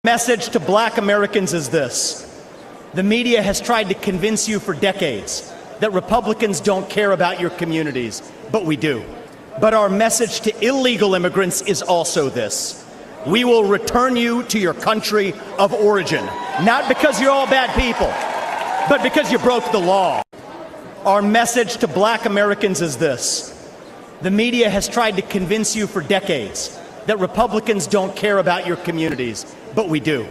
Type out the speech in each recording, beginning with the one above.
Message to black Americans is this. The media has tried to convince you for decades that Republicans don't care about your communities, but we do. But our message to illegal immigrants is also this. We will return you to your country of origin, not because you're all bad people, but because you broke the law. Our message to black Americans is this. The media has tried to convince you for decades that Republicans don't care about your communities, but we do.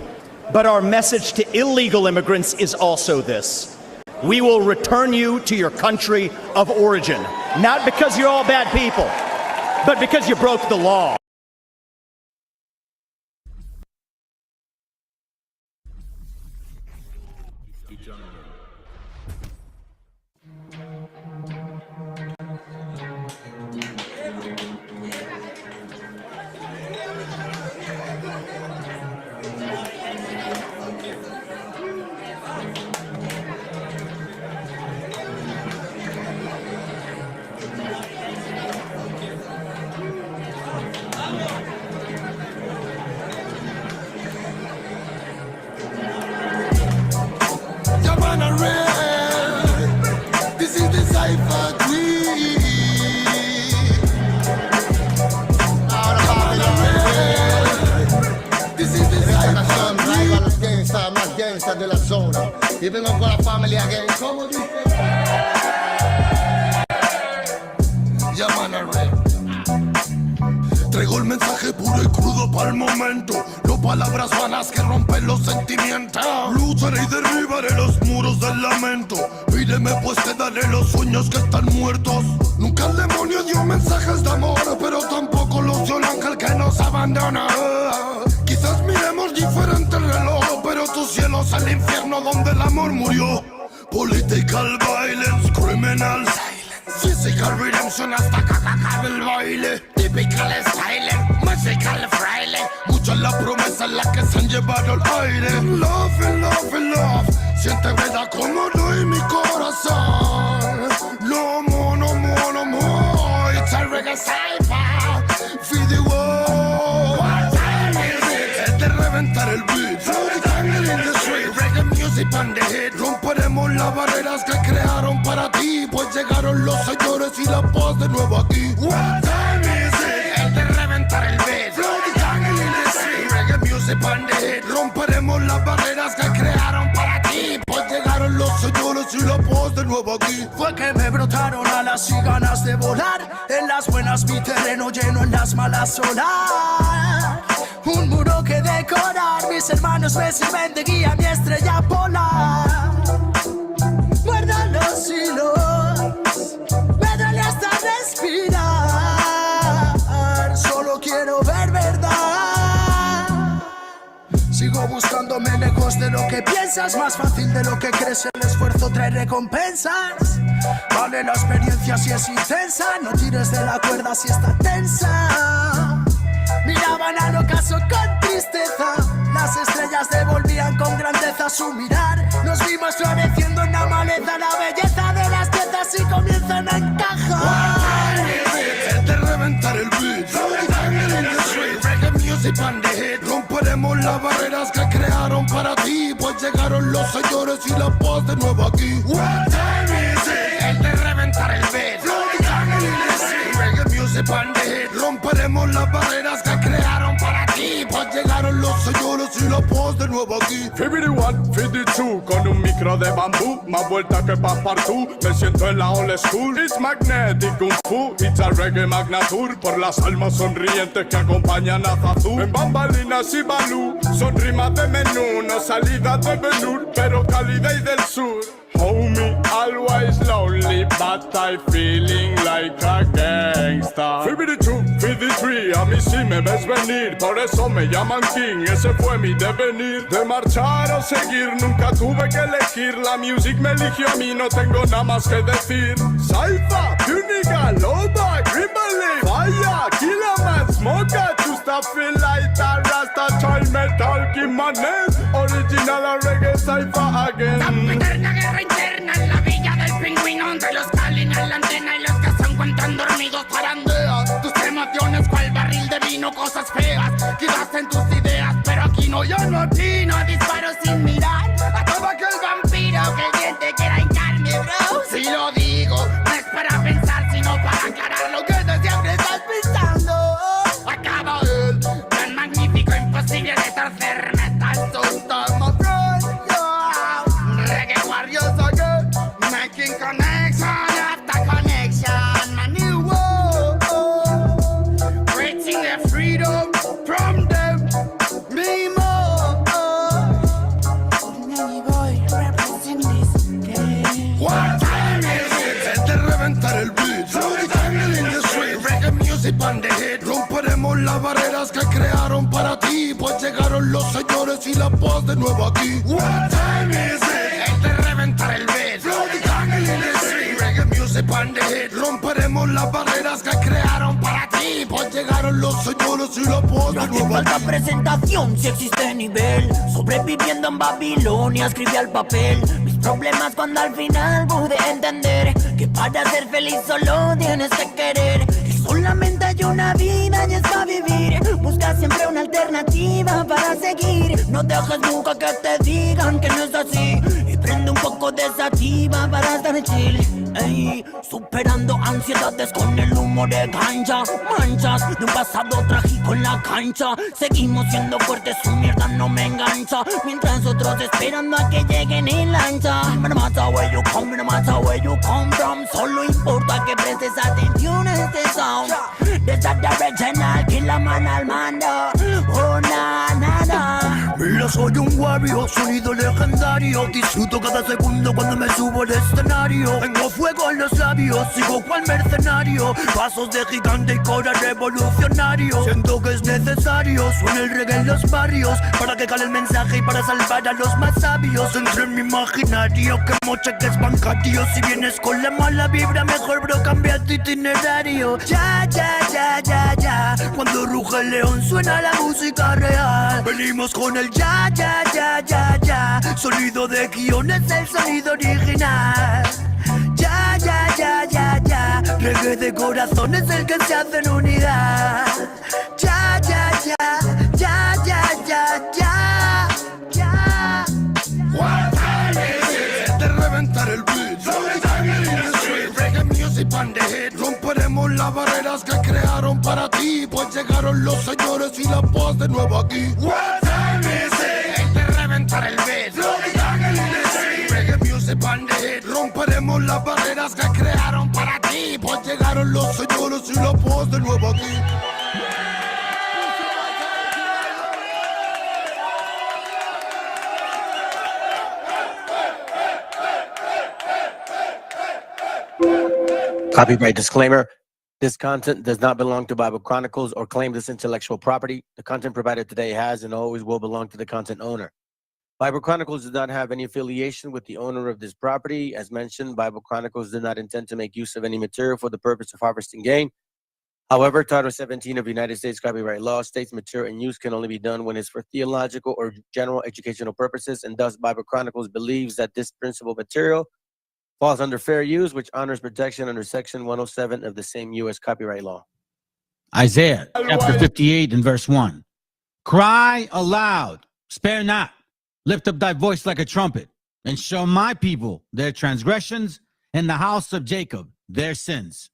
But our message to illegal immigrants is also this. We will return you to your country of origin, not because you're all bad people, but because you broke the law. De la zona y vengo con la familia gay. ¿Cómo dice? Llaman a Red. Traigo el mensaje puro y crudo para el momento. No palabras vanas que rompen los sentimientos. Lucharé y derribaré los muros del lamento. Pídeme pues te daré los sueños que están muertos. Nunca el demonio dio mensajes de amor, pero tampoco los dio el ángel que nos abandona. Quizás miremos diferente el reloj, pero tu cielo es el infierno donde el amor murió. Political violence, criminal silence, physical redemption hasta cacaca del baile. Typical silent, musical fraile. Mucha es la promesa en la que se han llevado el aire. Love and love and love, siente verdad como doy mi corazón. No more, no more, no more. It's a reggae cypher, feed the world. What time is it? Es de reventar el beat. Floaty tangle in the street, reggae music on the hit. Romperemos las barreras que crearon para ti, pues llegaron los señores y la paz de nuevo aquí. What time is it? Es de reventar el beat. Floaty tangle in the street, reggae music on the hit. Romperemos las barreras que crearon para ti, pues llegaron los señores y la paz de nuevo aquí. Fue que me brotaron alas y ganas de volar. En las buenas mi terreno lleno, en las malas solar. Un muro que decorar, mis hermanos me sirven de guía, mi estrella polar. Muerdo los hilos, me duele hasta respirar. Solo quiero ver verdad. Sigo buscándome lejos de lo que piensas, más fácil de lo que crees, el esfuerzo trae recompensas. Vale la experiencia si es intensa, no tires de la cuerda si está tensa. Miraban al ocaso con tristeza, las estrellas devolvían con grandeza su mirar. Nos vimos floreciendo en la maleza, la belleza de las piezas y comienzan a encajar. Es de reventar el beat. Floaty tangle in the street, reggae music on the hit. Romperemos las barreras que crearon para ti, pues llegaron los señores y la paz de nuevo aquí. What time is it? Es de reventar el beat. Floaty tangle in the street, reggae music on the hit. Romperemos las barreras que crearon para ti, pues llegaron los señores y la paz de nuevo aquí. 51, 52, con un micro de bambú, más vuelta que Passepartout. Me siento en la old school. It's magnetic kung fu, it's a reggae magnatur. Por las almas sonrientes que acompañan a Zazú. En bambalinas y balú, son rimas de menú, no salidas de Benur, pero calidad y del sur. Homie, always lonely, but I feeling like a gangsta. 52, 53, a mí sí me ves venir, por eso me llaman King, ese fue mi devenir. De marchar o seguir, nunca tuve que elegir, la music me eligió a mí, no tengo nada más que decir. Saifa, Puniga, Loba, Grimble, Fire, Killaman, Smoker, Chusta, Feel Light, Rasta, Child Metal, Kimanes, Original Reggae, Saifa again. Eterna guerra interna en la villa del pingüino, entre los Stalin en la antena y los que se encuentran dormidos zarandeas tus emociones cual barril de vino, cosas feas quizás en tus ideas, pero aquí no, yo no atino, disparo sin mirar a todo aquel vampiro que el diente quiera hincarme, bro. Si lo digo, no es para pensar, sino para aclarar lo que tú siempre estás pensando. Acaba el tan magnífico, imposible de torcer metal sultan, my friend, yeah. Reggae warriors again, making connection after connection, my new world, creating the freedom from them, me more. Nanny boy, represent this game. What time is it? Es de reventar el beat. Flow jungle in the street. Reggae music on the hit. Romperemos las barreras que crearon para ti, pues llegaron los señores y la paz de nuevo aquí. What time is it? Es de reventar el beat. Flow jungle in the street. Reggae music on the hit. Romperemos las barreras que crearon para ti, pues llegaron los señores y la paz de nuevo Falta aquí. presentación si existe nivel. Sobreviviendo en Babilonia escribí al papel mis problemas cuando al final pude entender que para ser feliz solo tienes que querer. Que solamente hay una vida y es para vivir. Busca siempre una alternativa para seguir. No dejes nunca que te digan que no es así. Y prende un poco de sativa para estar chill. Ey, superando ansiedades con el humo de gancha. Manchas de un pasado trágico en la cancha. Seguimos siendo fuertes, su mierda no me engancha. Mientras otros esperando a que lleguen en lancha. No matter where you come, no matter where you come from. Solo importa que prestes atención a este sound. Desde the original, que la mano al mando. Oh, na, na, na. Mira, soy un warrior, sonido legendario. Disfruto cada segundo cuando me subo al escenario. Tengo fuego en los labios, sigo cual mercenario. Pasos de gigante y cora revolucionario. Siento que es necesario, suena el reggae en los barrios, para que cale el mensaje y para salvar a los más sabios. Entre mi imaginario, que mocha que es bancario. Si vienes con la mala vibra, mejor bro, cambia tu itinerario. Ya, ya, ya, ya, ya. Cuando ruge el león suena la música real. Venimos con el ya, ya, ya, ya, ya. Sonido de guión es el sonido original. Ya, ya, ya, ya, ya. Reggae de corazón es el que se hace en unidad. Ya, ya, ya, ya, ya, ya, ya, ya. What time is it? Es de reventar el beat. Flow jungle in the street. Reggae music on the hit. Romperemos las barreras que crearon para ti, pues llegaron los señores y la paz de nuevo aquí. What time is it? Es de reventar el beat. Flow jungle in the street. Reggae music on the hit. Romperemos las barreras que crearon para ti, pues llegaron los señores y la paz de nuevo aquí. Copyright disclaimer. This content does not belong to Bible Chronicles or claim this intellectual property. The content provided today has and always will belong to the content owner. Bible Chronicles does not have any affiliation with the owner of this property. As mentioned, Bible Chronicles did not intend to make use of any material for the purpose of harvesting gain. However, Title 17 of United States copyright law states material in use can only be done when it's for theological or general educational purposes, and thus Bible Chronicles believes that this principal material falls under fair use, which honors protection under Section 107 of the same U.S. copyright law. Isaiah chapter 58 and verse 1. Cry aloud, spare not, lift up thy voice like a trumpet, and show my people their transgressions, and the house of Jacob their sins.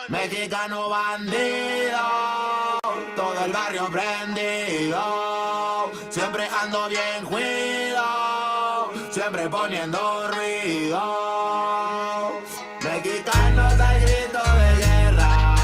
Mexicano bandido, todo tengo el barrio prendido, siempre ando bien cuidado, siempre poniendo ruido. Mexicanos al grito de guerra,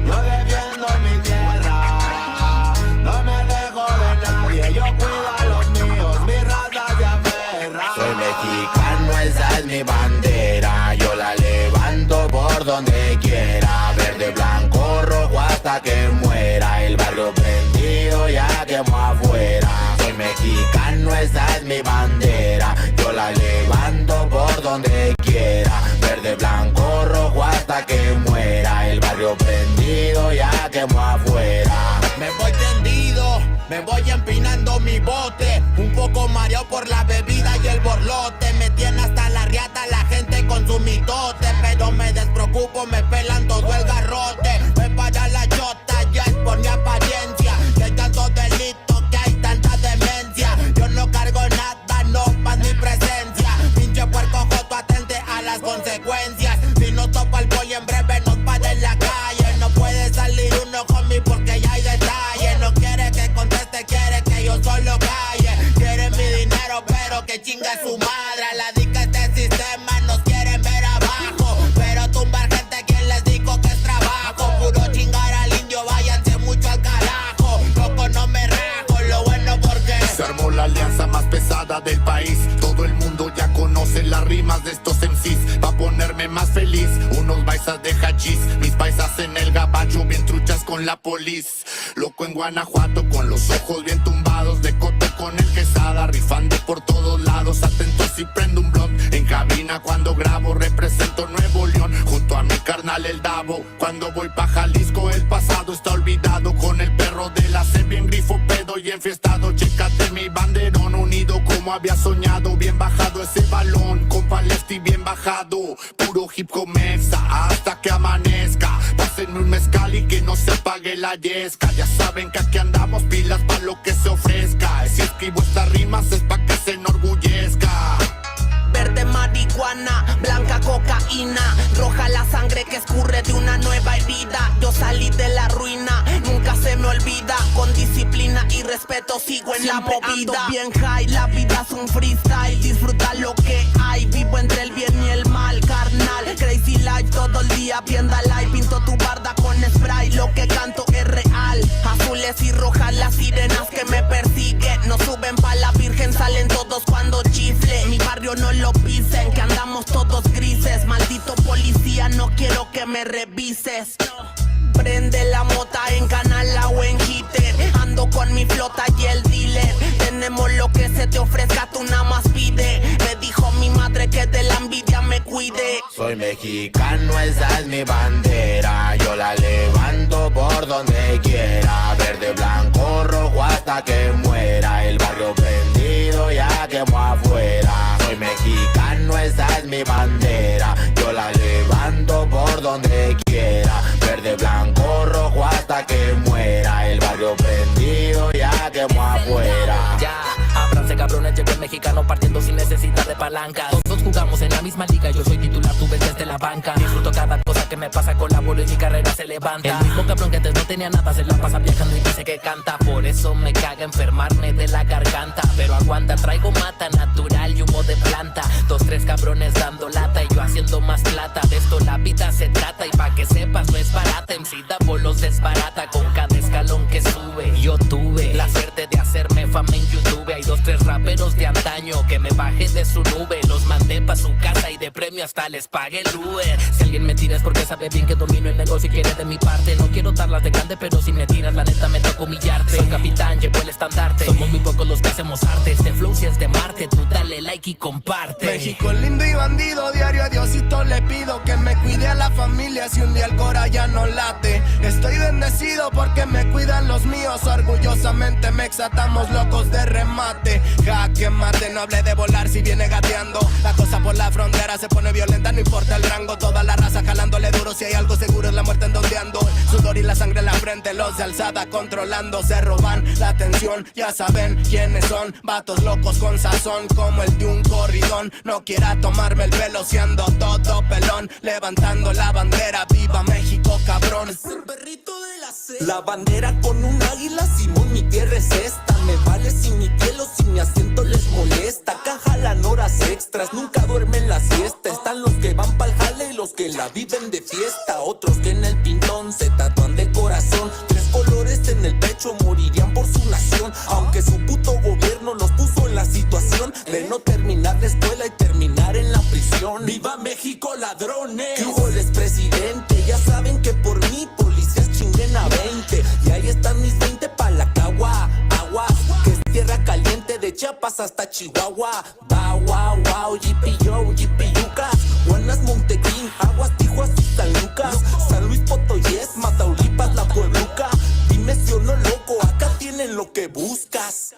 yo defiendo mi tierra, no me dejo de nadie, yo cuido a los míos, mi raza se aferra. Soy mexicano, esa es mi bandera, yo la levanto por donde quiera, verde, blanco, rojo hasta que muera, el barrio prendido ya quemó afuera. Soy mexicano, esa es mi bandera, yo la levanto por donde quiera, verde, blanco, rojo hasta que muera, el barrio prendido ya quemó afuera. Me voy tendido, me voy empinando mi bote, un poco mareado por la bebida y el borlote, me tiene hasta la riata la gente con su mitote, pero me despreocupo, me pelan todo el garrote, me para la chota, ya es por mi apariencia, que hay tanto delito, que hay tanta demencia, yo no cargo nada, no más mi presencia, pinche puerco joto, atente a las consecuencias, si no topa el poli en breve nos para en la calle, no puede salir uno conmigo porque ya hay detalles, no quiere que conteste, quiere que yo solo calle, quiere mi dinero pero que chinga su madre, a la dica este sistema nos quieren ver abajo, pero tumbar gente quien les dijo que es trabajo, puro chingar al indio, váyanse mucho al carajo, loco no me rajo, lo bueno porque se armó la alianza más pesada del país, todo el mundo ya conoce las rimas de estos MCs, pa' ponerme más feliz, unos baisas de hachís, mis paisas en el gabacho bien truchas con la polis, loco en Guanajuato con los ojos bien tumbados, de cote con el quesada, rifando por todos lados, atentos si prendo un blunt, en cabina cuando grabo, represento Nuevo León, junto a mi carnal el Davo, cuando voy pa' Jalisco el pasado está olvidado, con el perro de la C bien grifo, pedo y enfiestado, chécate mi banderón, unido como había soñado, bien bajado ese balón, compa Lefty bien bajado, puro hip hop mexa, hasta que amanezca, pásenme un mezcal y que no se apague la yesca, ya saben que aquí andamos pilas pa' lo que se ofrezca, si escribo estas rimas es pa' que se enorgullezca. Verde marihuana, blanca cocaína, roja la sangre que escurre de una nueva herida. Yo salí de la ruina, nunca se me olvida. Con disciplina y respeto sigo en siempre la movida. Ando bien high, la vida es un freestyle. Disfruta lo que hay, vivo entre el bien y el mal, carnal. Crazy life todo el día, viendo live. Pinto tu barda con spray, lo que canto es real. Azules y rojas las sirenas que me persiguen. No suben pa' la virgen, salen todos cuando chifle. Mi barrio no lo pisen, que andamos todos grises. Maldito policía, no quiero que me revises. Prende la mota en Canala o en Hitter. Ando con mi flota y el dealer. Tenemos lo que se te ofrezca, tú nada más pide. Me dijo mi madre que de la envidia me cuide. Soy mexicano, esa es mi bandera, yo la levanto por donde quiera, verde, blanco, rojo hasta que muera, el barrio prendido ya quemó afuera. Soy mexicano, esa es mi bandera, yo la levanto por donde quiera, verde, blanco, rojo hasta que muera, el barrio prendido ya quemó afuera. Ya, ábranse cabrones, llegué mexicano partiendo sin necesidad de palanca. Todos jugamos en la misma liga, yo soy titular, tú ves desde la banca. Disfruto cada cosa que me pasa, colaboro y mi carrera se levanta. El mismo cabrón que antes no tenía nada, se la pasa viajando y dice que canta. Por eso me caga enfermarme de la garganta, pero aguanta, traigo mata natural y humo de planta. 2, 3 cabrones dando lata y yo haciendo más plata. De esto la vida se trata y pa' que sepas no es barata. MC Davo los desbarata con cada escalón que sube. Yo tuve la suerte de hacerme fama en YouTube. Hay 2, 3 raperos de antaño que me bajé de su nube, los mandé pa' su casa y de premio hasta les pagué el Uber. Si alguien me tira es porque sabe bien que domino el negocio y quiere de mi parte. No quiero darlas de grande, pero si me tiras la neta me toca humillarte. Soy capitán, llevo el estandarte, somos muy pocos los que hacemos arte. Este flow si es de Marte, tú dale like y comparte. México lindo y bandido, diario a Diosito le pido que me cuide a la familia si un día el cora ya no late. Estoy bendecido porque me cuidan los míos, orgullosamente me exatamos locos de remate. Jaque mate, no hable de volar si viene gateando, la cosa por la frontera se pone violenta, no importa el rango. Toda la raza jalándole duro, si hay algo seguro es la muerte en donde ando. El sudor y la sangre en la frente, los de alzada controlando. Se roban la atención, ya saben quiénes son. Vatos locos con sazón, como el de un corridón. No quiera tomarme el pelo siendo todo pelón. Levantando la bandera, viva México, cabrón. Es el perrito de la selva. La bandera con un águila, Simón, mi tierra es esta. Me vale si mi piel o si mi acento les molesta. Acá jalan horas extras, nunca duermen la siesta. Están los que van pa'l jale y los que la viven de fiesta. Otros que en el pintón se tatúan de corazón. 3 colores en el pecho, morirían por su nación. Aunque su puto gobierno los puso en la situación de no terminar la escuela y terminar en la prisión. ¡Viva México, ladrones! ¿Qué hubo el expresidente? Ya saben que por mí policías chinguen a 20. Y ahí están mis 20 pa' la cagua. Aguas, que es tierra caliente de Chiapas hasta Chihuahua. Wow, wow, wow, GPO, GPUcas. Buenas, Montequín, Aguas, Tijuas y San Lucas. San Luis Potoyes, Mataulipas, La Puebluca. Dime si o no, loco, acá tienen lo que buscas.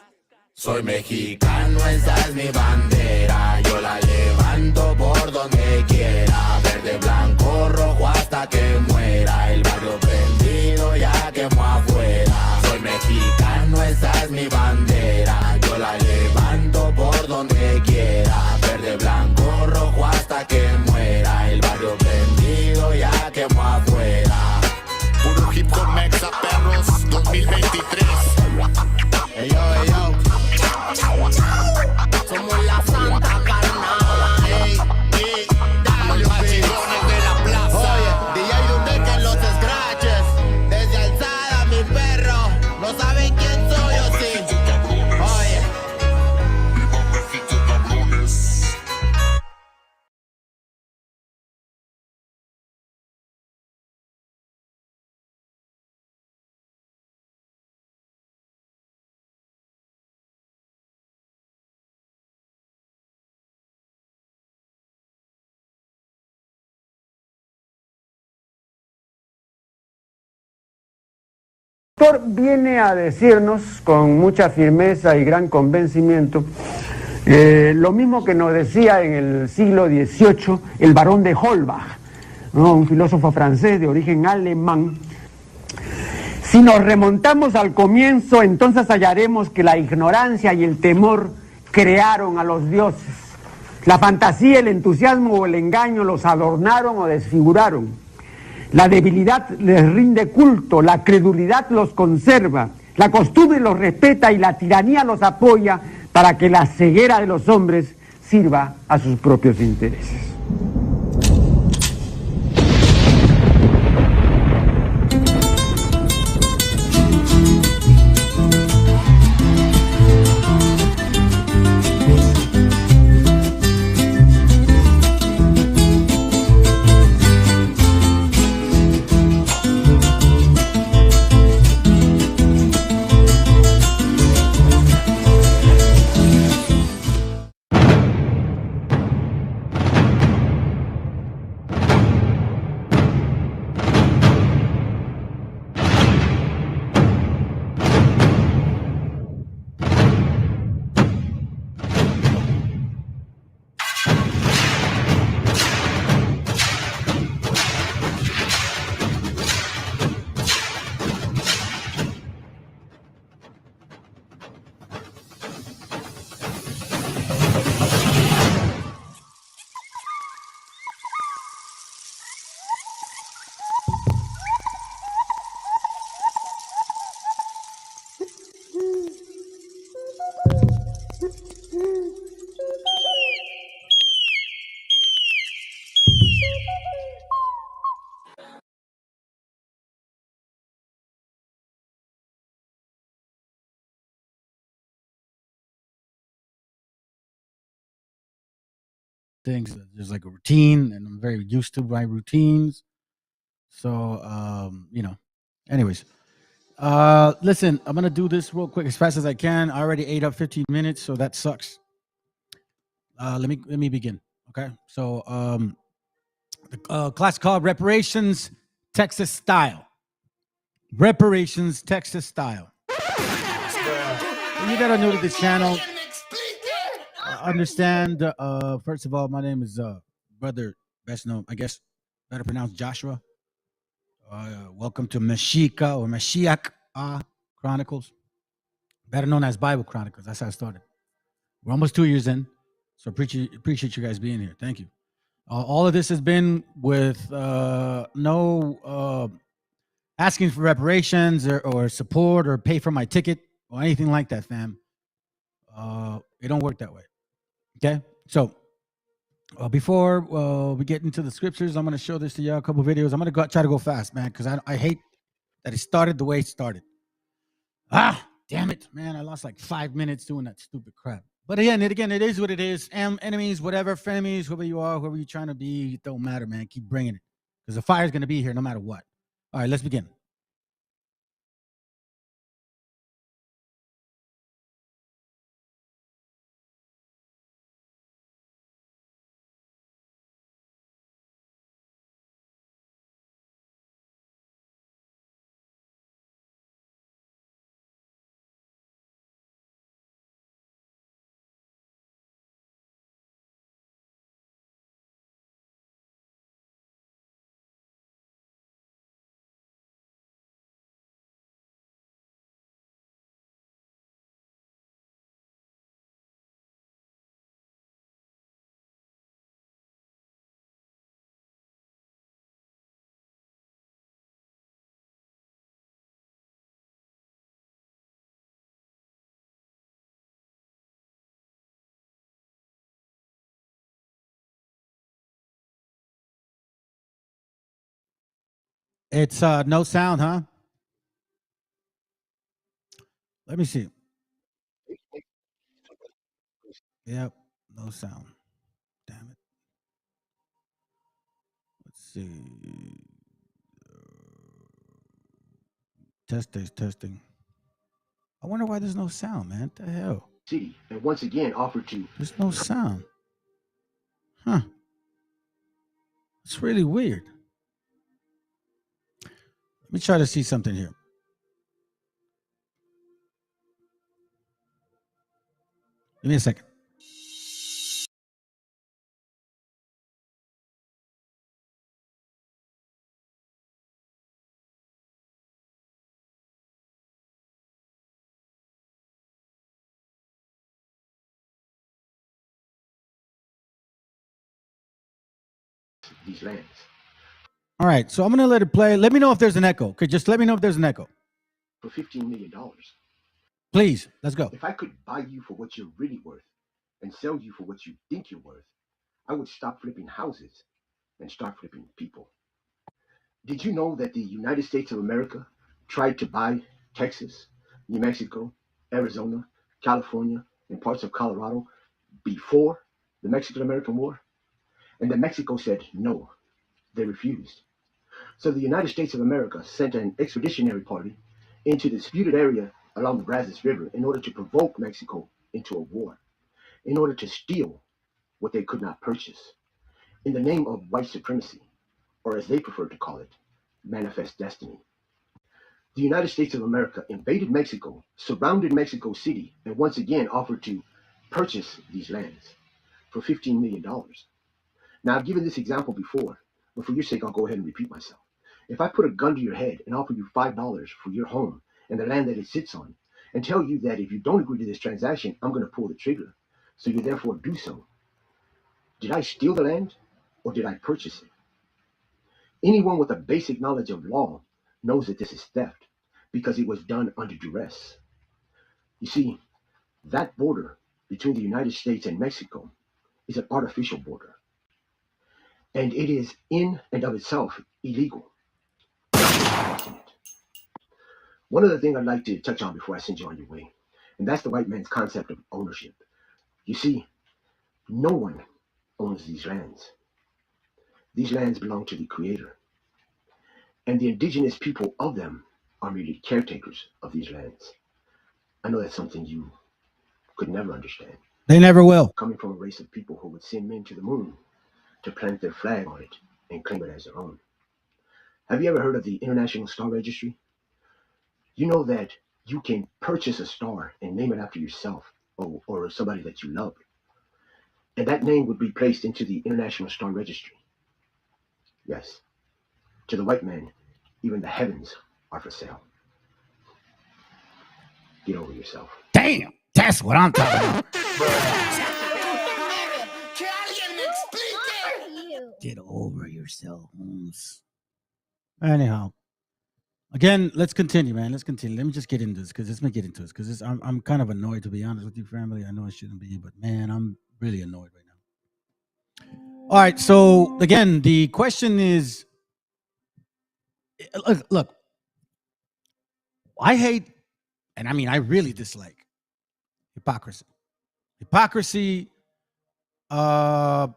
Soy mexicano, esa es mi bandera. Yo la levanto por donde quiera. Verde, blanco, rojo hasta que muera. El barrio prendido ya quemó afuera. Soy mexicano, esa es mi bandera. Yo la levanto por donde quiera. Verde, blanco, rojo hasta que muera. El barrio prendido ya quemó afuera. Puro hip hop mexa, perros, 2023. Ey yo, ey yo. Somos la santa carnal. Ey, ey, dale los chingones de la plaza. Oye, DJ Dundeque en los scratches. Desde alzada, mi perro. No saben quién soy o sí. Oye. El autor viene a decirnos con mucha firmeza y gran convencimiento lo mismo que nos decía en el siglo XVIII el barón de Holbach, ¿no? Un filósofo francés de origen alemán. Si nos remontamos al comienzo, entonces hallaremos que la ignorancia y el temor crearon a los dioses. La fantasía, el entusiasmo o el engaño los adornaron o desfiguraron. La debilidad les rinde culto, la credulidad los conserva, la costumbre los respeta y la tiranía los apoya para que la ceguera de los hombres sirva a sus propios intereses. Things, there's like a routine, and I'm very used to my routines. So, you know, anyways, listen, I'm gonna do this real quick as fast as I can. I already ate up 15 minutes, so that sucks. Let me begin. Okay, so the class called Reparations Texas Style. Reparations Texas Style. You gotta know to this channel. Understand. First of all, my name is brother, best known, I guess, better pronounced Joshua. Welcome to Meshica or Meshiacha Chronicles, better known as Bible Chronicles. That's how it started. We're almost 2 years in, so appreciate you guys being here. Thank you. All of this has been with no asking for reparations or support or pay for my ticket or anything like that, fam. It don't work that way. Okay, so before we get into the scriptures, I'm going to show this to y'all, a couple videos. I'm going to try to go fast, man, because I hate that it started the way it started. Damn it, man. I lost like 5 minutes doing that stupid crap. But again, it is what it is. Enemies, whatever, frenemies, whoever you are, whoever you're trying to be, it don't matter, man. Keep bringing it, because the fire's going to be here no matter what. All right, let's begin. It's no sound, huh? Let me see. Yep, no sound. Damn it. Let's see. Testing. I wonder why there's no sound, man. What the hell? City, and once again offered to. There's no sound. Huh. It's really weird. Let me try to see something here. Give me a second. These lands. All right, so I'm going to let it play. Let me know if there's an echo. Okay, just let me know if there's an echo. For $15 million. Please, let's go. If I could buy you for what you're really worth and sell you for what you think you're worth, I would stop flipping houses and start flipping people. Did you know that the United States of America tried to buy Texas, New Mexico, Arizona, California, and parts of Colorado before the Mexican-American War? And then Mexico said no. They refused. So the United States of America sent an expeditionary party into the disputed area along the Brazos River in order to provoke Mexico into a war, in order to steal what they could not purchase, in the name of white supremacy, or as they prefer to call it, manifest destiny. The United States of America invaded Mexico, surrounded Mexico City, and once again offered to purchase these lands for $15 million. Now, I've given this example before, but for your sake, I'll go ahead and repeat myself. If I put a gun to your head and offer you $5 for your home and the land that it sits on, and tell you that if you don't agree to this transaction, I'm going to pull the trigger, so you therefore do so, did I steal the land or did I purchase it? Anyone with a basic knowledge of law knows that this is theft because it was done under duress. You see, that border between the United States and Mexico is an artificial border, and it is in and of itself illegal. One other thing I'd like to touch on before I send you on your way, and that's the white man's concept of ownership. You see, no one owns these lands. These lands belong to the Creator, and the indigenous people of them are merely caretakers of these lands. I know that's something you could never understand. They never will. Coming from a race of people who would send men to the moon to plant their flag on it and claim it as their own. Have you ever heard of the International Star Registry? You know that you can purchase a star and name it after yourself or somebody that you love. And that name would be placed into the International Star Registry. Yes, to the white man, even the heavens are for sale. Get over yourself. Damn, that's what I'm talking about. Get over yourself, Holmes. Anyhow, again, let's continue, man. Let's continue. Let me just get into this because I'm kind of annoyed, to be honest with you, family. I know I shouldn't be, but man, I'm really annoyed right now. All right, so again, the question is, look, I hate, and I mean, I really dislike hypocrisy. Hypocrisy, I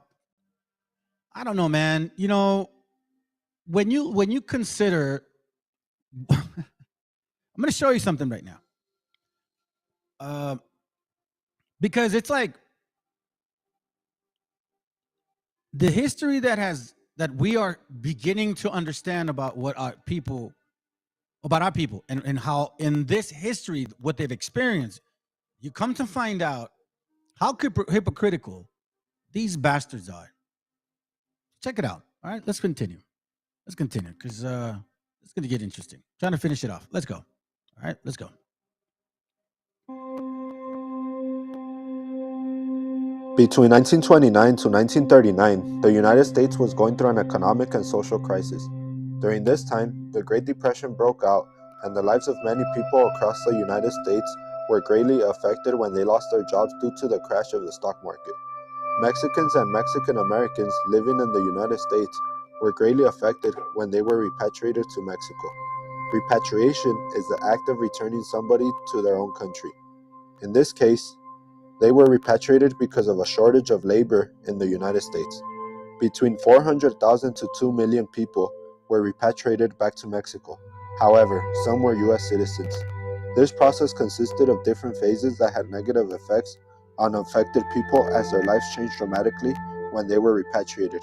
don't know, man. You know, when you consider, I'm going to show you something right now. Because it's like the history that we are beginning to understand about our people, and how in this history, what they've experienced, you come to find out how hypocritical these bastards are. Check it out. All right, let's continue because it's going to get interesting. Trying to finish it off. Let's go. All right, let's go. Between 1929 to 1939, the United States was going through an economic and social crisis. During this time, the Great Depression broke out, and the lives of many people across the United States were greatly affected when they lost their jobs due to the crash of the stock market. Mexicans and Mexican Americans living in the United States were greatly affected when they were repatriated to Mexico. Repatriation is the act of returning somebody to their own country. In this case, they were repatriated because of a shortage of labor in the United States. Between 400,000 to 2 million people were repatriated back to Mexico. However, some were U.S. citizens. This process consisted of different phases that had negative effects on affected people as their lives changed dramatically when they were repatriated.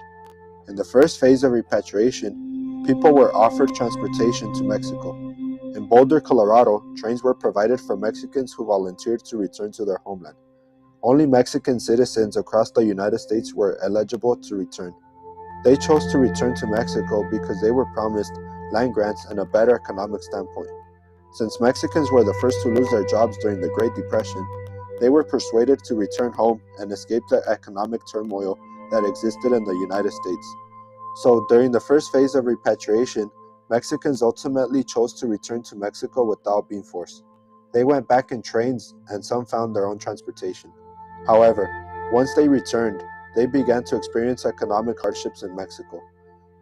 In the first phase of repatriation, people were offered transportation to Mexico. In Boulder, Colorado, trains were provided for Mexicans who volunteered to return to their homeland. Only Mexican citizens across the United States were eligible to return. They chose to return to Mexico because they were promised land grants and a better economic standpoint. Since Mexicans were the first to lose their jobs during the Great Depression, they were persuaded to return home and escape the economic turmoil that existed in the United States. So during the first phase of repatriation, Mexicans ultimately chose to return to Mexico without being forced. They went back in trains and some found their own transportation. However, once they returned, they began to experience economic hardships in Mexico.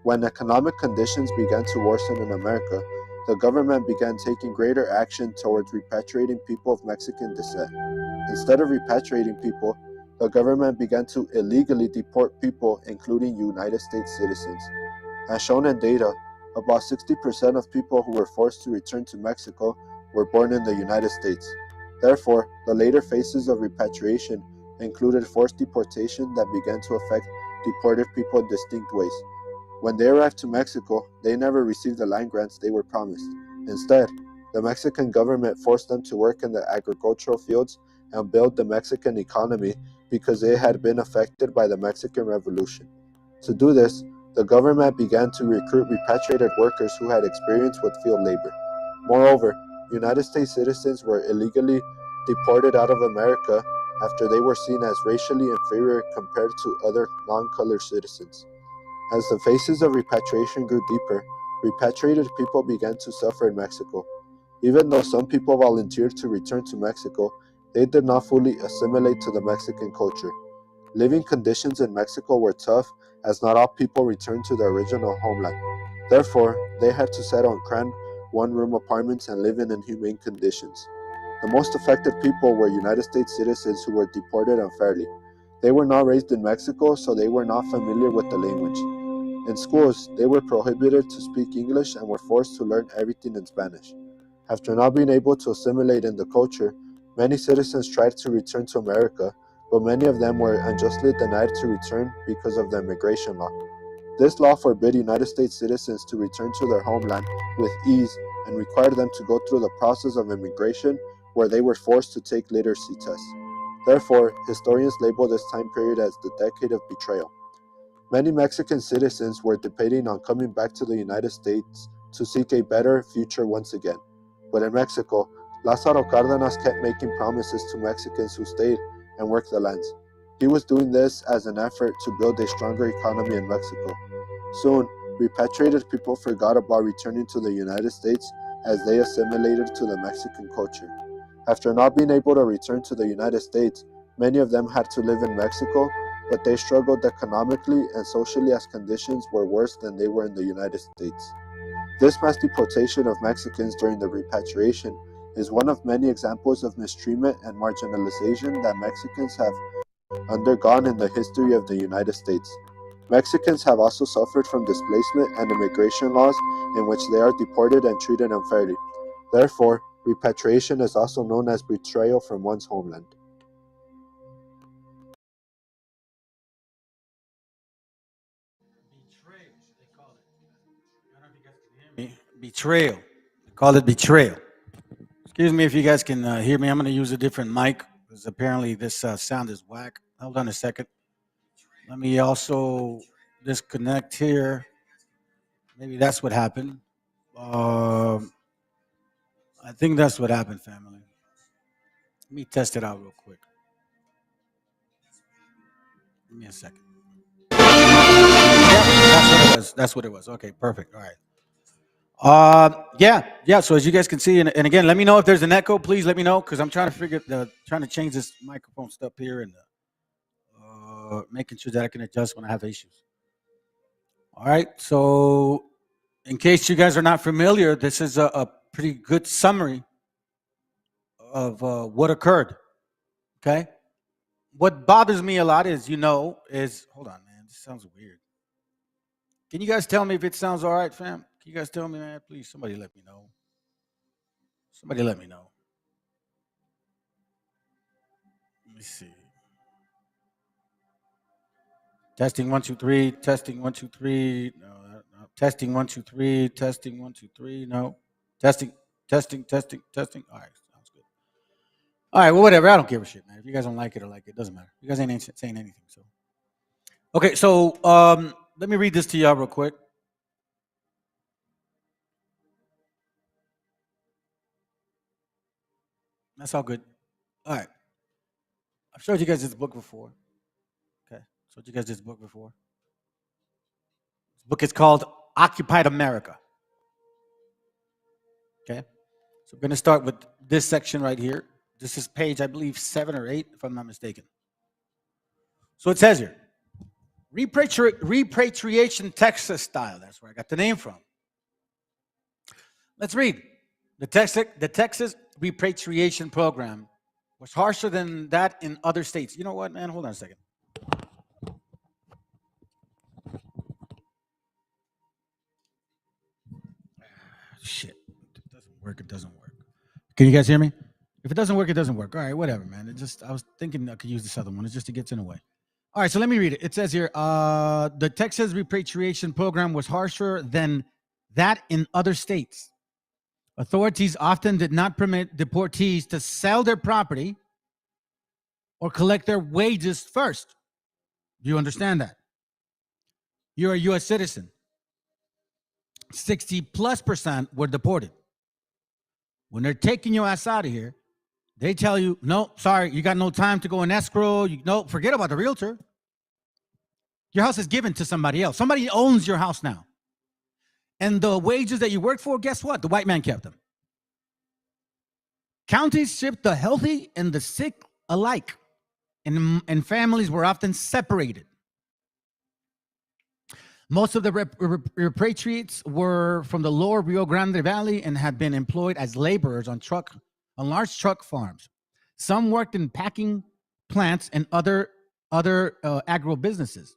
When economic conditions began to worsen in America, the government began taking greater action towards repatriating people of Mexican descent. Instead of repatriating people, the government began to illegally deport people, including United States citizens. As shown in data, about 60% of people who were forced to return to Mexico were born in the United States. Therefore, the later phases of repatriation included forced deportation that began to affect deported people in distinct ways. When they arrived to Mexico, they never received the land grants they were promised. Instead, the Mexican government forced them to work in the agricultural fields and build the Mexican economy because they had been affected by the Mexican Revolution. To do this, the government began to recruit repatriated workers who had experience with field labor. Moreover, United States citizens were illegally deported out of America after they were seen as racially inferior compared to other non-colored citizens. As the phases of repatriation grew deeper, repatriated people began to suffer in Mexico. Even though some people volunteered to return to Mexico, they did not fully assimilate to the Mexican culture. Living conditions in Mexico were tough, as not all people returned to their original homeland. Therefore, they had to settle in cramped, one-room apartments and live in inhumane conditions. The most affected people were United States citizens who were deported unfairly. They were not raised in Mexico, so they were not familiar with the language. In schools, they were prohibited to speak English and were forced to learn everything in Spanish. After not being able to assimilate in the culture, many citizens tried to return to America, but many of them were unjustly denied to return because of the immigration law. This law forbid United States citizens to return to their homeland with ease and required them to go through the process of immigration where they were forced to take literacy tests. Therefore, historians label this time period as the decade of betrayal. Many Mexican citizens were debating on coming back to the United States to seek a better future once again. But in Mexico, Lázaro Cárdenas kept making promises to Mexicans who stayed and worked the lands. He was doing this as an effort to build a stronger economy in Mexico. Soon, repatriated people forgot about returning to the United States as they assimilated to the Mexican culture. After not being able to return to the United States, many of them had to live in Mexico, but they struggled economically and socially as conditions were worse than they were in the United States. This mass deportation of Mexicans during the repatriation is one of many examples of mistreatment and marginalization that Mexicans have undergone in the history of the United States. Mexicans have also suffered from displacement and immigration laws in which they are deported and treated unfairly. Therefore, repatriation is also known as betrayal from one's homeland. Betrayal. They call it betrayal. Excuse me if you guys can hear me. I'm going to use a different mic because apparently this sound is whack. Hold on a second. Let me also disconnect here. Maybe that's what happened. I think that's what happened, family. Let me test it out real quick. Give me a second. Yeah, that's what it was. Okay, perfect. All right. Yeah. So as you guys can see, and again, let me know if there's an echo. Please let me know because I'm trying to change this microphone stuff here and making sure that I can adjust when I have issues. All right. So in case you guys are not familiar, this is a pretty good summary of what occurred. Okay. What bothers me a lot is, hold on, man. This sounds weird. Can you guys tell me if it sounds all right, fam? Can you guys tell me, man? Please, somebody let me know. Somebody let me know. Let me see. Testing 1 2 3. Testing 1 2 3. No. Testing 1 2 3. Testing 1 2 3. No. Testing. All right, sounds good. All right, well, whatever. I don't give a shit, man. If you guys don't like it or like it, doesn't matter. You guys ain't saying anything. So, okay. So, let me read this to y'all real quick. That's all good. All right. I've showed you guys this book before. Okay. Showed you guys this book before. This book is called Occupied America. Okay. So we're going to start with this section right here. This is page, I believe, 7 or 8, if I'm not mistaken. So it says here, repatriation Texas style. That's where I got the name from. Let's read. The Texas repatriation program was harsher than that in other states. You know what, man? Hold on a second. Shit. It doesn't work. Can you guys hear me? If it doesn't work, it doesn't work. All right, whatever, man. I was thinking I could use this other one. It's just it gets in the way. All right, so let me read it. It says here, the Texas repatriation program was harsher than that in other states. Authorities often did not permit deportees to sell their property or collect their wages first. Do you understand that? You're a U.S. citizen. 60+% were deported. When they're taking your ass out of here, they tell you, no, sorry, you got no time to go in escrow. Forget about the realtor. Your house is given to somebody else. Somebody owns your house now. And the wages that you worked for, guess what? The white man kept them. Counties shipped the healthy and the sick alike, and families were often separated. Most of the repatriates were from the lower Rio Grande Valley and had been employed as laborers on large truck farms. Some worked in packing plants and other agro businesses.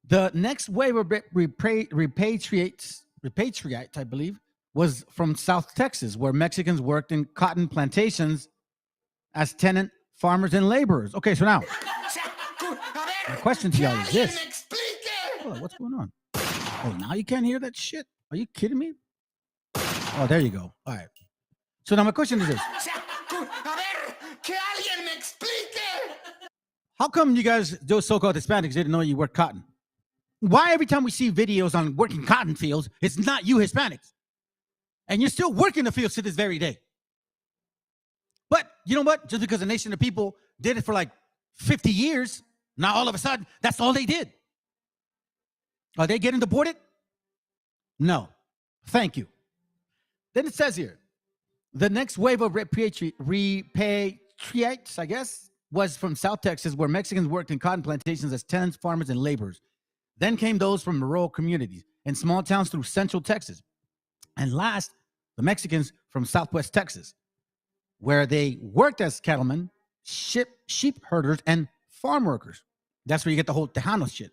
The next wave of repatriates, I believe, was from South Texas, where Mexicans worked in cotton plantations as tenant farmers and laborers. Okay, so now, my question to y'all is this. Oh, what's going on? Oh, now you can't hear that shit? Are you kidding me? Oh, there you go. All right. So now my question is this. Que alguien me explique. How come you guys, those so-called Hispanics, didn't know you work cotton? Why every time we see videos on working cotton fields, it's not you Hispanics? And you're still working the fields to this very day. But you know what? Just because a nation of people did it for like 50 years, now all of a sudden, that's all they did. Are they getting deported? No. Thank you. Then it says here, the next wave of repatriates, I guess, was from South Texas, where Mexicans worked in cotton plantations as tenants, farmers, and laborers. Then came those from rural communities and small towns through Central Texas. And last, the Mexicans from Southwest Texas, where they worked as cattlemen, sheep herders, and farm workers. That's where you get the whole Tanios shit.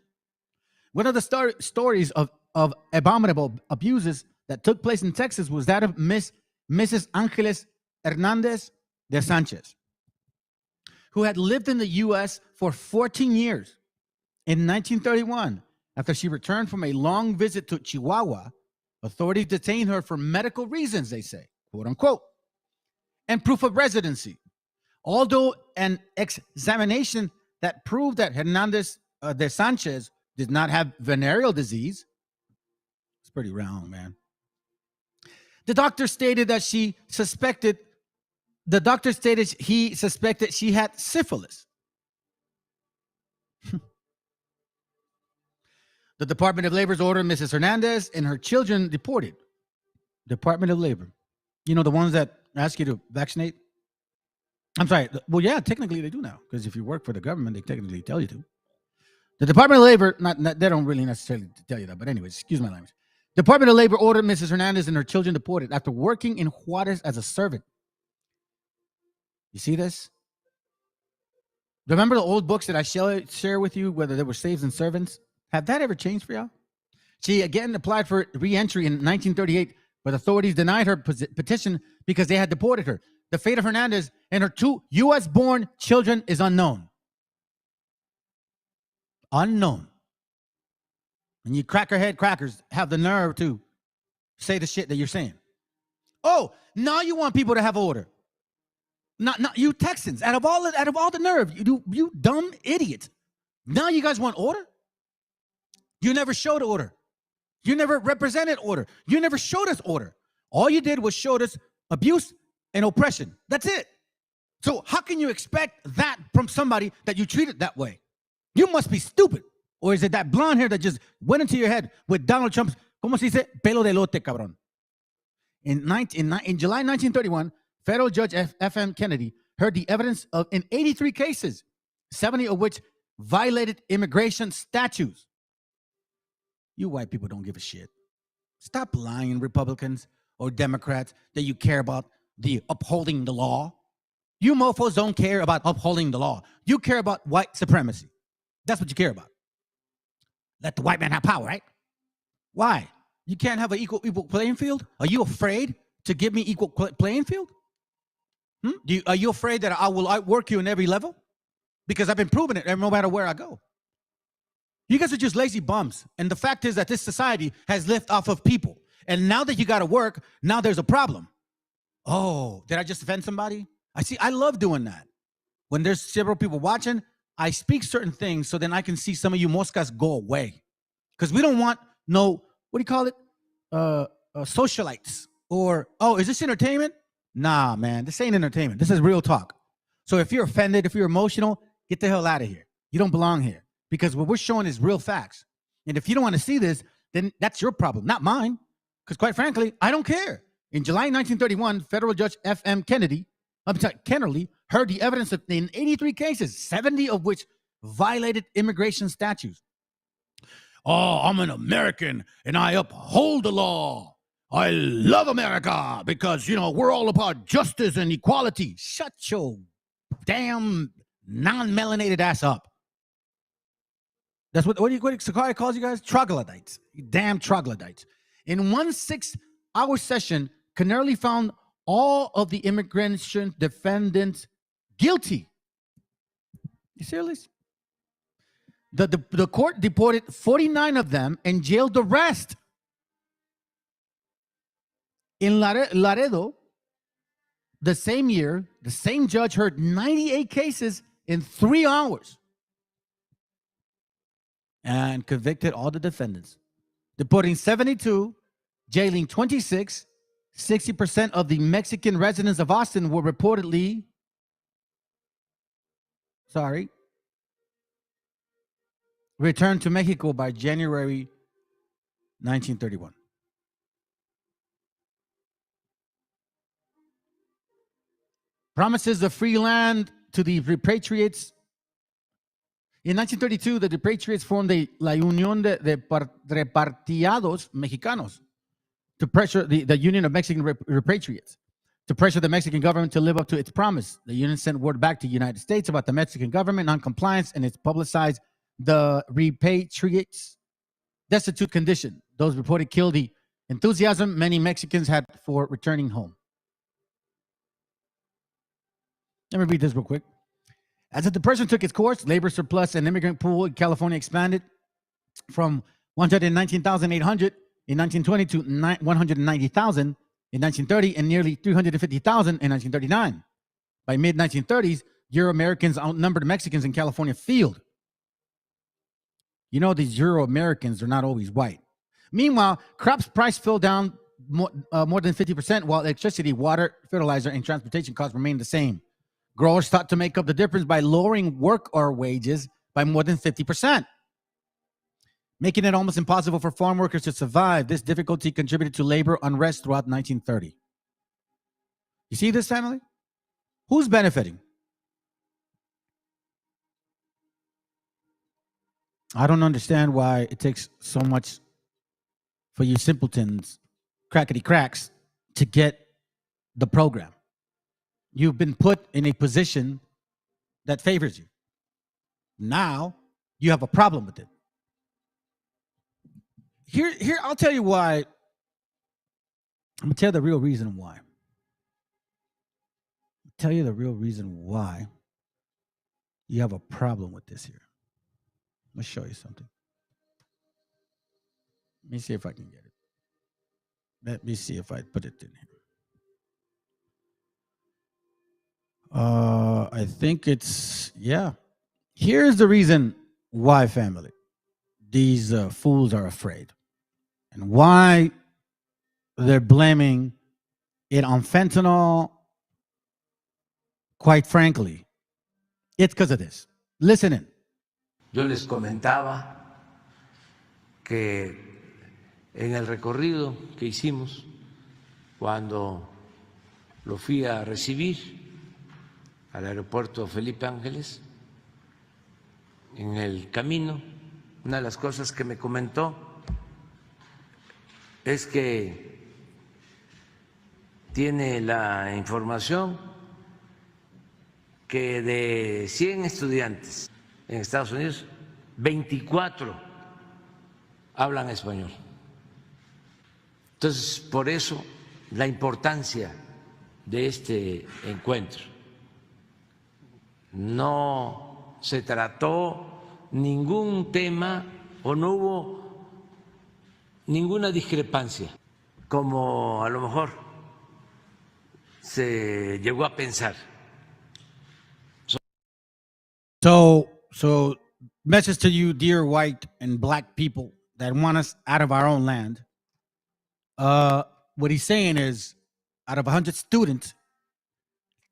One of the stories of abominable abuses that took place in Texas was that of Mrs. Angeles Hernandez de Sanchez, who had lived in the U.S. for 14 years. In 1931, after she returned from a long visit to Chihuahua, authorities detained her for medical reasons, they say, quote unquote, and proof of residency. Although an examination that proved that Hernandez de Sanchez did not have venereal disease, it's pretty wrong, man. The doctor stated he suspected she had syphilis. The Department of Labor's ordered Mrs. Hernandez and her children deported. Department of Labor. You know, the ones that ask you to vaccinate? I'm sorry. Well, yeah, technically they do now, because if you work for the government, they technically tell you to. The Department of Labor, they don't really necessarily tell you that, but anyways, excuse my language. Department of Labor ordered Mrs. Hernandez and her children deported after working in Juarez as a servant. You see this? Remember the old books that I share with you, whether they were slaves and servants? Have that ever changed for y'all? She again applied for re-entry in 1938, but authorities denied her petition because they had deported her. The fate of Hernandez and her 2 U.S.-born children is unknown. Unknown. And you crackerhead crackers have the nerve to say the shit that you're saying. Oh, now you want people to have order. Not you Texans. Out of all the nerve, you dumb idiot. Now you guys want order? You never showed order. You never represented order. You never showed us order. All you did was showed us abuse and oppression. That's it. So how can you expect that from somebody that you treated that way? You must be stupid. Or is it that blonde hair that just went into your head with Donald Trump's, ¿cómo se dice? Pelo de lote, cabrón. In July 1931, federal judge F.M. Kennedy heard the evidence in 83 cases, 70 of which violated immigration statutes. You white people don't give a shit. Stop lying, Republicans or Democrats, that you care about the upholding the law. You mofos don't care about upholding the law. You care about white supremacy. That's what you care about. Let the white man have power, right? Why? You can't have an equal playing field? Are you afraid to give me equal playing field? Are you afraid that I will outwork you in every level? Because I've been proving it no matter where I go. You guys are just lazy bums. And the fact is that this society has lived off of people. And now that you got to work, now there's a problem. Oh, did I just offend somebody? I love doing that. When there's several people watching, I speak certain things so then I can see some of you moscas go away. Because we don't want no, what do you call it? Socialites. Or, oh, is this entertainment? Nah, man, this ain't entertainment. This is real talk. So if you're offended, if you're emotional, get the hell out of here. You don't belong here. Because what we're showing is real facts. And if you don't want to see this, then that's your problem, not mine. Because quite frankly, I don't care. In July 1931, federal judge F.M. Kennerly heard the evidence in 83 cases, 70 of which violated immigration statutes. Oh, I'm an American and I uphold the law. I love America because, we're all about justice and equality. Shut your damn non-melanated ass up. That's what Sakai calls you guys? Troglodytes. You damn troglodytes. In one 6-hour session, Kennerly found all of the immigration defendants guilty. You serious? The court deported 49 of them and jailed the rest. In Laredo, the same year, the same judge heard 98 cases in 3 hours. and convicted all the defendants, deporting 72, jailing 26. 60% of the Mexican residents of Austin were reportedly, returned to Mexico by January 1931. Promises of free land to the repatriates. In 1932, the repatriates formed la Unión de Repatriados Mexicanos to pressure the Union of Mexican Repatriates, to pressure the Mexican government to live up to its promise. The union sent word back to the United States about the Mexican government non-compliance, and it's publicized the repatriates' destitute condition. Those reported killed the enthusiasm many Mexicans had for returning home. Let me read this real quick. As the Depression took its course, labor surplus and immigrant pool in California expanded from 119,800 in 1920 to 190,000 in 1930 and nearly 350,000 in 1939. By mid-1930s, Euro-Americans outnumbered Mexicans in California field. You know, these Euro-Americans are not always white. Meanwhile, crops price fell down more than 50%, while electricity, water, fertilizer, and transportation costs remained the same. Growers thought to make up the difference by lowering worker wages by more than 50%, making it almost impossible for farm workers to survive. This difficulty contributed to labor unrest throughout 1930. You see this, family? Who's benefiting? I don't understand why it takes so much for you simpletons, crackety cracks, to get the program. You've been put in a position that favors you. Now you have a problem with it. Here, I'll tell you why. I'm gonna tell you the real reason why. I'll tell you the real reason why you have a problem with this here. Let me show you something. Let me see if I can get it. Let me see if I put it in here. I think it's, yeah. Here's the reason why, family, these fools are afraid, and why they're blaming it on fentanyl. Quite frankly, it's because of this. Listen in. Yo les comentaba que en el recorrido que hicimos cuando lo fui a recibir al aeropuerto Felipe Ángeles, en el camino, una de las cosas que me comentó es que tiene la información que de 100 estudiantes en Estados Unidos, 24 hablan español. Entonces, por eso la importancia de este encuentro. No se trató ningún tema o no hubo ninguna discrepancia, como a lo mejor se llegó a pensar. So message to you, dear white and black people that want us out of our own land. What he's saying is, out of 100 students,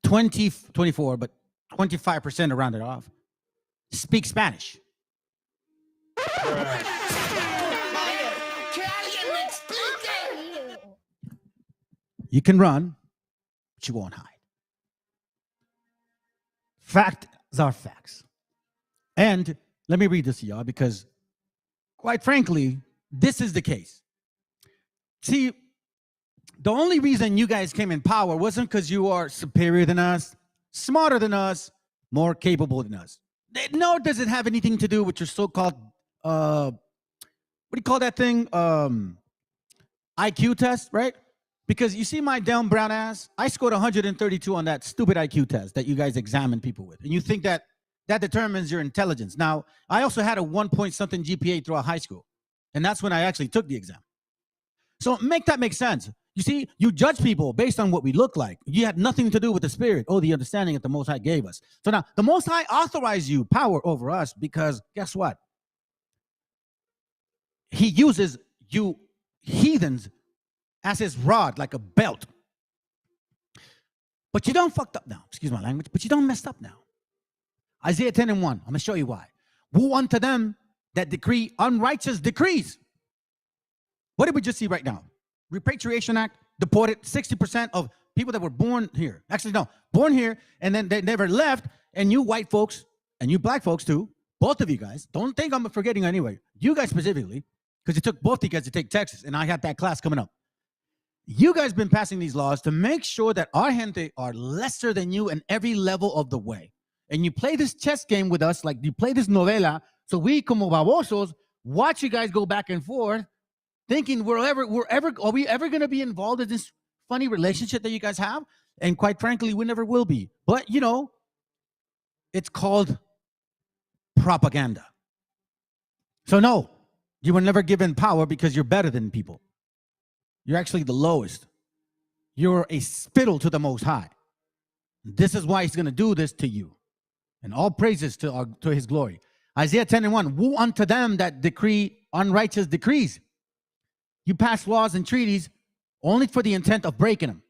24, but 25%, around it off, speak Spanish. You can run, but you won't hide. Facts are facts. And let me read this to y'all, because quite frankly, this is the case. See, the only reason you guys came in power wasn't because you are superior than us, smarter than us, more capable than us. Nor does it have anything to do with your so-called, what do you call that thing? IQ test, right? Because you see my dumb brown ass, I scored 132 on that stupid IQ test that you guys examine people with. And you think that determines your intelligence. Now, I also had a 1-point-something GPA throughout high school. And that's when I actually took the exam. So make that make sense. You see, you judge people based on what we look like. You had nothing to do with the spirit or the understanding that the Most High gave us. So now, the Most High authorized you power over us because guess what? he uses you heathens as his rod, like a belt. But you don't fucked up now. Excuse my language, but you don't messed up now. Isaiah 10:1. I'm going to show you why. Woe unto them that decree unrighteous decrees. What did we just see right now? Repatriation Act deported 60% of people that were born here. Actually, no, born here, and then they never left. And you white folks, and you black folks too, both of you guys, don't think I'm forgetting anyway. You guys specifically, because it took both of you guys to take Texas, and I had that class coming up. You guys been passing these laws to make sure that our gente are lesser than you in every level of the way. And you play this chess game with us, like you play this novela, so we, como babosos, watch you guys go back and forth, thinking are we ever going to be involved in this funny relationship that you guys have? And quite frankly, we never will be. But, you know, it's called propaganda. So no, you were never given power because you're better than people. You're actually the lowest. You're a spittle to the Most High. This is why he's going to do this to you. And all praises to his glory. Isaiah 10:1. Woe unto them that decree unrighteous decrees. You pass laws and treaties only for the intent of breaking them.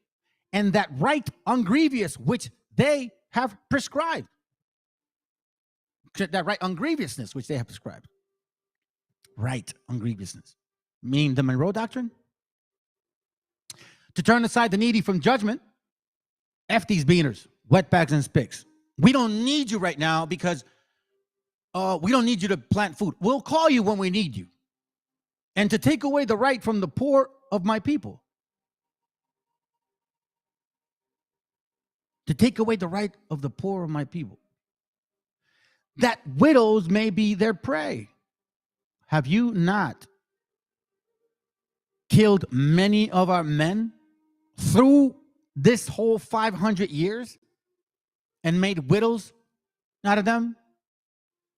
And that right ungrievous which they have prescribed. That right ungrievousness which they have prescribed. Right ungrievousness. Mean the Monroe Doctrine? To turn aside the needy from judgment. F these beaners, wetbacks and spicks. We don't need you right now because we don't need you to plant food. We'll call you when we need you. And to take away the right from the poor of my people. To take away the right of the poor of my people. That widows may be their prey. Have you not killed many of our men through this whole 500 years and made widows out of them?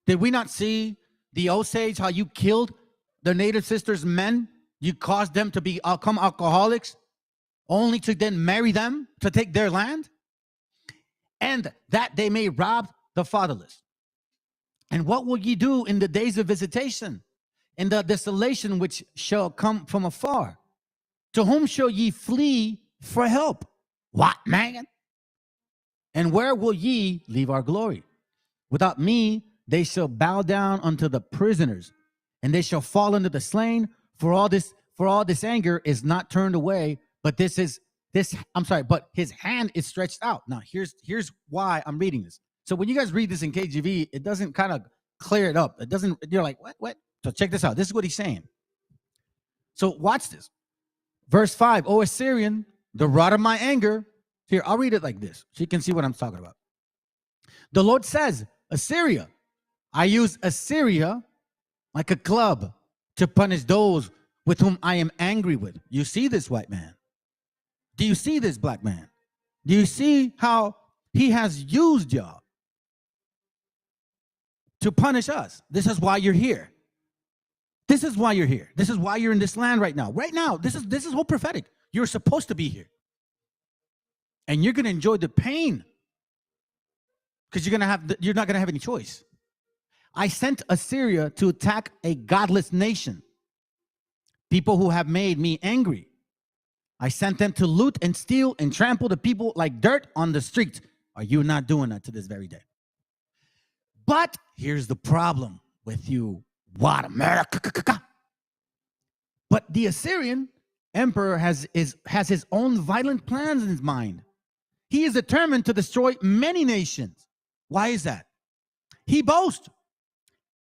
Did we not see the Osage, how you killed the Native sisters' men? You caused them to become alcoholics only to then marry them to take their land? And that they may rob the fatherless. And what will ye do in the days of visitation, in the desolation which shall come from afar? To whom shall ye flee for help? What, man? And where will ye leave our glory? Without me, they shall bow down unto the prisoners, and they shall fall unto the slain. For all this anger is not turned away, but but his hand is stretched out. Now, here's why I'm reading this. So when you guys read this in KJV, it doesn't kind of clear it up. It doesn't, you're like, what? So check this out. This is what he's saying. So watch this. Verse 5, O Assyrian, the rod of my anger. Here, I'll read it like this so you can see what I'm talking about. The Lord says, Assyria. I use Assyria like a club to punish those with whom I am angry with. You see this, white man? Do you see this, black man? Do you see how he has used y'all to punish us? This is why you're here. This is why you're here. This is why you're in this land right now. Right now, this is whole prophetic. You're supposed to be here. And you're going to enjoy the pain because you're not going to have any choice. I sent Assyria to attack a godless nation, people who have made me angry. I sent them to loot and steal and trample the people like dirt on the streets. Are you not doing that to this very day? But here's the problem with you, what America? But the Assyrian emperor has his own violent plans in his mind. He is determined to destroy many nations. Why is that? He boasts.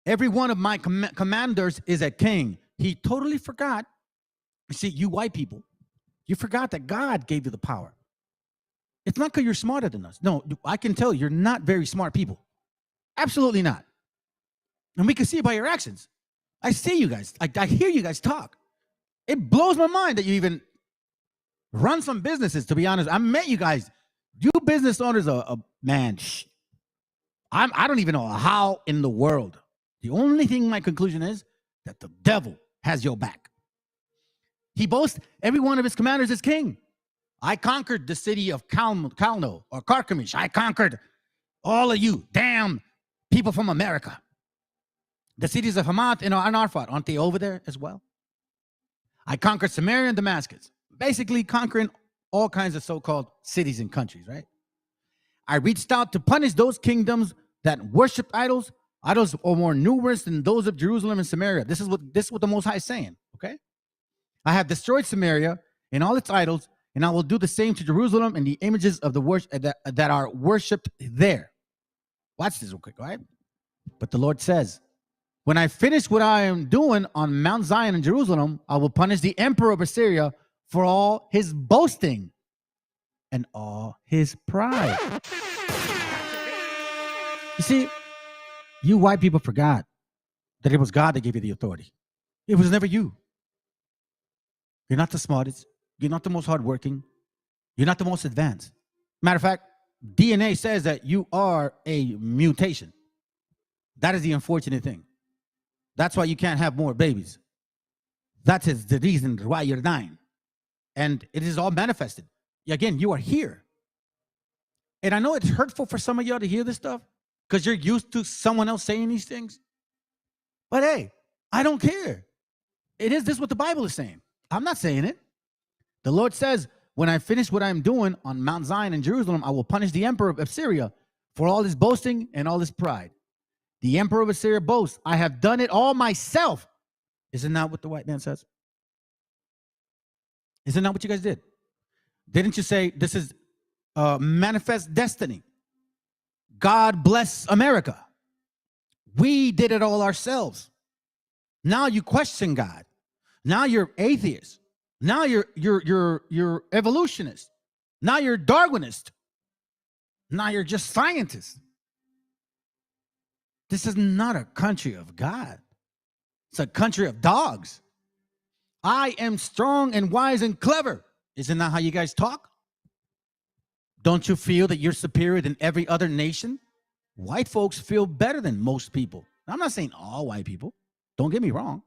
Every one of my commanders is a king. He totally forgot. You see, you white people, you forgot that God gave you the power. It's not because you're smarter than us. No, I can tell you're not very smart people. Absolutely not. And we can see it by your actions. I see you guys. I hear you guys talk. It blows my mind that you even run some businesses, to be honest. I met you guys. You business owners are, man, I don't even know how in the world. The only thing my conclusion is that the devil has your back. He boasts every one of his commanders is king. I conquered the city of Kalno or Carchemish. I conquered all of you damn people from America. The cities of Hamath and Arpad, aren't they over there as well? I conquered Samaria and Damascus, basically conquering all kinds of so-called cities and countries, right? I reached out to punish those kingdoms that worship idols. Idols are more numerous than those of Jerusalem and Samaria. This is what the Most High is saying, okay? I have destroyed Samaria and all its idols, and I will do the same to Jerusalem and the images of the worship that are worshipped there. Watch this real quick, all right? But the Lord says, when I finish what I am doing on Mount Zion and Jerusalem, I will punish the emperor of Assyria for all his boasting and all his pride. You see, you white people forgot that it was God that gave you the authority. It was never you. You're not the smartest. You're not the most hardworking. You're not the most advanced. Matter of fact, DNA says that you are a mutation. That is the unfortunate thing. That's why you can't have more babies. That is the reason why you're dying. And it is all manifested. Again, you are here. And I know it's hurtful for some of y'all to hear this stuff because you're used to someone else saying these things. But hey, I don't care. It is this what the Bible is saying. I'm not saying it. The Lord says, when I finish what I'm doing on Mount Zion in Jerusalem, I will punish the emperor of Assyria for all his boasting and all his pride. The emperor of Assyria boasts, I have done it all myself. Isn't that what the white man says? Isn't that what you guys did? Didn't you say this is manifest destiny? God bless America. We did it all ourselves. Now you question God. Now you're atheist. Now you're evolutionist. Now you're Darwinist. Now you're just scientist. This is not a country of God. It's a country of dogs. I am strong and wise and clever. Isn't that how you guys talk? Don't you feel that you're superior than every other nation? White folks feel better than most people. I'm not saying all white people. Don't get me wrong.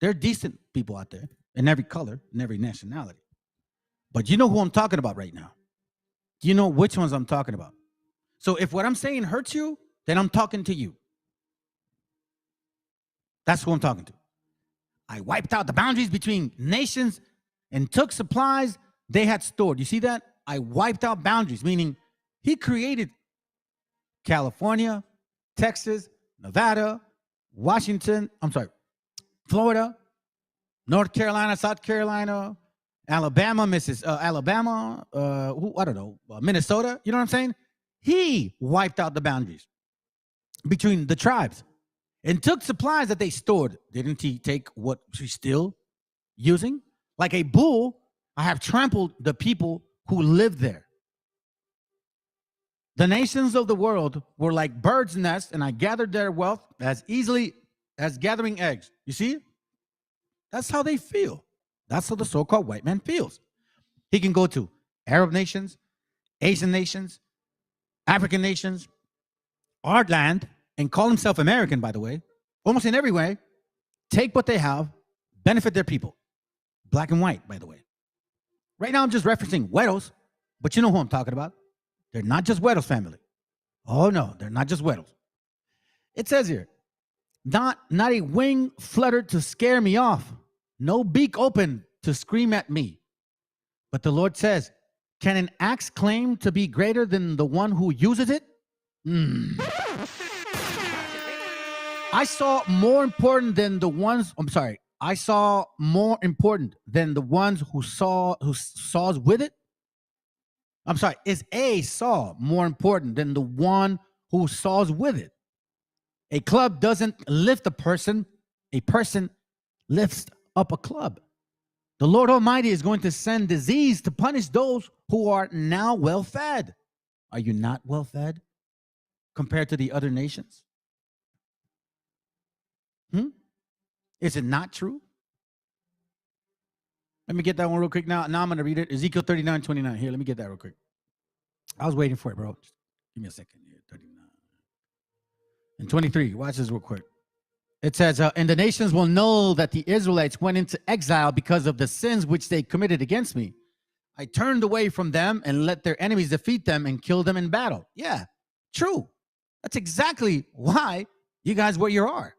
There are decent people out there in every color, in every nationality. But you know who I'm talking about right now. You know which ones I'm talking about. So if what I'm saying hurts you, then I'm talking to you. That's who I'm talking to. I wiped out the boundaries between nations and took supplies they had stored. You see that? I wiped out boundaries, meaning he created California, Texas, Nevada, Florida, North Carolina, South Carolina, Alabama, Minnesota. You know what I'm saying? He wiped out the boundaries between the tribes and took supplies that they stored. Didn't he take what she's still using? Like a bull, I have trampled the people who lived there. The nations of the world were like birds' nests, and I gathered their wealth as easily as gathering eggs. You see? That's how they feel. That's how the so-called white man feels. He can go to Arab nations, Asian nations, African nations, our land, and call himself American, by the way, almost in every way, take what they have, benefit their people. Black and white, by the way. Right now, I'm just referencing Weddles, but you know who I'm talking about. They're not just Weddles family. Oh, no, they're not just Weddles. It says here, not a wing fluttered to scare me off, no beak open to scream at me. But the Lord says, can an axe claim to be greater than the one who uses it? I saw more important than the ones who saws with it. Is a saw more important than the one who saws with it? A club doesn't lift a person lifts up a club. The Lord Almighty is going to send disease to punish those who are now well-fed. Are you not well-fed compared to the other nations? Is it not true? Let me get that one real quick. Now I'm going to read it. Ezekiel 39:29. Here, let me get that real quick. I was waiting for it, bro. Just give me a second here. 39 and 23. Watch this real quick. It says, and the nations will know that the Israelites went into exile because of the sins which they committed against me. I turned away from them and let their enemies defeat them and kill them in battle. Yeah, true. That's exactly why you guys where you are.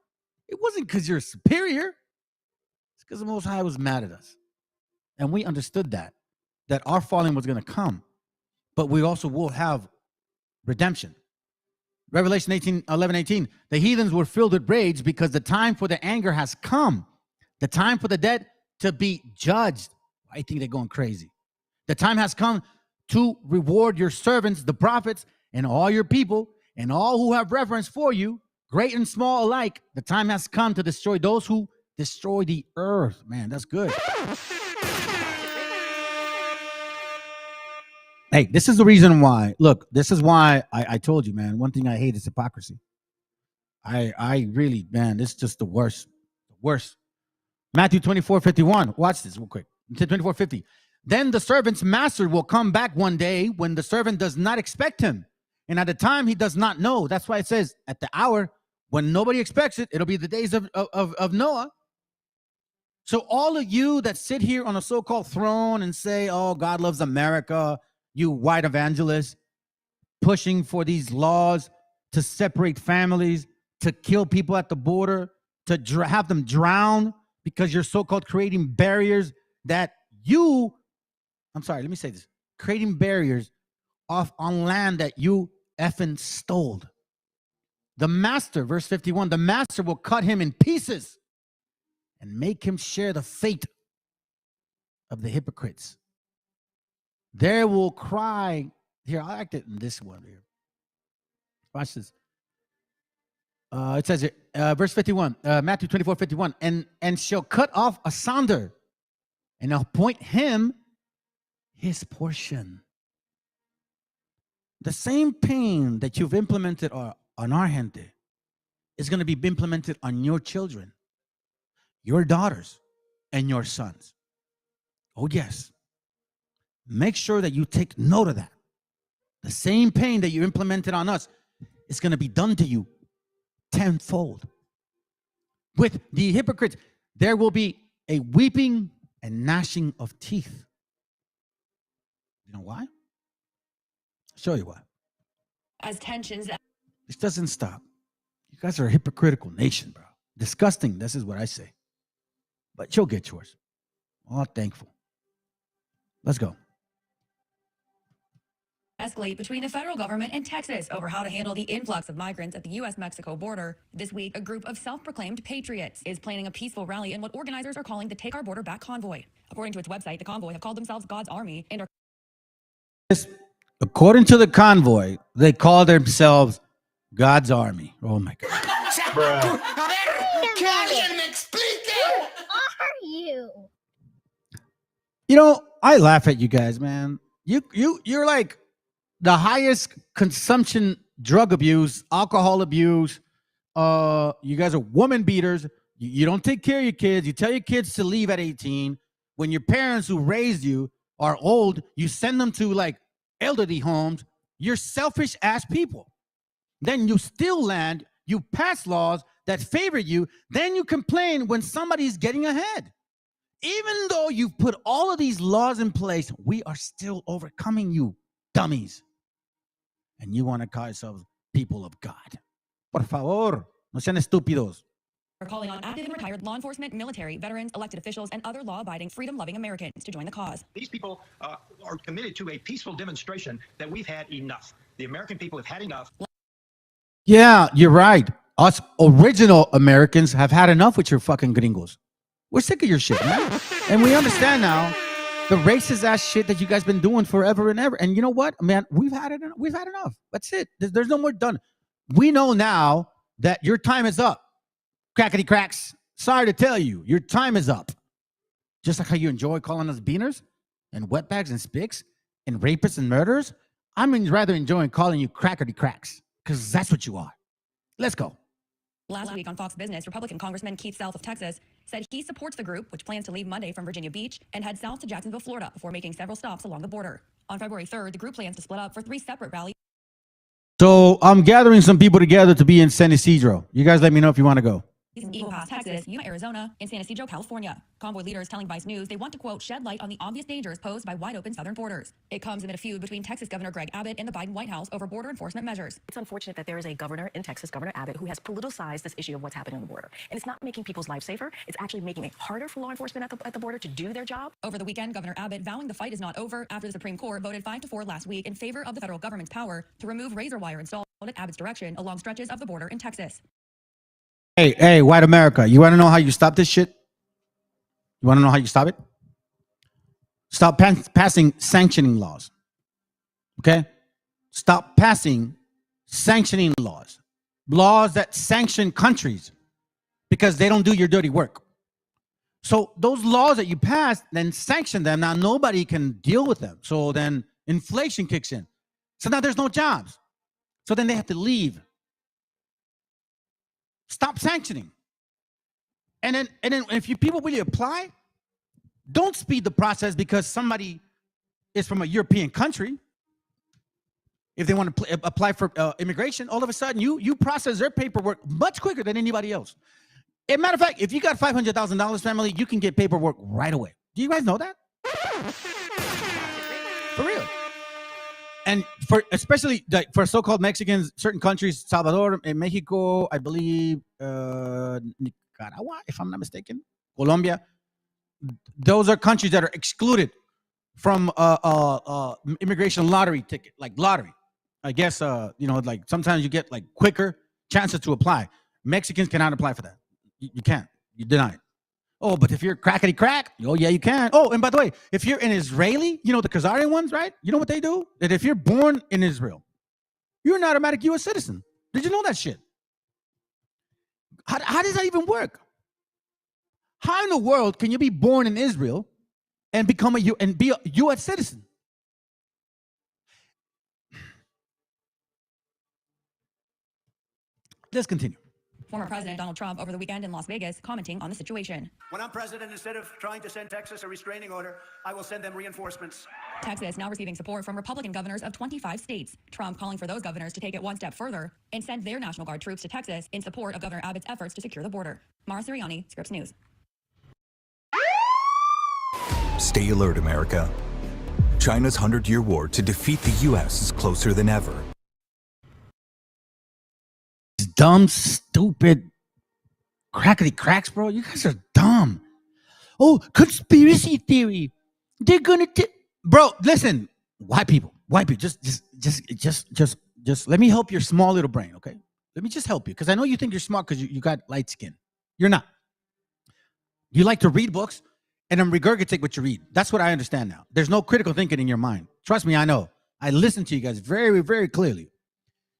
It wasn't because you're superior. It's because the Most High was mad at us. And we understood that our falling was going to come. But we also will have redemption. Revelation 11:18. The heathens were filled with rage because the time for the anger has come. The time for the dead to be judged. I think they're going crazy. The time has come to reward your servants, the prophets, and all your people, and all who have reverence for you, great and small alike. The time has come to destroy those who destroy the earth. Man, that's good. Hey, this is the reason why. Look, this is why I told you, man. One thing I hate is hypocrisy. I really, man, this is just the worst. The worst. Matthew 24:51. Watch this real quick. 24:50. Then the servant's master will come back one day when the servant does not expect him. And at the time he does not know. That's why it says at the hour when nobody expects it, it'll be the days of Noah. So all of you that sit here on a so-called throne and say, oh, God loves America, you white evangelists, pushing for these laws to separate families, to kill people at the border, to have them drown because you're so-called creating barriers that you, I'm sorry, let me say this, creating barriers off on land that you effing stole. The master, verse 51, the master will cut him in pieces and make him share the fate of the hypocrites. There will cry. Here, I like it in this one here. Watch this. It says here, verse 51, Matthew 24:51, and shall cut off asunder and appoint him his portion. The same pain that you've implemented on our gente is going to be implemented on your children, your daughters, and your sons. Oh, yes. Make sure that you take note of that. The same pain that you implemented on us is going to be done to you tenfold. With the hypocrites, there will be a weeping and gnashing of teeth. You know why? I'll show you why. As tensions. This doesn't stop. You guys are a hypocritical nation, bro. Disgusting. This is what I say. But you'll get yours. All thankful. Let's go. Escalate between the federal government and Texas over how to handle the influx of migrants at the U.S.-Mexico border. This week, a group of self-proclaimed patriots is planning a peaceful rally in what organizers are calling the Take Our Border Back convoy. According to its website, the convoy have called themselves God's Army and are... According to the convoy, they call themselves God's Army. Oh, my God. Bruh. Que alguien me explique. Who are you? You know, I laugh at you guys, man. You're like the highest consumption drug abuse, alcohol abuse. You guys are woman beaters. You don't take care of your kids. You tell your kids to leave at 18. When your parents who raised you are old, you send them to like elderly homes. You're selfish ass people. Then you steal land. You pass laws that favor you. Then you complain when somebody's getting ahead. Even though you've put all of these laws in place, we are still overcoming you, dummies. And you want to call yourselves people of God. Por favor, no sean estúpidos. Are calling on active and retired law enforcement, military, veterans, elected officials, and other law-abiding, freedom-loving Americans to join the cause. These people are committed to a peaceful demonstration that we've had enough. The American people have had enough. Yeah, you're right. Us original Americans have had enough with your fucking gringos. We're sick of your shit, man. And we understand now the racist ass shit that you guys been doing forever and ever. And you know what, man? We've had enough. That's it. There's no more done. We know now that your time is up. Crackety cracks. Sorry to tell you, your time is up. Just like how you enjoy calling us beaners and wetbags and spics and rapists and murderers, I'm rather enjoying calling you crackety cracks because that's what you are. Let's go. Last week on Fox Business, Republican Congressman Keith South of Texas said he supports the group, which plans to leave Monday from Virginia Beach and head south to Jacksonville, Florida, before making several stops along the border. On February 3rd, the group plans to split up for 3 separate rallies. So I'm gathering some people together to be in San Isidro. You guys let me know if you want to go. in Eagle Pass, Texas, Yuma, Arizona, and San Ysidro, California. Convoy leaders telling Vice News they want to, quote, shed light on the obvious dangers posed by wide-open southern borders. It comes amid a feud between Texas Governor Greg Abbott and the Biden White House over border enforcement measures. It's unfortunate that there is a governor in Texas, Governor Abbott, who has politicized this issue of what's happening on the border. And it's not making people's lives safer. It's actually making it harder for law enforcement at the border to do their job. Over the weekend, Governor Abbott vowing the fight is not over after the Supreme Court voted 5-4 last week in favor of the federal government's power to remove razor wire installed at Abbott's direction along stretches of the border in Texas. Hey, white America, you want to know how you stop this shit? You want to know how you stop it? Stop passing sanctioning laws. Okay? Stop passing sanctioning laws. Laws that sanction countries because they don't do your dirty work. So those laws that you pass, then sanction them. Now nobody can deal with them. So then inflation kicks in. So now there's no jobs. So then they have to leave. Stop sanctioning. And then if you people really apply, don't speed the process because somebody is from a European country. If they want to apply for immigration, all of a sudden you process their paperwork much quicker than anybody else. As a matter of fact, if you got $500,000 family, you can get paperwork right away. Do you guys know that? For real. And for especially like for so-called Mexicans, certain countries, Salvador and Mexico, I believe, Nicaragua, if I'm not mistaken, Colombia, those are countries that are excluded from immigration lottery ticket, like lottery. I guess like sometimes you get like quicker chances to apply. Mexicans cannot apply for that. You can't. You deny it. Oh, but if you're crackety crack, oh yeah, you can. Oh, and by the way, if you're an Israeli, you know the Khazarian ones, right? You know what they do? That if you're born in Israel, you're an automatic U.S. citizen. Did you know that shit? How does that even work? How in the world can you be born in Israel and be a U.S. citizen? Let's continue. Former President Donald Trump over the weekend in Las Vegas commenting on the situation. When I'm president, instead of trying to send Texas a restraining order, I will send them reinforcements. Texas now receiving support from Republican governors of 25 states. Trump calling for those governors to take it one step further and send their National Guard troops to Texas in support of Governor Abbott's efforts to secure the border. Mara Siriani, Scripps News. Stay alert, America. China's 100-year war to defeat the U.S. is closer than ever. Dumb, stupid, crackety cracks, bro. You guys are dumb. Oh, conspiracy theory. They're gonna bro, listen, white people, just let me help your small little brain, okay? Let me just help you, because I know you think you're smart because you got light skin. You're not. You like to read books and then regurgitate what you read. That's what I understand now. There's no critical thinking in your mind. Trust me, I know. I listen to you guys very, very clearly.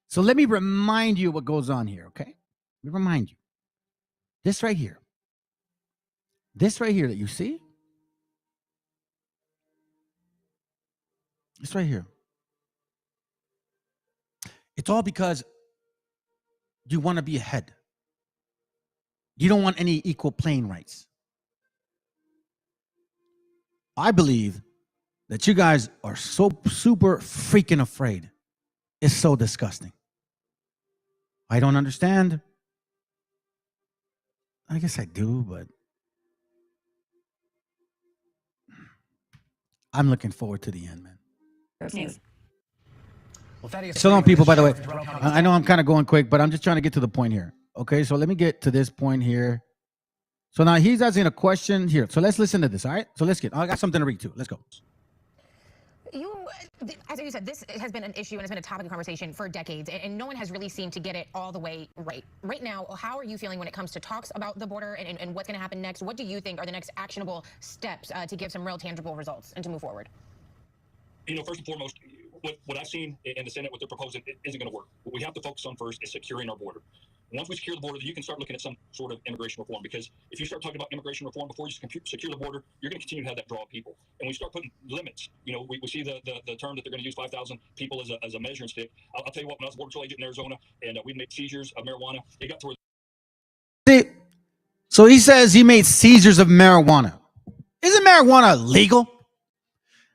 So let me remind you what goes on here, okay? Let me remind you. This right here that you see, this right here. It's all because you want to be ahead. You don't want any equal playing rights. I believe that you guys are so super freaking afraid. It's so disgusting. I don't understand. I guess I do, but I'm looking forward to the end, man. Well, Thanios, So long, people, by the way. I know I'm kind of going quick, but I'm just trying to get to the point here. Okay, so let me get to this point here. So now he's asking a question here. So let's listen to this, all right? So I got something to read too. Let's go. As you said, this has been an issue and has been a topic of conversation for decades, and no one has really seemed to get it all the way right. Right now, how are you feeling when it comes to talks about the border and what's going to happen next? What do you think are the next actionable steps to give some real tangible results and to move forward? First and foremost, what I've seen in the Senate, what they're proposing, it isn't going to work. What we have to focus on first is securing our border. Once we secure the border, you can start looking at some sort of immigration reform, because if you start talking about immigration reform before you secure the border, you're going to continue to have that draw of people. And we start putting limits. We see the term that they're going to use 5,000 people as a measuring stick. I'll tell you what, when I was a border patrol agent in Arizona and we made seizures of marijuana, it got to where... So he says he made seizures of marijuana. Isn't marijuana legal?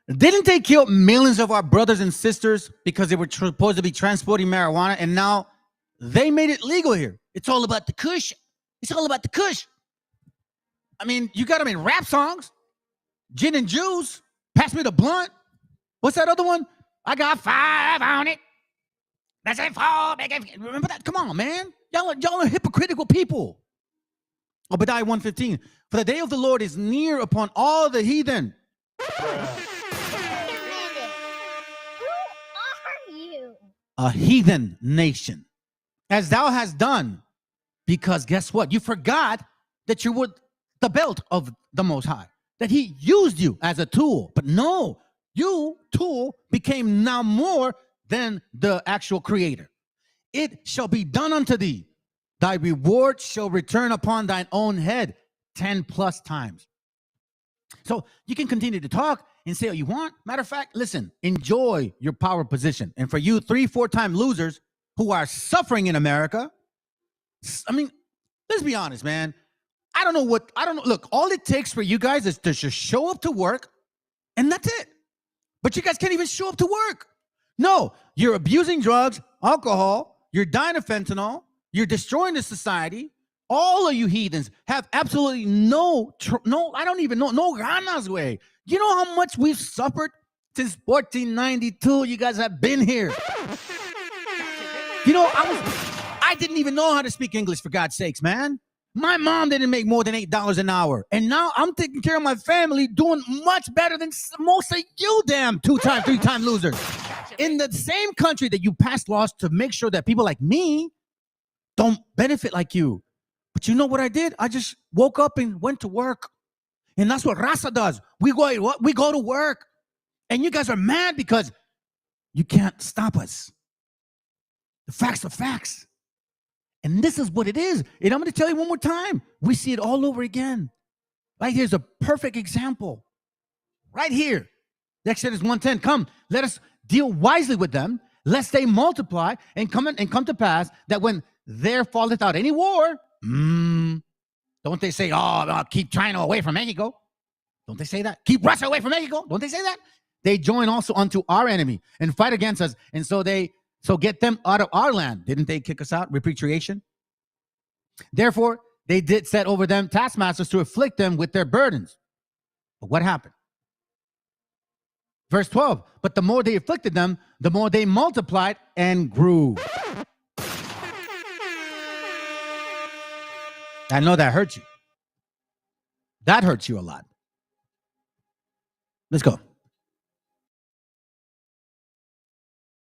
Didn't they kill millions of our brothers and sisters because they were supposed to be transporting marijuana, and now they made it legal here? It's all about the kush. It's all about the kush. I mean, you got them in rap songs. Gin and juice. Pass me the blunt. What's that other one? I got 5 on it. That's a 4. Remember that? Come on, man. Y'all are hypocritical people. Obadiah 1:15. For the day of the Lord is near upon all the heathen. Wait a minute. Who are you? A heathen nation, as thou hast done, because guess what? You forgot that you were the belt of the Most High, that he used you as a tool. But no, you, tool, became now more than the actual creator. It shall be done unto thee. Thy reward shall return upon thine own head 10+ times. So you can continue to talk and say what you want. Matter of fact, listen, enjoy your power position. And for you 3-4 time losers who are suffering in America, I mean, let's be honest, man. I don't know. Look, all it takes for you guys is to just show up to work, and that's it. But you guys can't even show up to work. No, you're abusing drugs, alcohol, you're dying of fentanyl, you're destroying the society. All of you heathens have absolutely no ganas, way. You know how much we've suffered since 1492? You guys have been here. You know, I didn't even know how to speak English, for God's sakes, man. My mom didn't make more than $8 an hour. And now I'm taking care of my family, doing much better than most of you damn 2-time, 3-time losers. In the same country that you passed laws to make sure that people like me don't benefit like you. But you know what I did? I just woke up and went to work. And that's what Raza does. We go to work. And you guys are mad because you can't stop us. The facts are facts. And this is what it is. And I'm going to tell you one more time. We see it all over again. Right here's a perfect example. Right here. Exodus 1:10. Come, let us deal wisely with them, lest they multiply and come to pass that when there falleth out any war, don't they say, keep China away from Mexico? Don't they say that? Keep Russia away from Mexico? Don't they say that? They join also unto our enemy and fight against us. And so get them out of our land. Didn't they kick us out? Repatriation. Therefore, they did set over them taskmasters to afflict them with their burdens. But what happened? Verse 12, but the more they afflicted them, the more they multiplied and grew. I know that hurt you. That hurts you a lot. Let's go.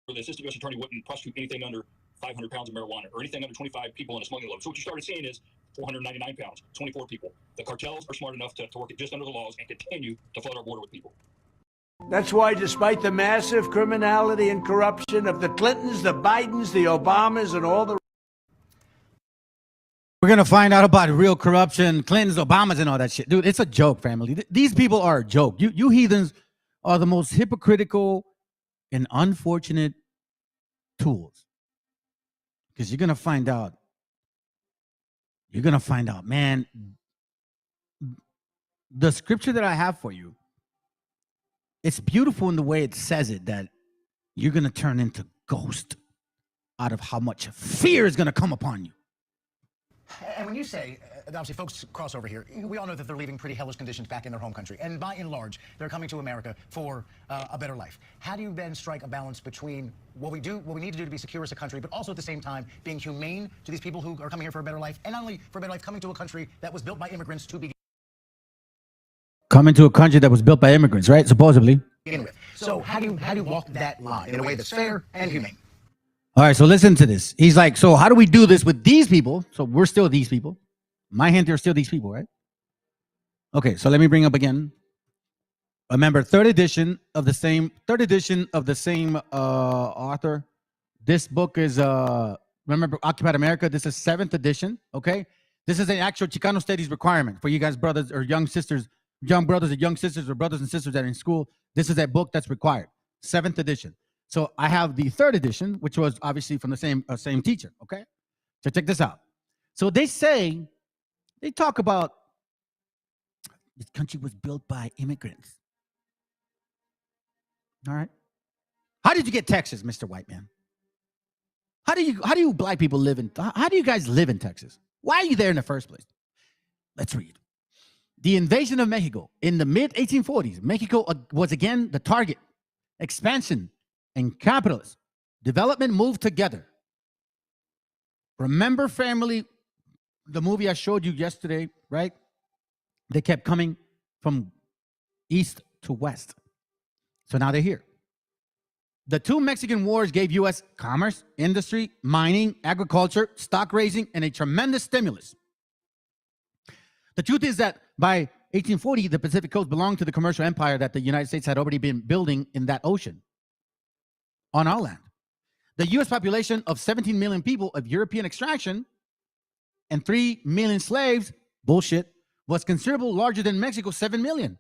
The assistant U.S. attorney wouldn't prosecute anything under 500 pounds of marijuana or anything under 25 people in a smuggling load. So what you started seeing is 499 pounds, 24 people. The cartels are smart enough to work it just under the laws and continue to flood our border with people. That's why, despite the massive criminality and corruption of the Clintons, the Bidens, the Obamas, and all the... We're going to find out about real corruption, Clintons, Obamas, and all that shit. Dude, it's a joke, family. These people are a joke. You heathens are the most hypocritical and unfortunate tools. Because you're going to find out. You're going to find out, man. The scripture that I have for you, it's beautiful in the way it says it, that you're going to turn into ghost out of how much fear is going to come upon you. And when you say, obviously folks cross over here, we all know that they're leaving pretty hellish conditions back in their home country. And by and large, they're coming to America for a better life. How do you then strike a balance between what we need to do to be secure as a country, but also at the same time being humane to these people who are coming here for a better life, and not only for a better life, coming to a country that was built by immigrants to begin Coming to a country that was built by immigrants, right? Supposedly. with. So how do you walk that line in a way that's fair and humane? All right, so listen to this. He's like, so how do we do this with these people? So we're still these people. My hand, they're still these people, right? Okay, so let me bring up again. Remember, third edition of the same author. This book is remember Occupied America. This is 7th edition. Okay, this is an actual Chicano studies requirement for you guys, brothers or young sisters, young brothers and young sisters, or brothers and sisters that are in school. This is a book that's required. 7th edition. So I have the 3rd edition, which was obviously from the same teacher. Okay, so check this out. So they talk about this country was built by immigrants. All right. How did you get Texas, Mr. White Man? How do you black people live in? How do you guys live in Texas? Why are you there in the first place? Let's read. The invasion of Mexico. In the mid-1840s, Mexico was again the target. Expansion and capitalist development moved together. Remember, family, the movie I showed you yesterday, right? They kept coming from east to west. So now they're here. The two Mexican wars gave U.S. commerce, industry, mining, agriculture, stock raising, and a tremendous stimulus. The truth is that by 1840, the Pacific coast belonged to the commercial empire that the United States had already been building in that ocean on our land. The U.S. population of 17 million people of European extraction and 3 million slaves, bullshit, was considerably larger than Mexico's 7 million,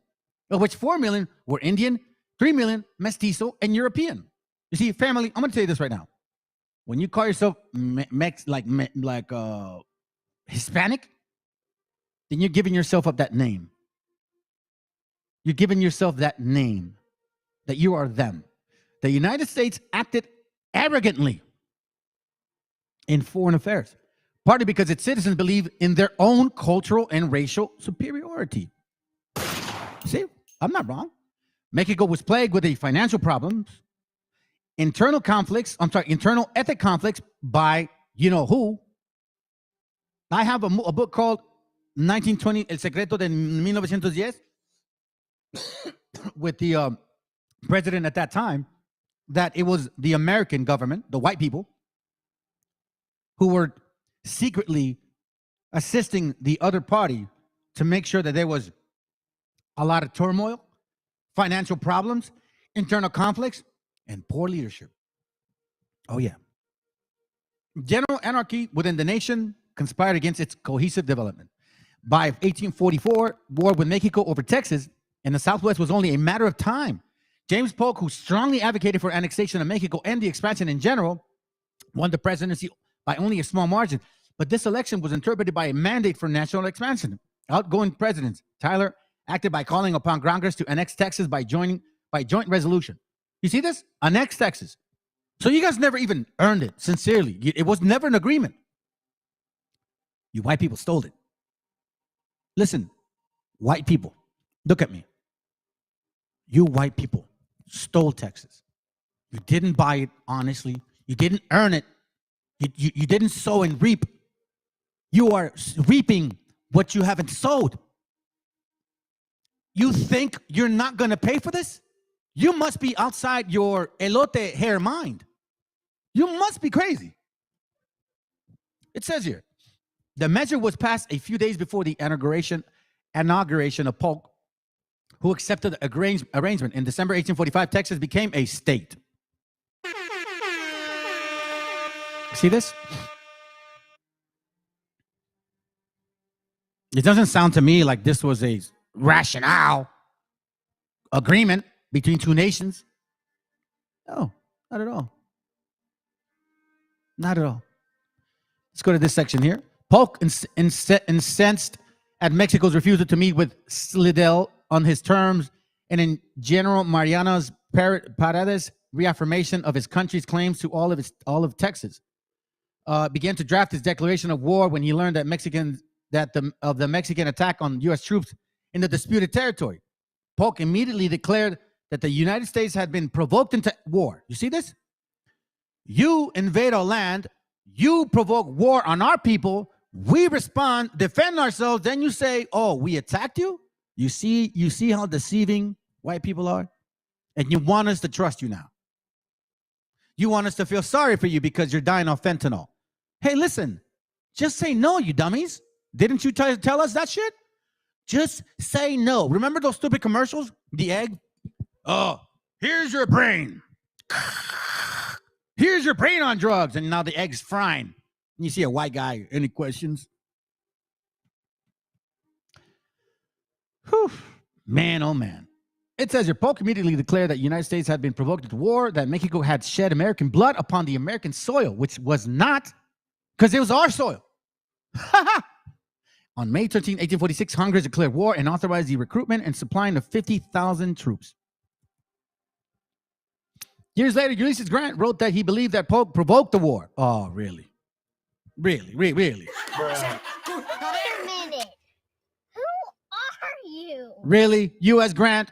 of which 4 million were Indian, 3 million mestizo, and European. You see, family, I'm going to tell you this right now. When you call yourself Hispanic, then you're giving yourself up that name. You're giving yourself that name, that you are them. The United States acted arrogantly in foreign affairs, partly because its citizens believe in their own cultural and racial superiority. See, I'm not wrong. Mexico was plagued with financial problems, internal ethnic conflicts by you know who. I have a book called 1920, El Secreto de 1910, with the president at that time, that it was the American government, the white people, who were secretly assisting the other party to make sure that there was a lot of turmoil, financial problems, internal conflicts, and poor leadership. Oh, yeah. General anarchy within the nation conspired against its cohesive development. By 1844, war with Mexico over Texas and the Southwest was only a matter of time. James Polk, who strongly advocated for annexation of Mexico and the expansion in general, won the presidency by only a small margin. But this election was interpreted by a mandate for national expansion. Outgoing presidents, Tyler, acted by calling upon Congress to annex Texas by joint resolution. You see this? Annex Texas. So you guys never even earned it, sincerely. It was never an agreement. You white people stole it. Listen, white people, look at me. You white people stole Texas. You didn't buy it honestly. You didn't earn it. You didn't sow and reap. You are reaping what you haven't sowed. You think you're not going to pay for this? You must be outside your elote hair mind. You must be crazy. It says here, the measure was passed a few days before the inauguration of Polk, who accepted the arrangement. In December 1845, Texas became a state. See this? It doesn't sound to me like this was a rationale agreement between two nations. No, not at all. Not at all. Let's go to this section here. Polk, incensed at Mexico's refusal to meet with Slidell on his terms, and in General Mariano's Paredes' reaffirmation of his country's claims to all of Texas, began to draft his declaration of war when he learned that the Mexican attack on U.S. troops in the disputed territory. Polk immediately declared that the United States had been provoked into war. You see this? You invade our land, you provoke war on our people, we respond, defend ourselves, then you say, oh, we attacked you? You see how deceiving white people are? And you want us to trust you now. You want us to feel sorry for you because you're dying of fentanyl. Hey, listen, just say no, you dummies. Didn't you tell us that shit? Just say no. Remember those stupid commercials? The egg? Oh, here's your brain. Here's your brain on drugs. And now the egg's frying. And you see a white guy. Any questions? Whew. Man, oh man. It says your Polk immediately declared that the United States had been provoked into war, that Mexico had shed American blood upon the American soil, which was not, because it was our soil. On May 13, 1846, Congress declared war and authorized the recruitment and supplying of 50,000 troops. Years later, Ulysses Grant wrote that he believed that Polk provoked the war. Oh, really? Really. Wait a minute. Who are you? Really? U.S. Grant?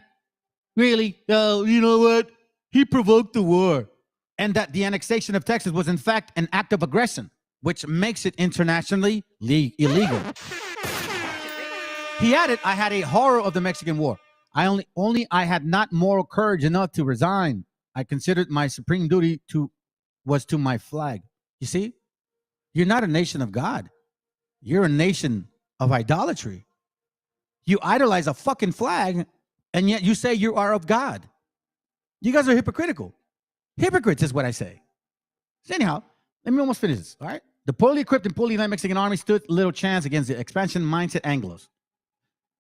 Really? Oh, you know what? He provoked the war. And that the annexation of Texas was in fact an act of aggression, which makes it internationally illegal. He added, I had a horror of the Mexican War. I had not moral courage enough to resign. I considered my supreme duty was to my flag. You see? You're not a nation of God. You're a nation of idolatry. You idolize a fucking flag, and yet you say you are of God. You guys are hypocritical. Hypocrites is what I say. So anyhow, let me almost finish this, all right? The poorly equipped and poorly led Mexican army stood little chance against the expansion mindset Anglos.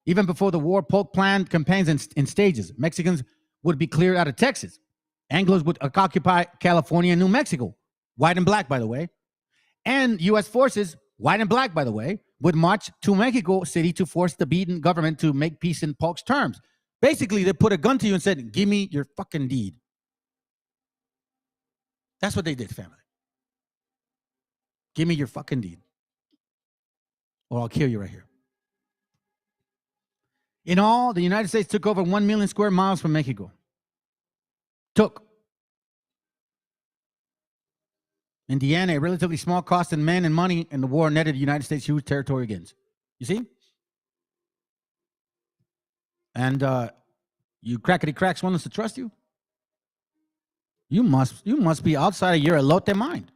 Even before the war, Polk planned campaigns in stages. Mexicans would be cleared out of Texas. Anglos would occupy California and New Mexico, white and black, by the way. And U.S. forces, white and black, by the way, would march to Mexico City to force the beaten government to make peace in Polk's terms. Basically, they put a gun to you and said, give me your fucking deed. That's what they did, family. Give me your fucking deed, or I'll kill you right here. In all, the United States took over 1 million square miles from Mexico. In the end, a relatively small cost in men and money in the war netted the United States huge territory gains. You see? And you crackety cracks want us to trust you? You must be outside of your elote mind.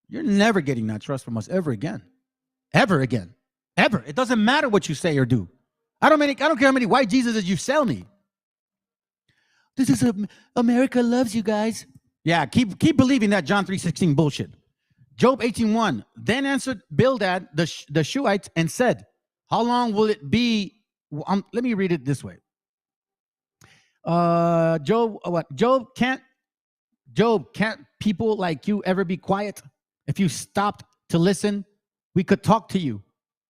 You're never getting that trust from us ever again. Ever again. Ever. It doesn't matter what you say or do. I don't care how many white Jesuses you sell me. This is America loves you guys. Yeah, keep believing that John 3:16 bullshit. Job 18:1. Then answered Bildad the Shuhite and said, how long will it be? Let me read it this way. Job, can't people like you ever be quiet? If you stopped to listen, we could talk to you.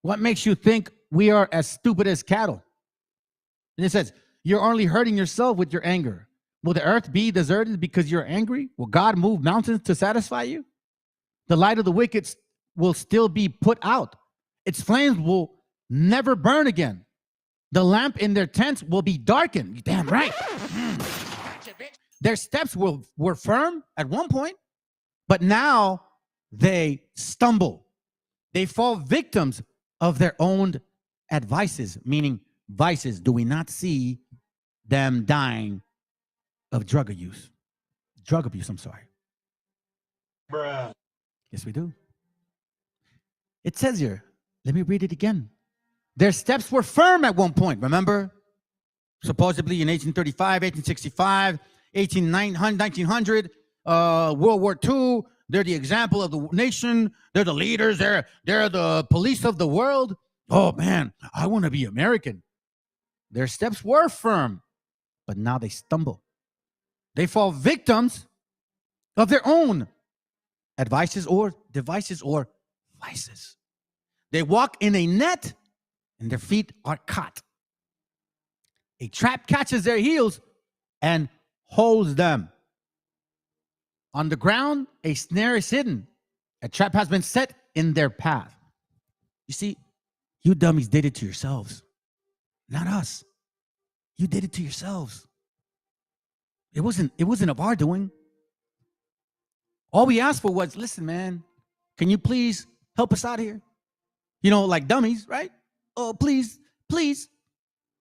What makes you think we are as stupid as cattle? And it says, you're only hurting yourself with your anger. Will the earth be deserted because you're angry? Will God move mountains to satisfy you? The light of the wicked will still be put out. Its flames will never burn again. The lamp in their tents will be darkened. Damn right. Their steps were firm at one point, but now they stumble. They fall victims of their own advices, meaning vices. Do we not see them dying of drug abuse? I'm sorry. Bruh. Yes, we do. It says here, let me read it again. Their steps were firm at one point, remember? Supposedly in 1835, 1865, 1900, World War II, they're the example of the nation. They're the leaders. They're the police of the world. Oh, man, I want to be American. Their steps were firm, but now they stumble. They fall victims of their own advices or devices or vices. They walk in a net and their feet are caught. A trap catches their heels and holds them. On the ground, a snare is hidden. A trap has been set in their path. You see, you dummies did it to yourselves, not us. You did it to yourselves. It wasn't of our doing. All we asked for was, listen, man, can you please help us out here? You know, like dummies, right? Oh, please,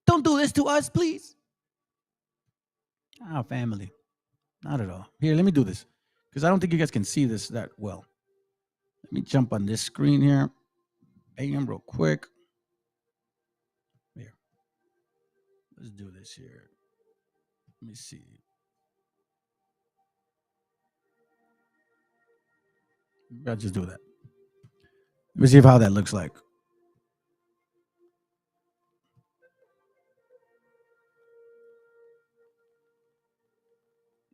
don't do this to us, please. Oh, family, not at all. Here, let me do this, because I don't think you guys can see this that well. Let me jump on this screen here. AM real quick. Here. Let's do this here. Let me see. I'll just do that. Let me see how that looks like.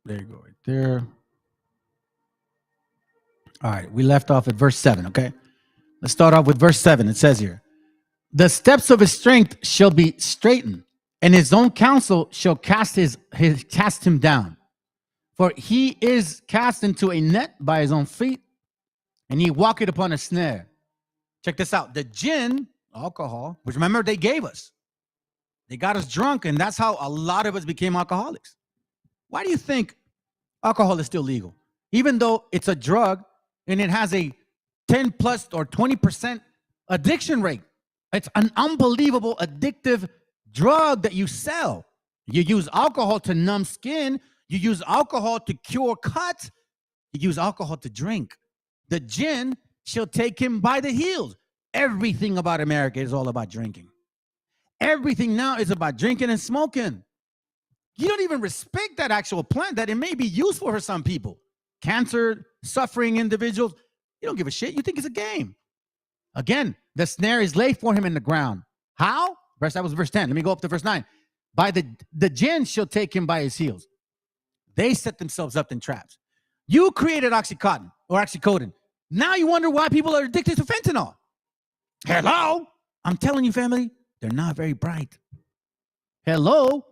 There you go, right there. All right, we left off at verse 7, okay? Let's start off with verse 7. It says here, the steps of his strength shall be straightened, and his own counsel shall cast him down. For he is cast into a net by his own feet. and ye walk it upon a snare. Check this out. The gin, alcohol, which remember they gave us. They got us drunk, and that's how a lot of us became alcoholics. Why do you think alcohol is still legal? Even though it's a drug and it has a 10 plus or 20% addiction rate. It's an unbelievable addictive drug that you sell. You use alcohol to numb skin. You use alcohol to cure cuts. You use alcohol to drink. The gin shall take him by the heels. Everything about America is all about drinking. Everything now is about drinking and smoking. You don't even respect that actual plant, that it may be useful for some people. Cancer, suffering individuals. You don't give a shit. You think it's a game. Again, the snare is laid for him in the ground. How? That was verse 10. Let me go up to verse 9. By the gin shall take him by his heels. They set themselves up in traps. You created Oxycontin or Oxycodone. Now you wonder why people are addicted to fentanyl. Hello? I'm telling you, family, they're not very bright. Hello?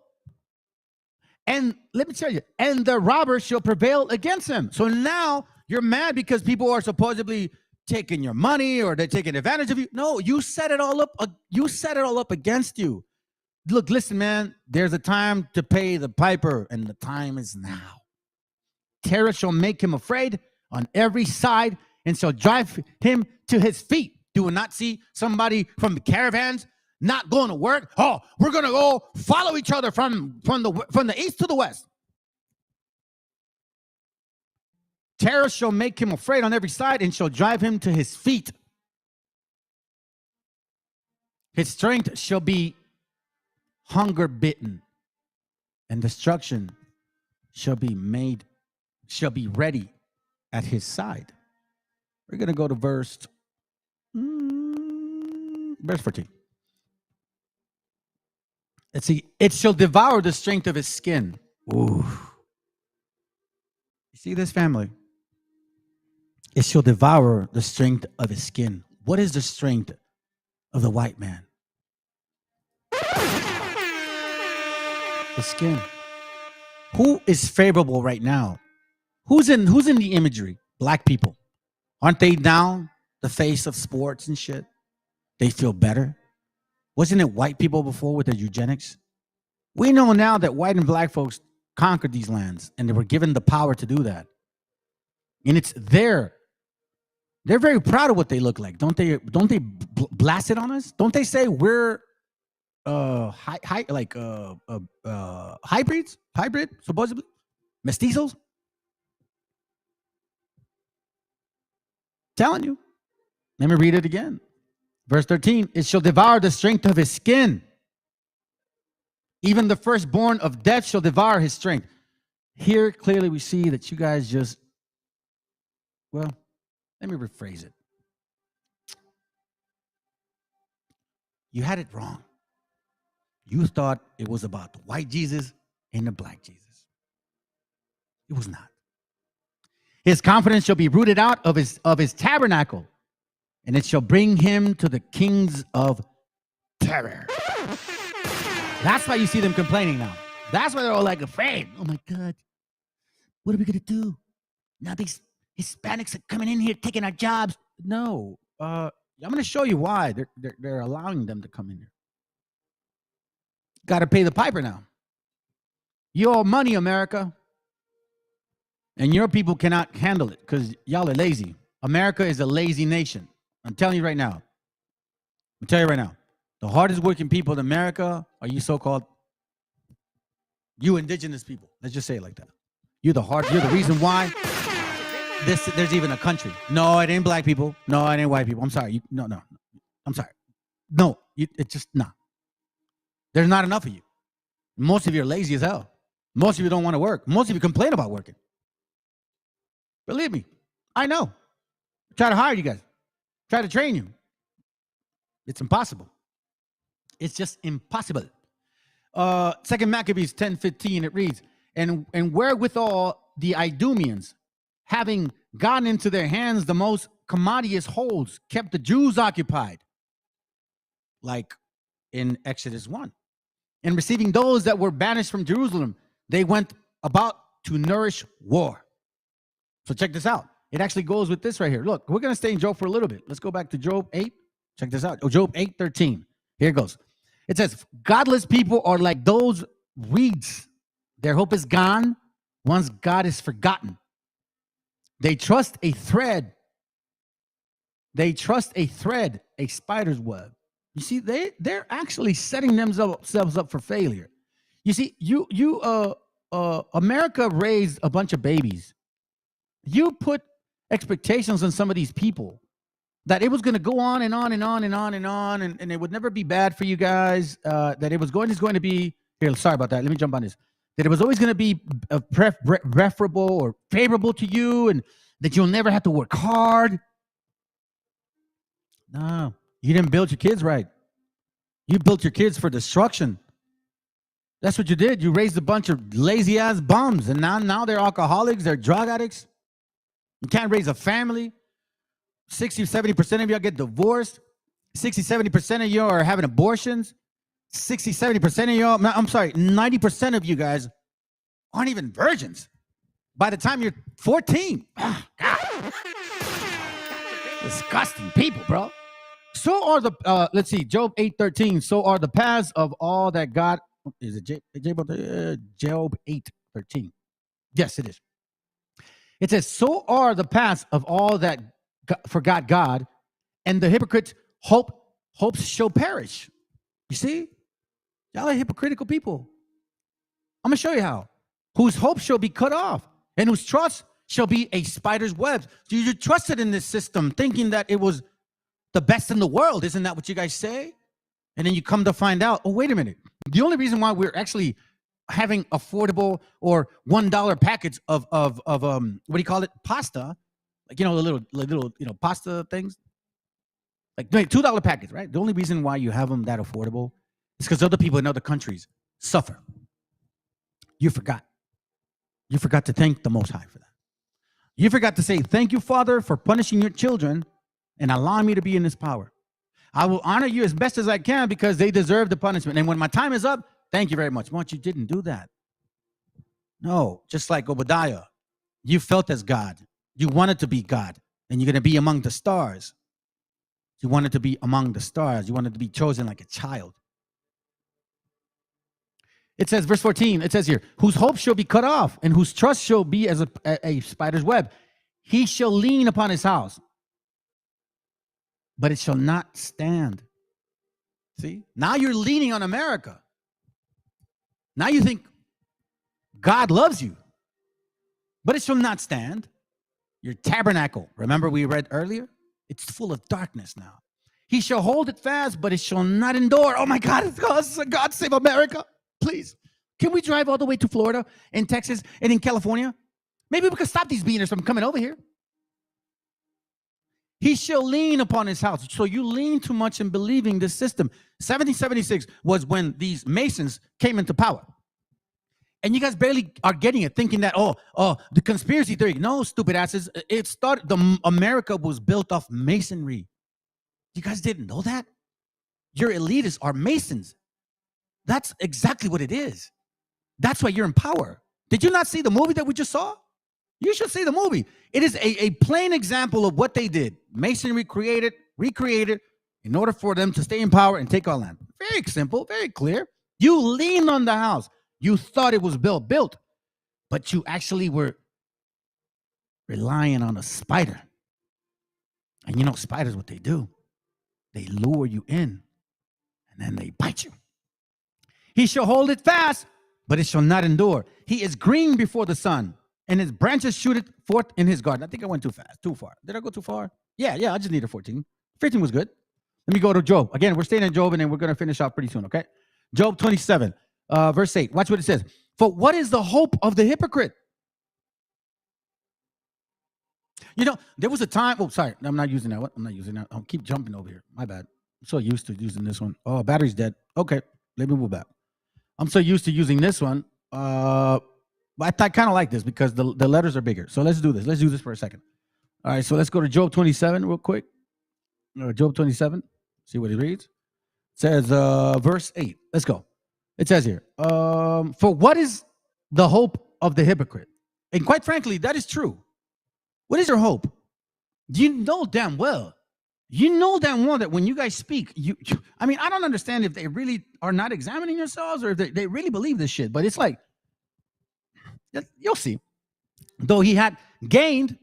And let me tell you, and the robber shall prevail against him. So now you're mad because people are supposedly taking your money or they're taking advantage of you. No, you set it all up. You set it all up against you. Look, listen, man, there's a time to pay the piper, and the time is now. Terror shall make him afraid on every side and shall drive him to his feet. Do we not see somebody from the caravans not going to work? Oh, we're going to go follow each other from the east to the west. Terror shall make him afraid on every side and shall drive him to his feet. His strength shall be hunger bitten, and destruction shall be ready at his side. We're going to go to verse 14. Let's see. It shall devour the strength of his skin. Ooh. You see this, family? It shall devour the strength of his skin. What is the strength of the white man? The skin. Who is favorable right now? Who's in the imagery? Black people. Aren't they now the face of sports and shit? They feel better. Wasn't it white people before with the eugenics? We know now that white and black folks conquered these lands and they were given the power to do that. And it's there. They're very proud of what they look like. Don't they blast it on us? Don't they say we're hybrids? Hybrid, supposedly? Mestizos? Telling you. Let me read it again. Verse 13, it shall devour the strength of his skin. Even the firstborn of death shall devour his strength. Here, clearly, we see that you guys just, well, let me rephrase it. You had it wrong. You thought it was about the white Jesus and the black Jesus. It was not. His confidence shall be rooted out of his tabernacle, and it shall bring him to the kings of terror. That's why you see them complaining now. That's why they're all like afraid. Oh my God, what are we gonna do? Now these Hispanics are coming in here taking our jobs. No, I'm gonna show you why they're allowing them to come in here. Got to pay the piper now. You owe money, America. And your people cannot handle it because y'all are lazy. America is a lazy nation. I'm telling you right now. The hardest working people in America are you so-called, you indigenous people. Let's just say it like that. You're the reason why there's even a country. No, it ain't black people. No, it ain't white people. I'm sorry. No. I'm sorry. No, it's just not. There's not enough of you. Most of you are lazy as hell. Most of you don't want to work. Most of you complain about working. Believe me, I know. Try to hire you guys. Try to train you. It's impossible. It's just impossible. 2 Maccabees 10:15, it reads, and wherewithal the Idumeans, having gotten into their hands the most commodious holds, kept the Jews occupied, like in Exodus 1. And receiving those that were banished from Jerusalem, they went about to nourish war. So check this out. It actually goes with this right here. Look, we're going to stay in Job for a little bit. Let's go back to Job 8. Check this out. Job 8:13. Here it goes. It says, godless people are like those reeds. Their hope is gone once God is forgotten. They trust a thread. They trust a thread, a spider's web. You see, they're actually setting themselves up for failure. You see, America raised a bunch of babies. You put expectations on some of these people that it was going to go on and on and on and on and on, and it would never be bad for you guys. That it was going to be here. Sorry about that. Let me jump on this. That it was always going to be preferable or favorable to you, and that you'll never have to work hard. No, you didn't build your kids right. You built your kids for destruction. That's what you did. You raised a bunch of lazy ass bums, and now they're alcoholics, they're drug addicts. You can't raise a family. 60-70% of y'all get divorced. 60-70% of y'all are having abortions. 60-70% of y'all, I'm sorry, 90% of you guys aren't even virgins by the time you're 14. Oh, God. Disgusting people, bro. So are the let's see, Job 8:13. So are the paths of all that God. Is it Job 8:13? Yes, it is. It says, so are the paths of all that forgot God, and the hypocrites' hopes shall perish. You see? Y'all are hypocritical people. I'm going to show you how. Whose hope shall be cut off, and whose trust shall be a spider's web. So you trusted in this system, thinking that it was the best in the world. Isn't that what you guys say? And then you come to find out, oh, wait a minute. The only reason why we're actually having affordable or $1 packets of what do you call it? Pasta, like, you know, the little pasta things, like $2 packets, right? The only reason why you have them that affordable is because other people in other countries suffer. You forgot. You forgot to thank the Most High for that. You forgot to say, thank you, Father, for punishing your children and allowing me to be in this power. I will honor you as best as I can because they deserve the punishment. And when my time is up, thank you very much. But you didn't do that. No, just like Obadiah, you felt as God. You wanted to be God, and you're going to be among the stars. You wanted to be among the stars. You wanted to be chosen like a child. It says, verse 14, it says here, whose hope shall be cut off, and whose trust shall be as a spider's web. He shall lean upon his house, but it shall not stand. See? Now you're leaning on America. Now you think God loves you, but it shall not stand. Your tabernacle, remember we read earlier? It's full of darkness now. He shall hold it fast, but it shall not endure. Oh my God, God save America. Please, can we drive all the way to Florida and Texas and in California? Maybe we can stop these beaners from coming over here. He shall lean upon his house. So you lean too much in believing this system. 1776 was when these Masons came into power. And you guys barely are getting it, thinking that, the conspiracy theory. No, stupid asses. It started, America was built off Masonry. You guys didn't know that? Your elitists are Masons. That's exactly what it is. That's why you're in power. Did you not see the movie that we just saw? You should see the movie. It is a plain example of what they did. Masonry recreated in order for them to stay in power and take our land. Very simple, very clear. You leaned on the house. You thought it was built, but you actually were relying on a spider. And you know spiders, what they do? They lure you in, and then they bite you. He shall hold it fast, but it shall not endure. He is green before the sun, and his branches shoot it forth in his garden. I think I went too far. Did I go too far? Yeah, I just needed 14. 15 was good. Let me go to Job. Again, we're staying in Job, and then we're going to finish off pretty soon, okay? Job 27, verse 8. Watch what it says. For what is the hope of the hypocrite? You know, there was a time. Oh, sorry. I'm not using that one. I'm not using that. I'll keep jumping over here. My bad. I'm so used to using this one. Oh, battery's dead. Okay, let me move back. I'm so used to using this one. But I kind of like this because the letters are bigger. So let's do this. Let's do this for a second. All right, so let's go to Job 27 real quick. Job 27. See what it reads. It says, verse 8. Let's go. It says here, for what is the hope of the hypocrite? And quite frankly, that is true. What is your hope? You know damn well. You know damn well that when you guys speak, I mean, I don't understand if they really are not examining yourselves or if they really believe this shit, but it's like, you'll see. Though he had gained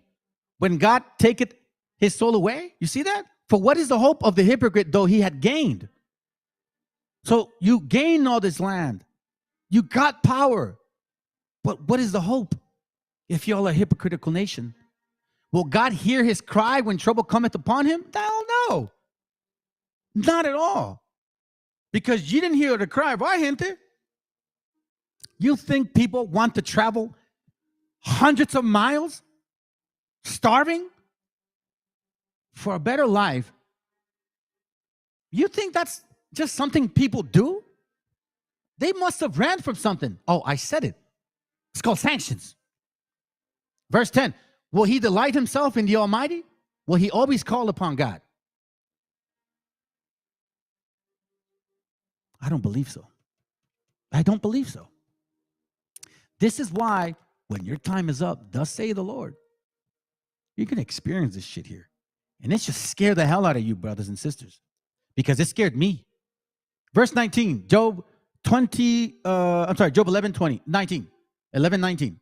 when God taketh his soul away. You see that? For what is the hope of the hypocrite, though he had gained? So you gain all this land. You got power. But what is the hope if y'all are a hypocritical nation? Will God hear his cry when trouble cometh upon him? Hell no. Not at all. Because you didn't hear the cry of our gente. You think people want to travel hundreds of miles, starving for a better life? You think that's just something people do? They must have ran from something. Oh, I said it. It's called sanctions. Verse 10, will he delight himself in the Almighty? Will he always call upon God? I don't believe so. I don't believe so. This is why when your time is up, thus say the Lord, you're going to experience this shit here. And it just scared the hell out of you, brothers and sisters, because it scared me. Verse 19, Job 11, 20, 19, 11, 19.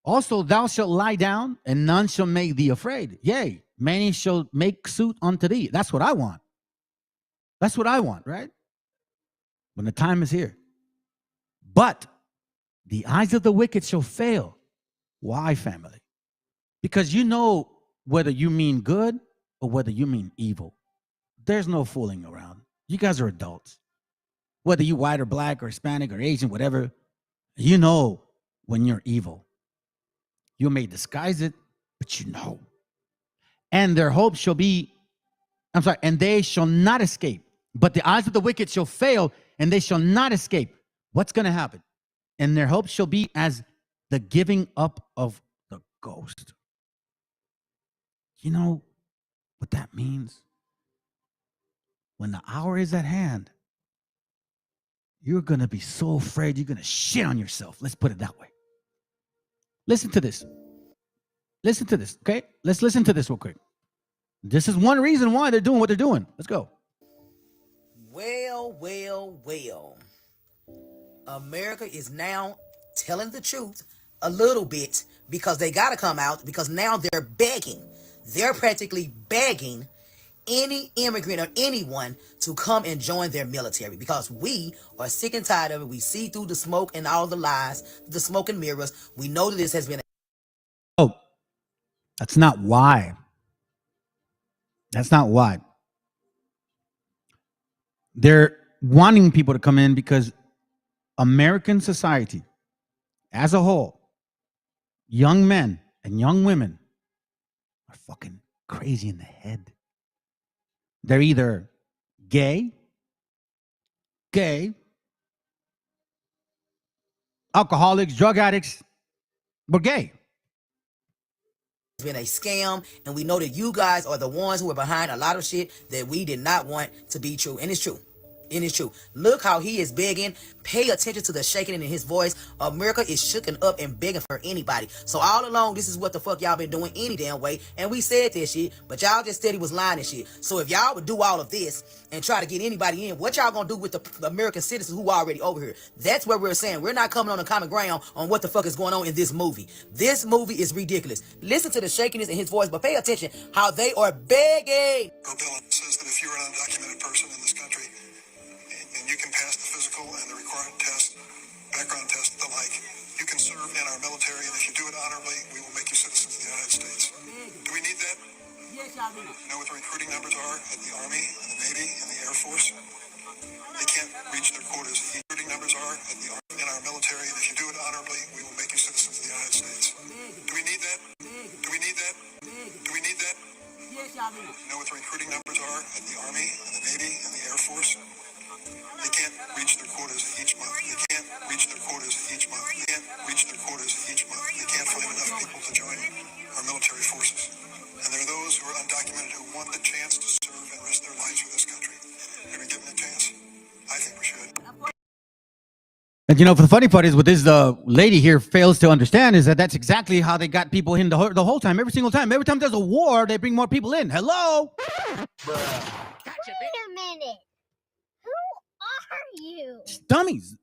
Also, thou shalt lie down, and none shall make thee afraid. Yea, many shall make suit unto thee. That's what I want. That's what I want, right? When the time is here. But the eyes of the wicked shall fail. Why, family? Because you know whether you mean good or whether you mean evil. There's no fooling around. You guys are adults. Whether you white or black or Hispanic or Asian, whatever, you know when you're evil. You may disguise it, but you know. And their hope shall be, and they shall not escape. But the eyes of the wicked shall fail, and they shall not escape. What's going to happen? And their hope shall be as the giving up of the ghost. You know what that means? When the hour is at hand, you're going to be so afraid you're going to shit on yourself. Let's put it that way. Listen to this. Listen to this, okay? Let's listen to this real quick. This is one reason why they're doing what they're doing. Let's go. Well, well, well. America is now telling the truth a little bit because they got to come out because now they're begging. They're practically begging any immigrant or anyone to come and join their military because we are sick and tired of it. We see through the smoke and all the lies, the smoke and mirrors. We know that this has been. Oh, that's not why. That's not why. They're wanting people to come in because American society as a whole, young men and young women are fucking crazy in the head. They're either gay, alcoholics, drug addicts, or gay. It's been a scam, and we know that you guys are the ones who are behind a lot of shit that we did not want to be true. And it's true. And it's true. Look how he is begging. Pay attention to the shaking in his voice. America is shooken up and begging for anybody. So all along, this is what the fuck y'all been doing any damn way. And we said this shit, but y'all just said he was lying and shit. So if y'all would do all of this and try to get anybody in, what y'all gonna do with the American citizens who are already over here? That's what we're saying. We're not coming on a common ground on what the fuck is going on in this movie. This movie is ridiculous. Listen to the shakiness in his voice, but pay attention how they are begging. Our bill says that if you're an undocumented person in this country, and you can pass the physical and the required test, background test, the like, you can serve in our military, and if you do it honorably, we will make you citizens of the United States. Do we need that? Yes, y'all do. You know what the recruiting numbers are at the Army, and the Navy, and the Air Force? They can't reach their quotas. The recruiting numbers are at the Army, in our military, and if you do it honorably, we will make you citizens of the United States. Do we need that? Do we need that? Do we need that? Yes, y'all do. You know what the recruiting numbers are at the Army, and the Navy, and the Air Force? They can't reach their quotas each month. They can't reach their quotas each month. They can't reach their quotas each month. They can't find enough people to join our military forces. And there are those who are undocumented who want the chance to serve and risk their lives for this country. Are we given a chance? I think we should. And you know, the funny part is what this lady here fails to understand is that that's exactly how they got people in the whole time, every single time. Every time there's a war, they bring more people in. Hello? Wait a minute. Who are you? Just dummies.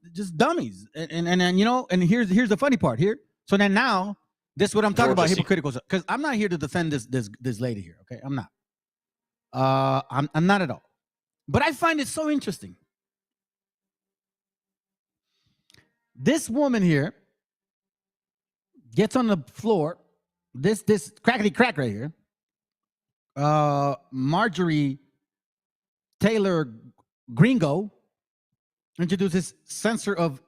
And you know, and here's the funny part here. So then now, this is what I'm talking about, hypocritical. Because I'm not here to defend this lady here, okay? I'm not. I'm not at all. But I find it so interesting. This woman here gets on the floor. This crackety crack right here. Marjorie Taylor Gringo introduces censor of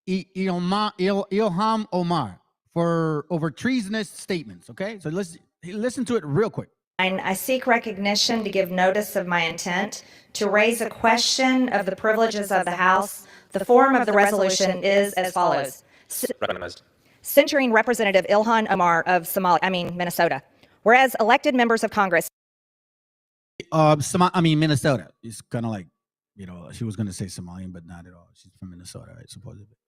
Ilham Omar for over treasonous statements. Okay, so let's listen to it real quick. I seek recognition to give notice of my intent to raise a question of the privileges of the House. The form of the resolution is as follows. Censuring Representative Ilhan Omar of Minnesota. Whereas elected members of Congress. Minnesota. It's kind of like, you know, she was going to say Somalian, but not at all. She's from Minnesota, right, supposedly.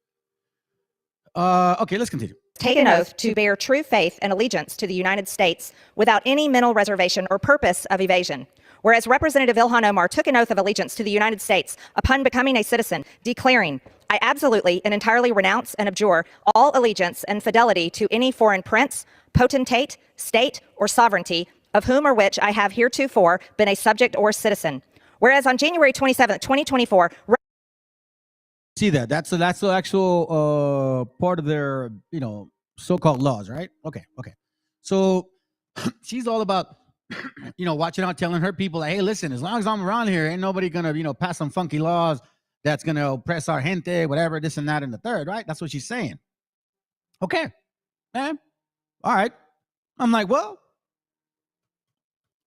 Okay, let's continue. Take an oath to bear true faith and allegiance to the United States without any mental reservation or purpose of evasion. Whereas Representative Ilhan Omar took an oath of allegiance to the United States upon becoming a citizen, declaring, I absolutely and entirely renounce and abjure all allegiance and fidelity to any foreign prince, potentate, state, or sovereignty, of whom or which I have heretofore been a subject or citizen. Whereas on January 27th, 2024, see that's the actual part of their, you know, so-called laws, right? Okay. So she's all about, you know, watching out, telling her people, like, hey, listen, as long as I'm around here, ain't nobody gonna, you know, pass some funky laws that's gonna oppress our gente, whatever, this and that and the third, right? That's what she's saying. Okay, man. All right. I'm like, well,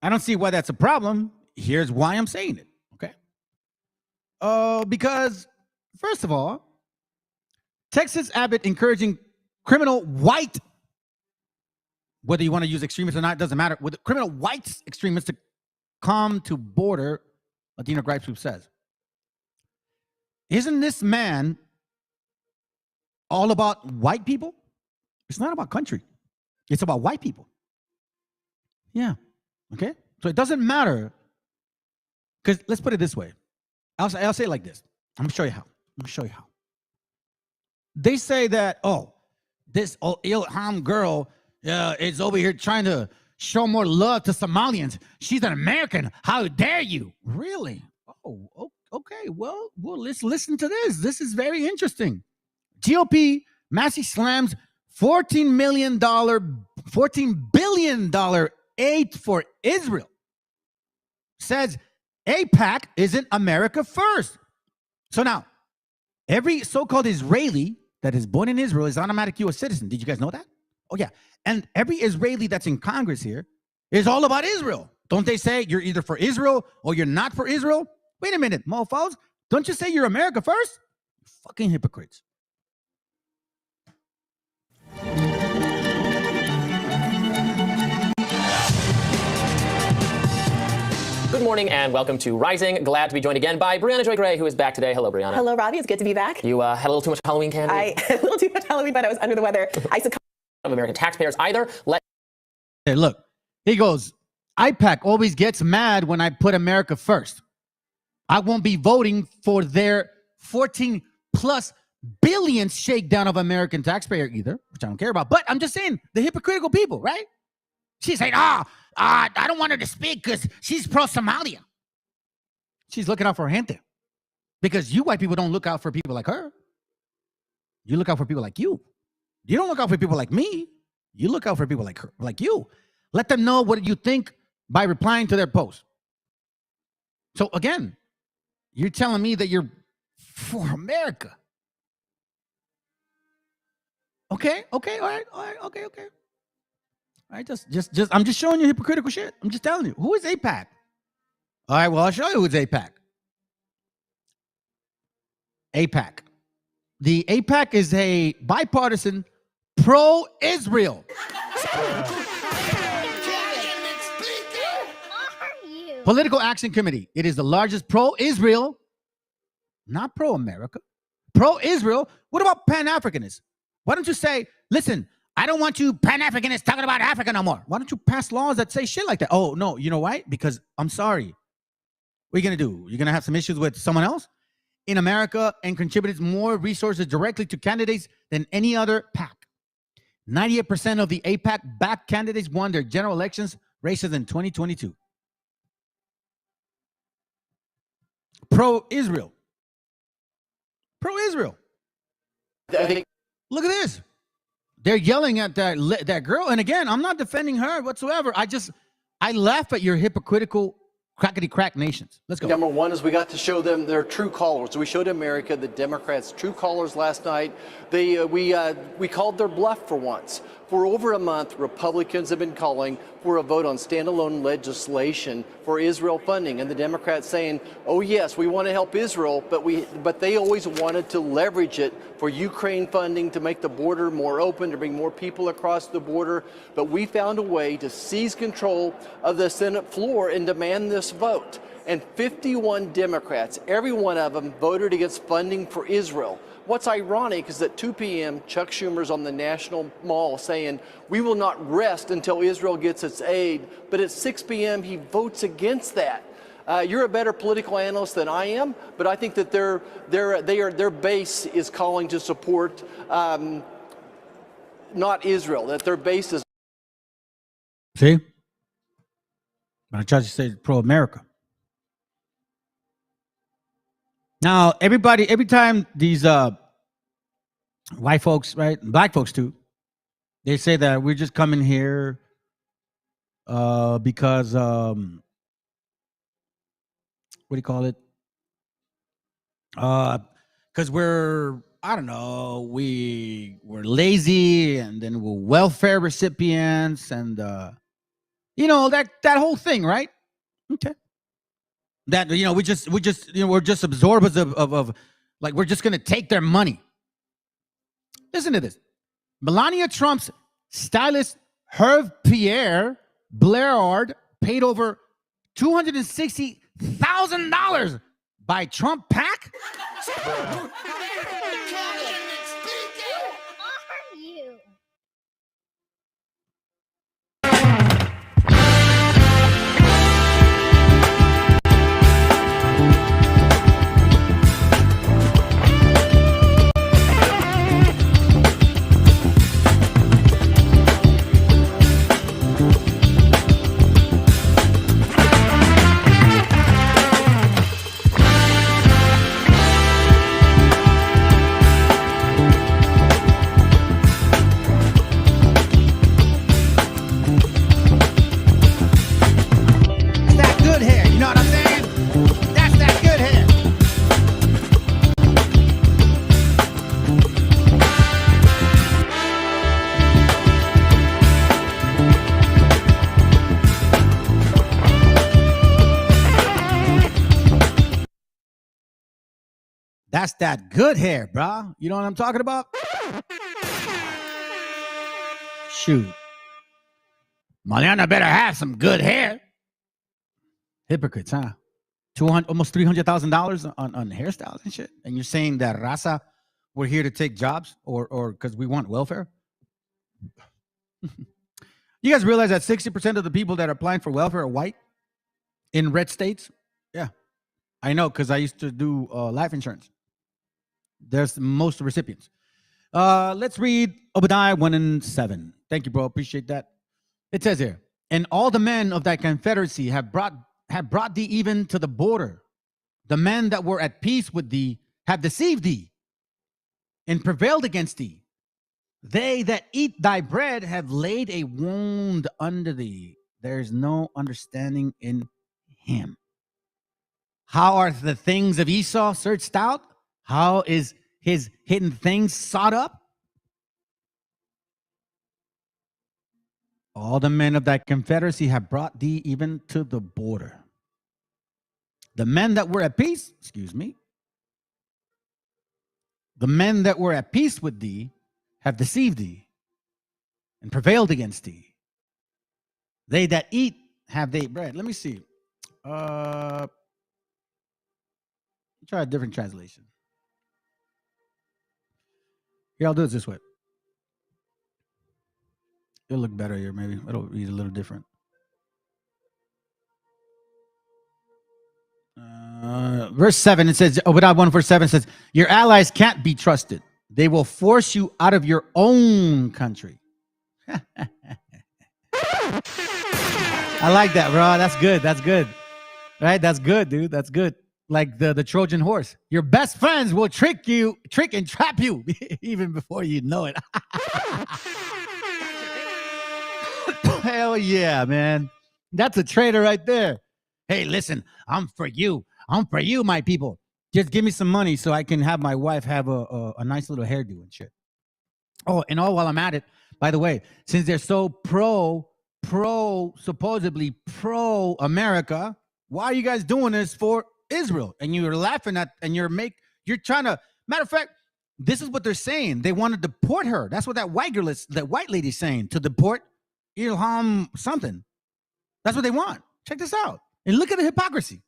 I don't see why that's a problem. Here's why I'm saying it. Okay. Because first of all, Texas Abbott encouraging criminal white, whether you want to use extremists or not, doesn't matter, with criminal white extremists to come to border, Latino Gripes Group says. Isn't this man all about white people? It's not about country. It's about white people. Yeah. Okay? So it doesn't matter. Because let's put it this way. I'll say it like this. I'm going to show you how. They say that, this Ilham girl is over here trying to show more love to Somalians. She's an American. How dare you? Really? Oh, okay. Well, let's listen to this. This is very interesting. GOP massively slams $14 billion aid for Israel. Says AIPAC isn't America first. So now, every so-called Israeli that is born in Israel is automatic U.S. citizen. Did you guys know that? Oh, yeah. And every Israeli that's in Congress here is all about Israel. Don't they say you're either for Israel or you're not for Israel? Wait a minute, mofos. Don't you say you're America first? You fucking hypocrites. Good morning and welcome to Rising. Glad to be joined again by Brianna Joy Gray, who is back today. Hello, Brianna. Hello, Robbie. It's good to be back. You had a little too much Halloween candy? I had a little too much Halloween, but I was under the weather. I succumbed. Of American taxpayers either. Hey, look. He goes, AIPAC always gets mad when I put America first. I won't be voting for their 14 plus billion shakedown of American taxpayer either, which I don't care about. But I'm just saying, the hypocritical people, right? She's saying, I don't want her to speak because she's pro-Somalia. She's looking out for her gente. Because you white people don't look out for people like her. You look out for people like you. You don't look out for people like me. You look out for people like her, like you. Let them know what you think by replying to their post. So again, you're telling me that you're for America. Okay, all right, okay. All right, I'm just showing you hypocritical shit. I'm just telling you. Who is AIPAC? All right, well, I'll show you who's AIPAC. AIPAC. The AIPAC is a bipartisan pro-Israel political action committee. It is the largest pro-Israel, not pro-America, pro-Israel. What about Pan-Africanists? Why don't you say, listen, I don't want you Pan-Africanists talking about Africa no more. Why don't you pass laws that say shit like that? Oh, no, you know why? Because I'm sorry. What are you going to do? You're going to have some issues with someone else in America and contributed more resources directly to candidates than any other PAC. 98% of the APAC-backed candidates won their general elections races in 2022. Pro-Israel. Pro-Israel. Look at this. They're yelling at that girl. And again, I'm not defending her whatsoever. I laugh at your hypocritical crackety crack nations. Let's go. Number one is we got to show them their true colors. We showed America, the Democrats' true colors last night. We called their bluff for once. For over a month, Republicans have been calling for a vote on standalone legislation for Israel funding, and the Democrats saying, "Oh yes, we want to help Israel, but they always wanted to leverage it for Ukraine funding to make the border more open, to bring more people across the border." But we found a way to seize control of the Senate floor and demand this vote. And 51 Democrats, every one of them, voted against funding for Israel. What's ironic is that 2 p.m., Chuck Schumer's on the National Mall saying, "We will not rest until Israel gets its aid." But at 6 p.m., he votes against that. You're a better political analyst than I am, but I think that their base is calling to support not Israel, that their base is. See? But I tried to say pro-America. Now, every time these white folks, right, black folks too, they say that we're just coming here because what do you call it? Because we're lazy, and then we're welfare recipients, and that whole thing, right? Okay. That we're just absorbers of like we're just gonna take their money. Listen to this. Melania Trump's stylist Herve Pierre Blairard paid over $260,000 by Trump PAC. Who are you? That's that good hair, bro. You know what I'm talking about? Shoot. Mariana better have some good hair. Hypocrites, huh? Almost $300,000 on hairstyles and shit. And you're saying that raza, we're here to take jobs or because we want welfare? You guys realize that 60% of the people that are applying for welfare are white in red states? Yeah. I know, because I used to do life insurance. There's most recipients. Let's read Obadiah 1:7. Thank you, bro. Appreciate that. It says here, "And all the men of thy confederacy have brought thee even to the border. The men that were at peace with thee have deceived thee and prevailed against thee. They that eat thy bread have laid a wound under thee. There is no understanding in him. How are the things of Esau searched out? How is his hidden things sought up? All the men of thy confederacy have brought thee even to the border. The men that were at peace, the men that were at peace with thee have deceived thee and prevailed against thee. They that eat have they bread." Let me see. Try a different translation. Here, I'll do this way. It'll look better here, maybe. It'll read a little different. Verse 7, it says, without 1 verse 7 says, your allies can't be trusted. They will force you out of your own country. I like that, bro. That's good. That's good. Right? That's good, dude. That's good. Like the Trojan horse. Your best friends will trick and trap you even before you know it. Hell yeah, man. That's a traitor right there. Hey, listen, I'm for you. I'm for you, my people. Just give me some money so I can have my wife have a nice little hairdo and shit. Oh, and while I'm at it, by the way, since they're so supposedly pro-America, why are you guys doing this for Israel? And you're laughing at, and you're trying to, matter of fact, this is what they're saying. They want to deport her. That's what that white lady's saying, to deport Ilham something. That's what they want. Check this out. And look at the hypocrisy.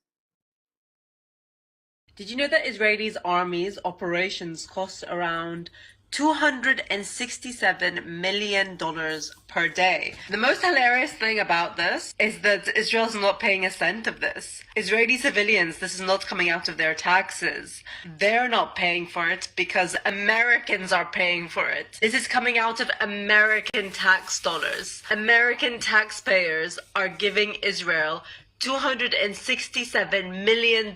Did you know that Israelis' army's operations cost around $267 million per day? The most hilarious thing about this is that Israel's not paying a cent of this. Israeli civilians, this is not coming out of their taxes. They're not paying for it because Americans are paying for it. This is coming out of American tax dollars. American taxpayers are giving Israel $267 million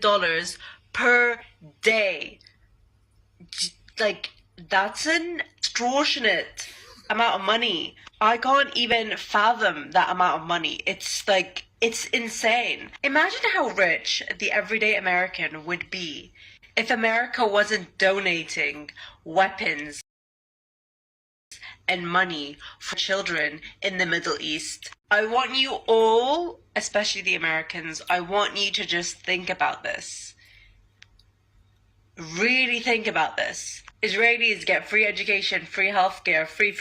per day. Like, that's an extortionate amount of money. I can't even fathom that amount of money. It's like, it's insane. Imagine how rich the everyday American would be if America wasn't donating weapons and money for children in the Middle East. I want you all, especially the Americans, I want you to just think about this. Really think about this. Israelis get free education, free healthcare, free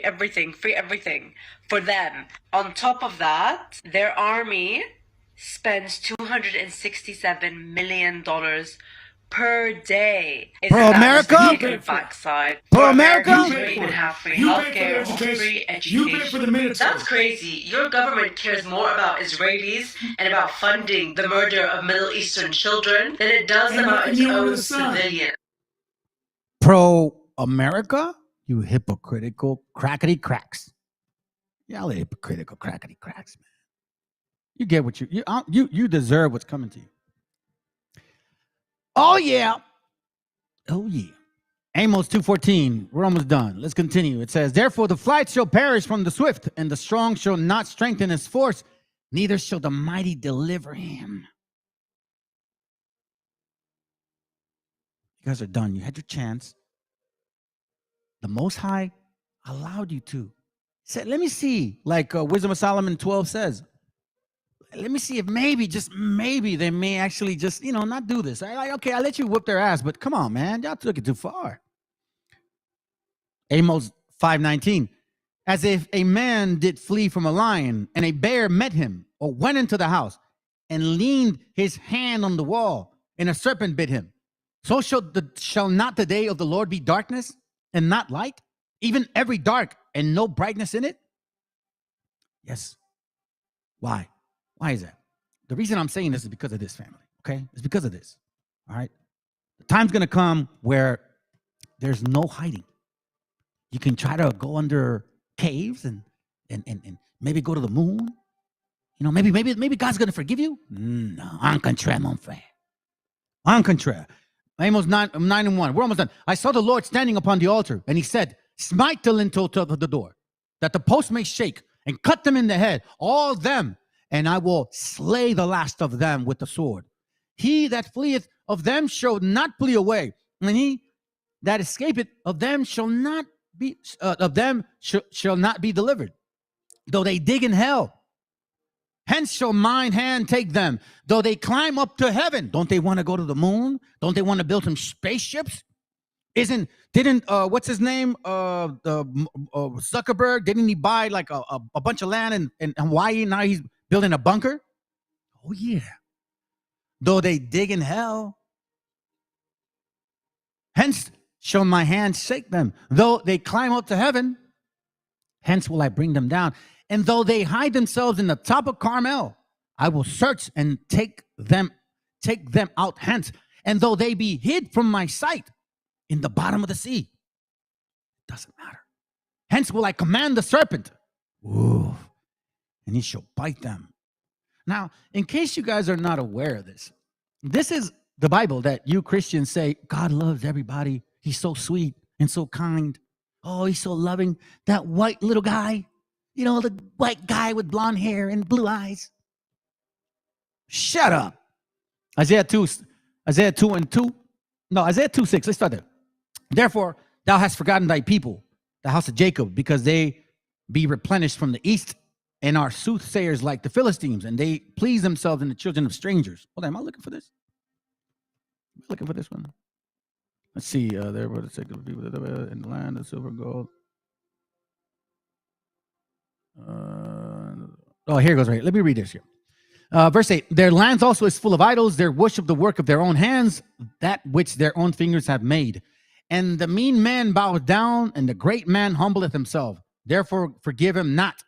everything for them. On top of that, their army spends $267 million per day. Pro America? Pro America? You would have free healthcare, free education. That's crazy. Your government cares more about Israelis and about funding the murder of Middle Eastern children than it does about its own civilians. Pro America? You hypocritical crackety cracks. Y'all are hypocritical crackety cracks, man. You get what you deserve what's coming to you. Oh yeah. Oh yeah. Amos 2:14. We're almost done. Let's continue. It says, therefore the flight shall perish from the swift, and the strong shall not strengthen his force, neither shall the mighty deliver him. You guys are done. You had your chance. The Most High allowed you to. He said, let me see, like Wisdom of Solomon 12 says, let me see if maybe, just maybe, they may actually just, not do this. Okay, I'll let you whoop their ass, but come on, man. Y'all took it too far. Amos 5:19. As if a man did flee from a lion, and a bear met him, or went into the house, and leaned his hand on the wall, and a serpent bit him. So shall not the day of the Lord be darkness, and not light, even every dark, and no brightness in it? Yes. Why? Why is that? The reason I'm saying this is because of this, family, okay? It's because of this, all right? The time's going to come where there's no hiding. You can try to go under caves and maybe go to the moon. Maybe God's going to forgive you. No, en contraire, mon frère. En contraire. Amos 9:1. We're almost done. I saw the Lord standing upon the altar, and he said, smite the lintel of the door, that the post may shake, and cut them in the head, all them, and I will slay the last of them with the sword. He that fleeth of them shall not flee away, and he that escapeth of them shall not be shall not be delivered. Though they dig in hell, hence shall mine hand take them. Though they climb up to heaven, don't they want to go to the moon? Don't they want to build some spaceships? Didn't what's his name? Zuckerberg, didn't he buy like a bunch of land in Hawaii? Now he's building a bunker. Oh yeah. Though they dig in hell, hence shall my hand shake them. Though they climb up to heaven, hence will I bring them down. And though they hide themselves in the top of Carmel, I will search and take them out hence. And though they be hid from my sight in the bottom of the sea, doesn't matter. Hence will I command the serpent, ooh, and he shall bite them. Now, in case you guys are not aware of this, this is the Bible that you Christians say, God loves everybody. He's so sweet and so kind. Oh, he's so loving. That white little guy, you know, the white guy with blonde hair and blue eyes. Shut up. Isaiah 2:6. Let's start there. Therefore, thou hast forgotten thy people, the house of Jacob, because they be replenished from the east and are soothsayers like the Philistines, and they please themselves in the children of strangers. Hold on, am I looking for this? Am I looking for this one? Let's see. There were the sake of people in the land of silver and gold. Here it goes right. Let me read this here. Verse 8, their lands also is full of idols. Their worship the work of their own hands, that which their own fingers have made. And the mean man boweth down, and the great man humbleth himself. Therefore forgive him not.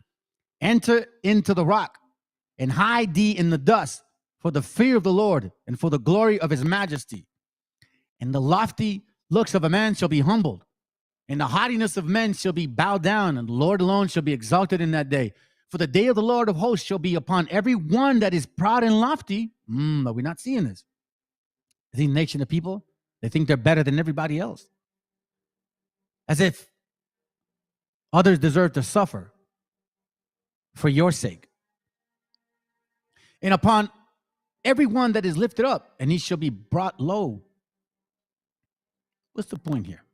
Enter into the rock, and hide thee in the dust, for the fear of the Lord, and for the glory of his majesty. And the lofty looks of a man shall be humbled, and the haughtiness of men shall be bowed down, and the Lord alone shall be exalted in that day. For the day of the Lord of hosts shall be upon every one that is proud and lofty. But we're not seeing this. The nation of people, they think they're better than everybody else, as if others deserve to suffer for your sake. And upon everyone that is lifted up, and he shall be brought low. What's the point here?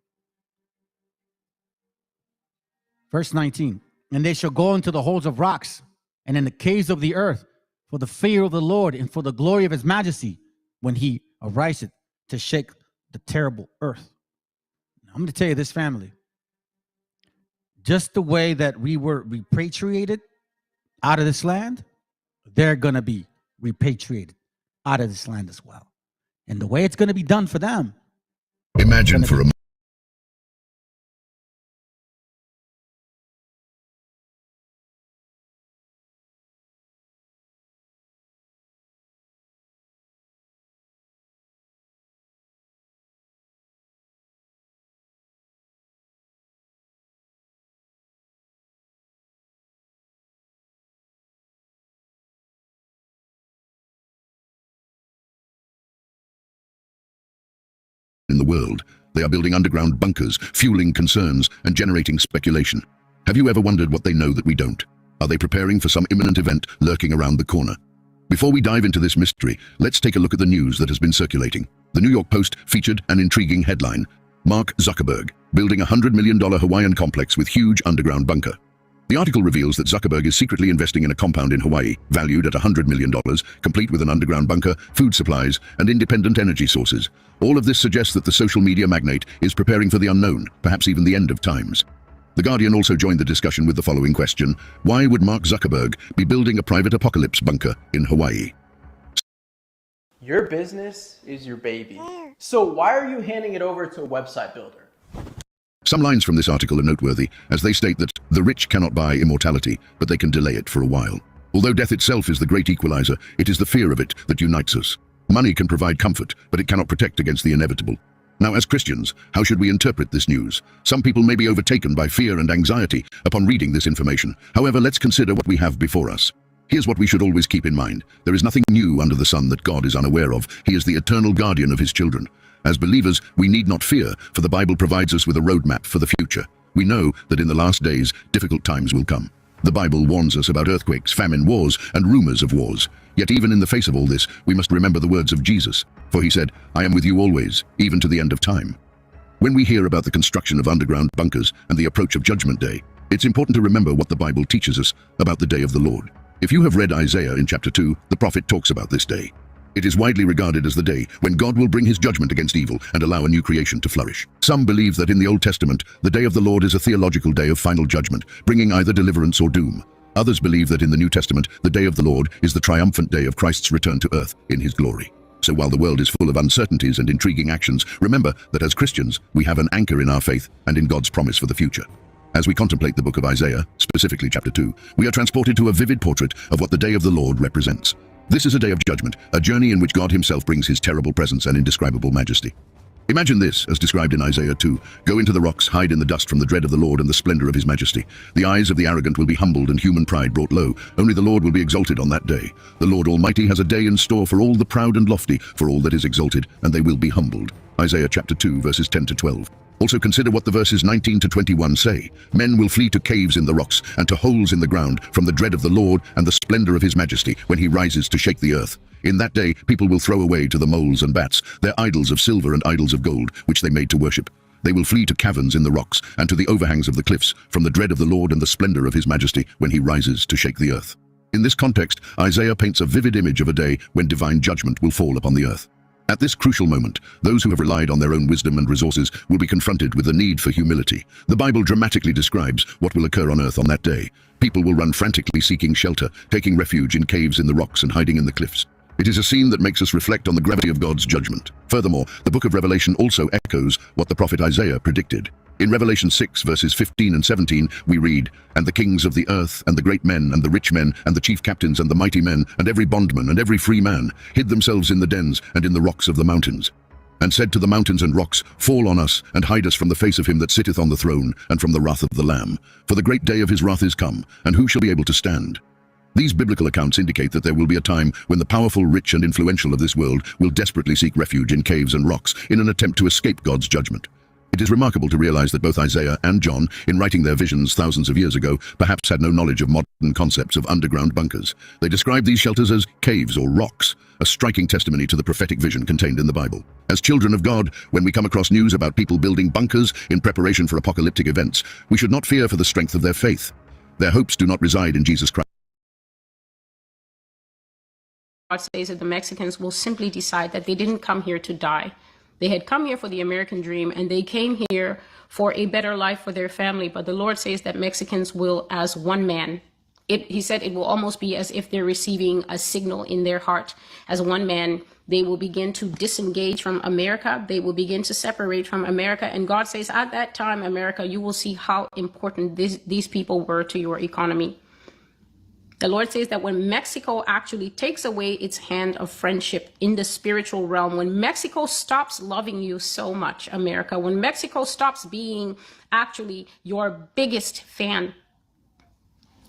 Verse 19, and they shall go into the holes of rocks and in the caves of the earth for the fear of the Lord and for the glory of his majesty when he ariseth to shake the terrible earth. Now, I'm going to tell you this, family. Just the way that we were repatriated out of this land, they're going to be repatriated out of this land as well. And the way it's going to be done for them. Imagine for a moment. In the world, they are building underground bunkers, fueling concerns and generating speculation. Have you ever wondered what they know that we don't? Are they preparing for some imminent event lurking around the corner? Before we dive into this mystery, let's take a look at the news that has been circulating. The New York Post featured an intriguing headline: Mark Zuckerberg, building a $100 million Hawaiian complex with huge underground bunker. The article reveals that Zuckerberg is secretly investing in a compound in Hawaii, valued at $100 million, complete with an underground bunker, food supplies, and independent energy sources. All of this suggests that the social media magnate is preparing for the unknown, perhaps even the end of times. The Guardian also joined the discussion with the following question: why would Mark Zuckerberg be building a private apocalypse bunker in Hawaii? Your business is your baby. So why are you handing it over to a website builder? Some lines from this article are noteworthy, as they state that the rich cannot buy immortality, but they can delay it for a while. Although death itself is the great equalizer, it is the fear of it that unites us. Money can provide comfort, but it cannot protect against the inevitable. Now, as Christians, how should we interpret this news? Some people may be overtaken by fear and anxiety upon reading this information. However, let's consider what we have before us. Here's what we should always keep in mind. There is nothing new under the sun that God is unaware of. He is the eternal guardian of his children. As believers, we need not fear, for the Bible provides us with a roadmap for the future. We know that in the last days, difficult times will come. The Bible warns us about earthquakes, famine, wars, and rumors of wars. Yet even in the face of all this, we must remember the words of Jesus. For he said, I am with you always, even to the end of time. When we hear about the construction of underground bunkers and the approach of Judgment Day, it's important to remember what the Bible teaches us about the day of the Lord. If you have read Isaiah in chapter 2, the prophet talks about this day. It is widely regarded as the day when God will bring his judgment against evil and allow a new creation to flourish. Some believe that in the Old Testament, the day of the Lord is a theological day of final judgment, bringing either deliverance or doom. Others believe that in the New Testament, the day of the Lord is the triumphant day of Christ's return to earth in his glory. So while the world is full of uncertainties and intriguing actions, remember that as Christians, we have an anchor in our faith and in God's promise for the future. As we contemplate the book of Isaiah, specifically chapter 2, we are transported to a vivid portrait of what the day of the Lord represents. This is a day of judgment, a journey in which God himself brings his terrible presence and indescribable majesty. Imagine this, as described in Isaiah 2, "Go into the rocks, hide in the dust from the dread of the Lord and the splendor of his majesty. The eyes of the arrogant will be humbled and human pride brought low. Only the Lord will be exalted on that day. The Lord Almighty has a day in store for all the proud and lofty, for all that is exalted, and they will be humbled." Isaiah chapter 2, verses 10 to 12. Also consider what the verses 19 to 21 say. "Men will flee to caves in the rocks and to holes in the ground from the dread of the Lord and the splendor of his majesty when he rises to shake the earth. In that day people will throw away to the moles and bats their idols of silver and idols of gold, which they made to worship. They will flee to caverns in the rocks and to the overhangs of the cliffs from the dread of the Lord and the splendor of his majesty when he rises to shake the earth." In this context, Isaiah paints a vivid image of a day when divine judgment will fall upon the earth. At this crucial moment, those who have relied on their own wisdom and resources will be confronted with the need for humility. The Bible dramatically describes what will occur on earth on that day. People will run frantically seeking shelter, taking refuge in caves in the rocks and hiding in the cliffs. It is a scene that makes us reflect on the gravity of God's judgment. Furthermore, the book of Revelation also echoes what the prophet Isaiah predicted. In Revelation 6, verses 15 and 17, we read, "And the kings of the earth, and the great men, and the rich men, and the chief captains, and the mighty men, and every bondman, and every free man, hid themselves in the dens and in the rocks of the mountains, and said to the mountains and rocks, Fall on us, and hide us from the face of him that sitteth on the throne, and from the wrath of the Lamb. For the great day of his wrath is come, and who shall be able to stand?" These biblical accounts indicate that there will be a time when the powerful, rich, and influential of this world will desperately seek refuge in caves and rocks in an attempt to escape God's judgment. It is remarkable to realize that both Isaiah and John, in writing their visions thousands of years ago, perhaps had no knowledge of modern concepts of underground bunkers. They described these shelters as caves or rocks, a striking testimony to the prophetic vision contained in the Bible. As children of God, when we come across news about people building bunkers in preparation for apocalyptic events, we should not fear for the strength of their faith. Their hopes do not reside in Jesus Christ. God says that the Mexicans will simply decide that they didn't come here to die. They had come here for the American dream, and they came here for a better life for their family. But the Lord says that Mexicans will, as one man, he said it will almost be as if they're receiving a signal in their heart. As one man, they will begin to disengage from America. They will begin to separate from America. And God says, at that time, America, you will see how important these people were to your economy. The Lord says that when Mexico actually takes away its hand of friendship in the spiritual realm, when Mexico stops loving you so much, America, when Mexico stops being actually your biggest fan,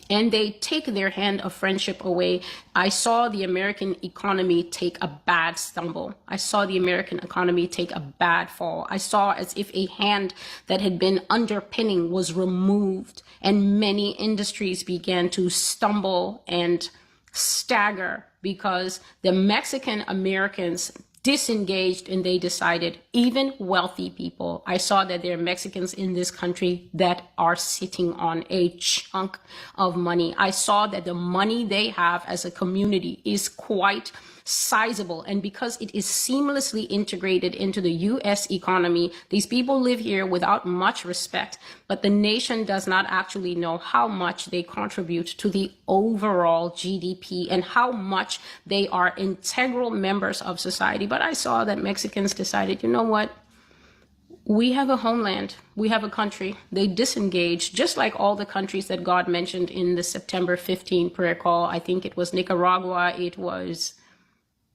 and they take their hand of friendship away, I saw the American economy take a bad stumble. I saw the American economy take a bad fall. I saw as if a hand that had been underpinning was removed, and many industries began to stumble and stagger because the Mexican Americans disengaged, and they decided, even wealthy people, I saw that there are Mexicans in this country that are sitting on a chunk of money. I saw that the money they have as a community is quite sizable, and because it is seamlessly integrated into the U.S. economy, these people live here without much respect, but the nation does not actually know how much they contribute to the overall GDP and how much they are integral members of society. But I saw that Mexicans decided, you know what? We have a homeland. We have a country. They disengaged, just like all the countries that God mentioned in the September 15 prayer call. I think it was Nicaragua, it was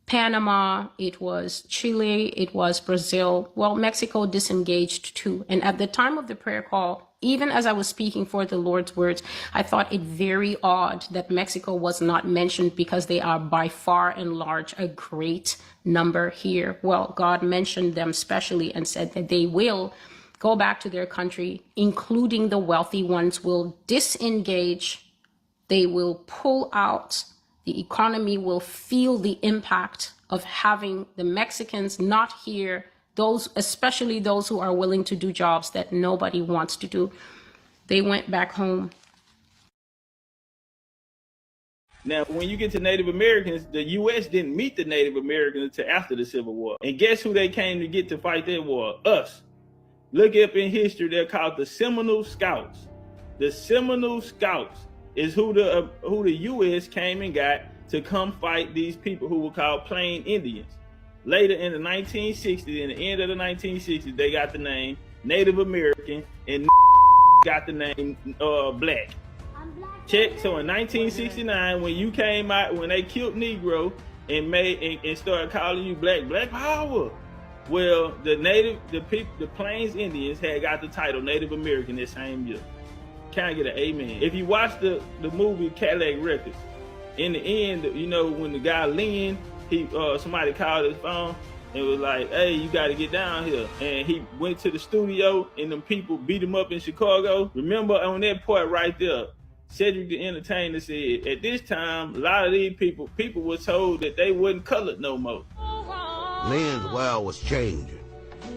Panama, it was Chile, it was Brazil. Well, Mexico disengaged too. And at the time of the prayer call, even as I was speaking for the Lord's words, I thought it very odd that Mexico was not mentioned because they are by far and large a great number here. Well, God mentioned them specially and said that they will go back to their country, including the wealthy ones will disengage. They will pull out. The economy will feel the impact of having the Mexicans not here, those, especially those who are willing to do jobs that nobody wants to do. They went back home. Now, when you get to Native Americans, the U.S. didn't meet the Native Americans until after the Civil War. And guess who they came to get to fight that war? Us. Look up in history, they're called the Seminole Scouts. The Seminole Scouts is who the U.S. came and got to come fight these people who were called Plain Indians. Later in the 1960s, in the end of the 1960s, they got the name Native American and got the name black. Check. So in 1969, when you came out, when they killed Negro and and started calling you black power. Well, the Plains Indians had got the title Native American that same year. Can I get an amen? If you watch the movie Cadillac Records, in the end, you know, when the guy Lynn, somebody called his phone and was like, hey, you got to get down here. And he went to the studio and them people beat him up in Chicago. Remember on that part right there, Cedric the Entertainer said, at this time, a lot of these people were told that they wasn't colored no more. Lynn's world was changing.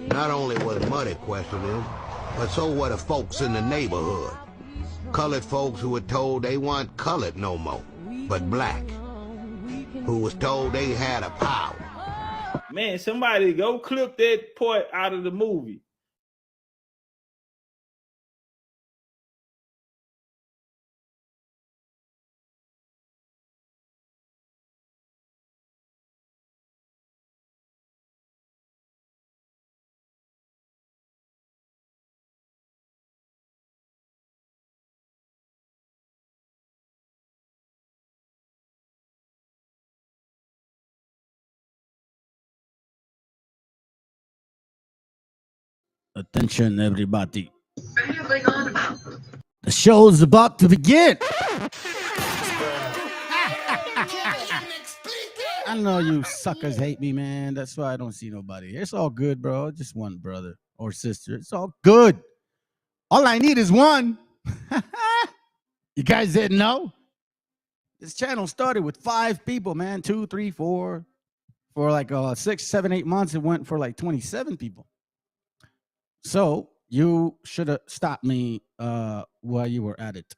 Not only was money questioning, but so were the folks in the neighborhood. Colored folks who were told they weren't colored no more, but black. Who was told they had a power. Man, somebody go clip that part out of the movie. Attention, everybody. The show's about to begin. I know you suckers hate me, man. That's why I don't see nobody. It's all good, bro. Just one brother or sister. It's all good. All I need is one. You guys didn't know? This channel started with 5 people, man. 2, 3, 4. For like 6, 7, 8 months, it went for like 27 people. So you should have stopped me while you were at it.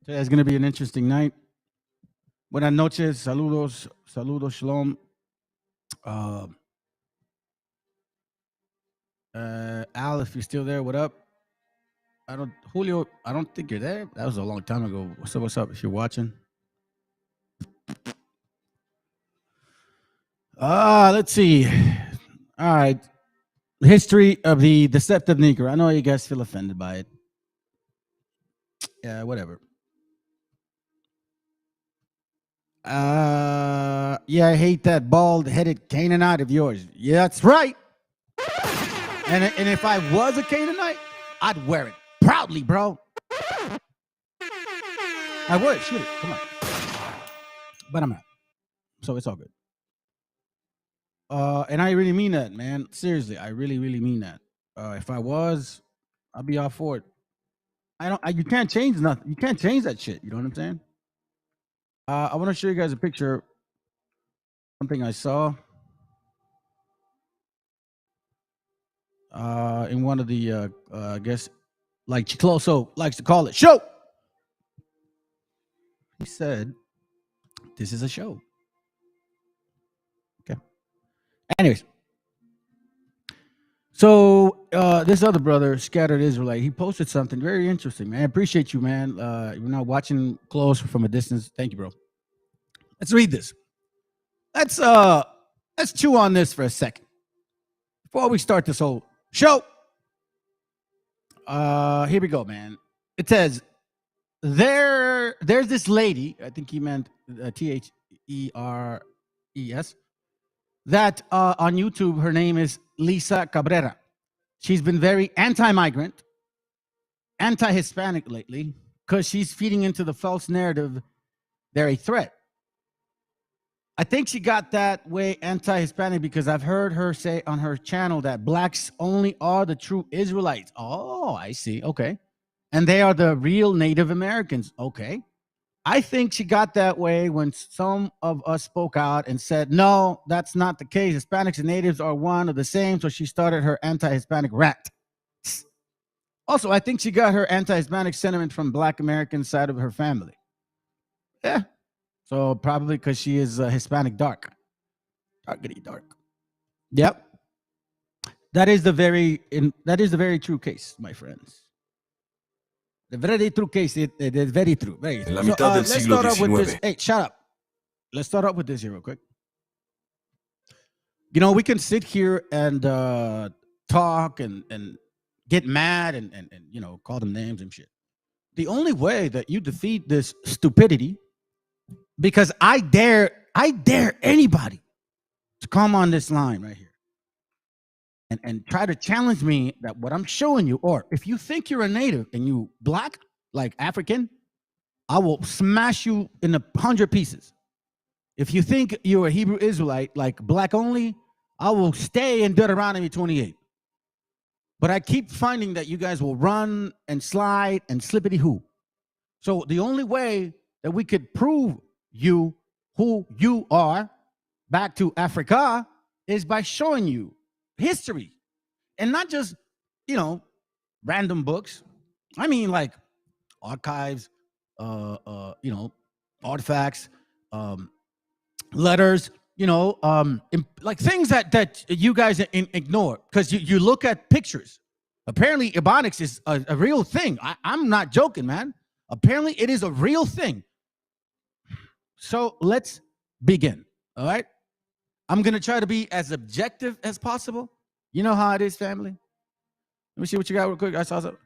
Today's going to be an interesting night. Buenas noches, saludos, shalom. Al, if you're still there, what up? Julio, I don't think you're there. That was a long time ago. What's up if you're watching? Let's see. All right. History of the deceptive Negro. I know you guys feel offended by it. Yeah, whatever. Yeah, I hate that bald-headed Canaanite of yours. Yeah, that's right. And if I was a Canaanite, I'd wear it proudly, bro. I would. Shoot it. Come on. But I'm not. So it's all good. And I really mean that, man. Seriously, I really, really mean that. If I was, I'd be all for it. You can't change nothing. You can't change that shit. You know what I'm saying? I want to show you guys a picture. Something I saw. In one of the, I guess, like Chicloso likes to call it, show. He said, this is a show. Okay. Anyways. So this other brother, Scattered Israelite, he posted something very interesting, man. I appreciate you, man. You're not watching close from a distance. Thank you, bro. Let's read this. Let's chew on this for a second before we start this whole show. Here we go, man. It says there's this lady, I think he meant Theres, that on YouTube, her name is Lisa Cabrera. She's been very anti-migrant, anti-Hispanic lately, because she's feeding into the false narrative they're a threat. I think she got that way anti-Hispanic because I've heard her say on her channel that blacks only are the true Israelites. Oh, I see. Okay. And they are the real Native Americans. Okay. I think she got that way when some of us spoke out and said, no, that's not the case. Hispanics and natives are one of the same. So she started her anti-Hispanic rant. Also, I think she got her anti-Hispanic sentiment from Black American side of her family. Yeah. So probably because she is Hispanic dark. Dark. Yep. That is the very true case, my friends. The very true case. It is very true. Very true. En la mitad del Let's siglo start off with this. XIX. Hey, shut up. let's start off with this here real quick. You know, we can sit here and talk and get mad and you know, call them names and shit. The only way that you defeat this stupidity, because I dare anybody to come on this line right here and try to challenge me that what I'm showing you, or if you think you're a native and you black, like African, I will smash you in 100 pieces. If you think you're a Hebrew Israelite, like black only, I will stay in Deuteronomy 28. But I keep finding that you guys will run and slide and slippity-hoo. So the only way that we could prove you who you are back to Africa is by showing you history. And not just, you know, random books. I mean, like archives, you know, artifacts, letters, you know, like things that you guys ignore because you look at pictures. Apparently, Ebonics is a real thing. I'm not joking, man. Apparently, it is a real thing. So let's begin. All right. I'm going to try to be as objective as possible. You know how it is, family. Let me see what you got real quick. I saw something.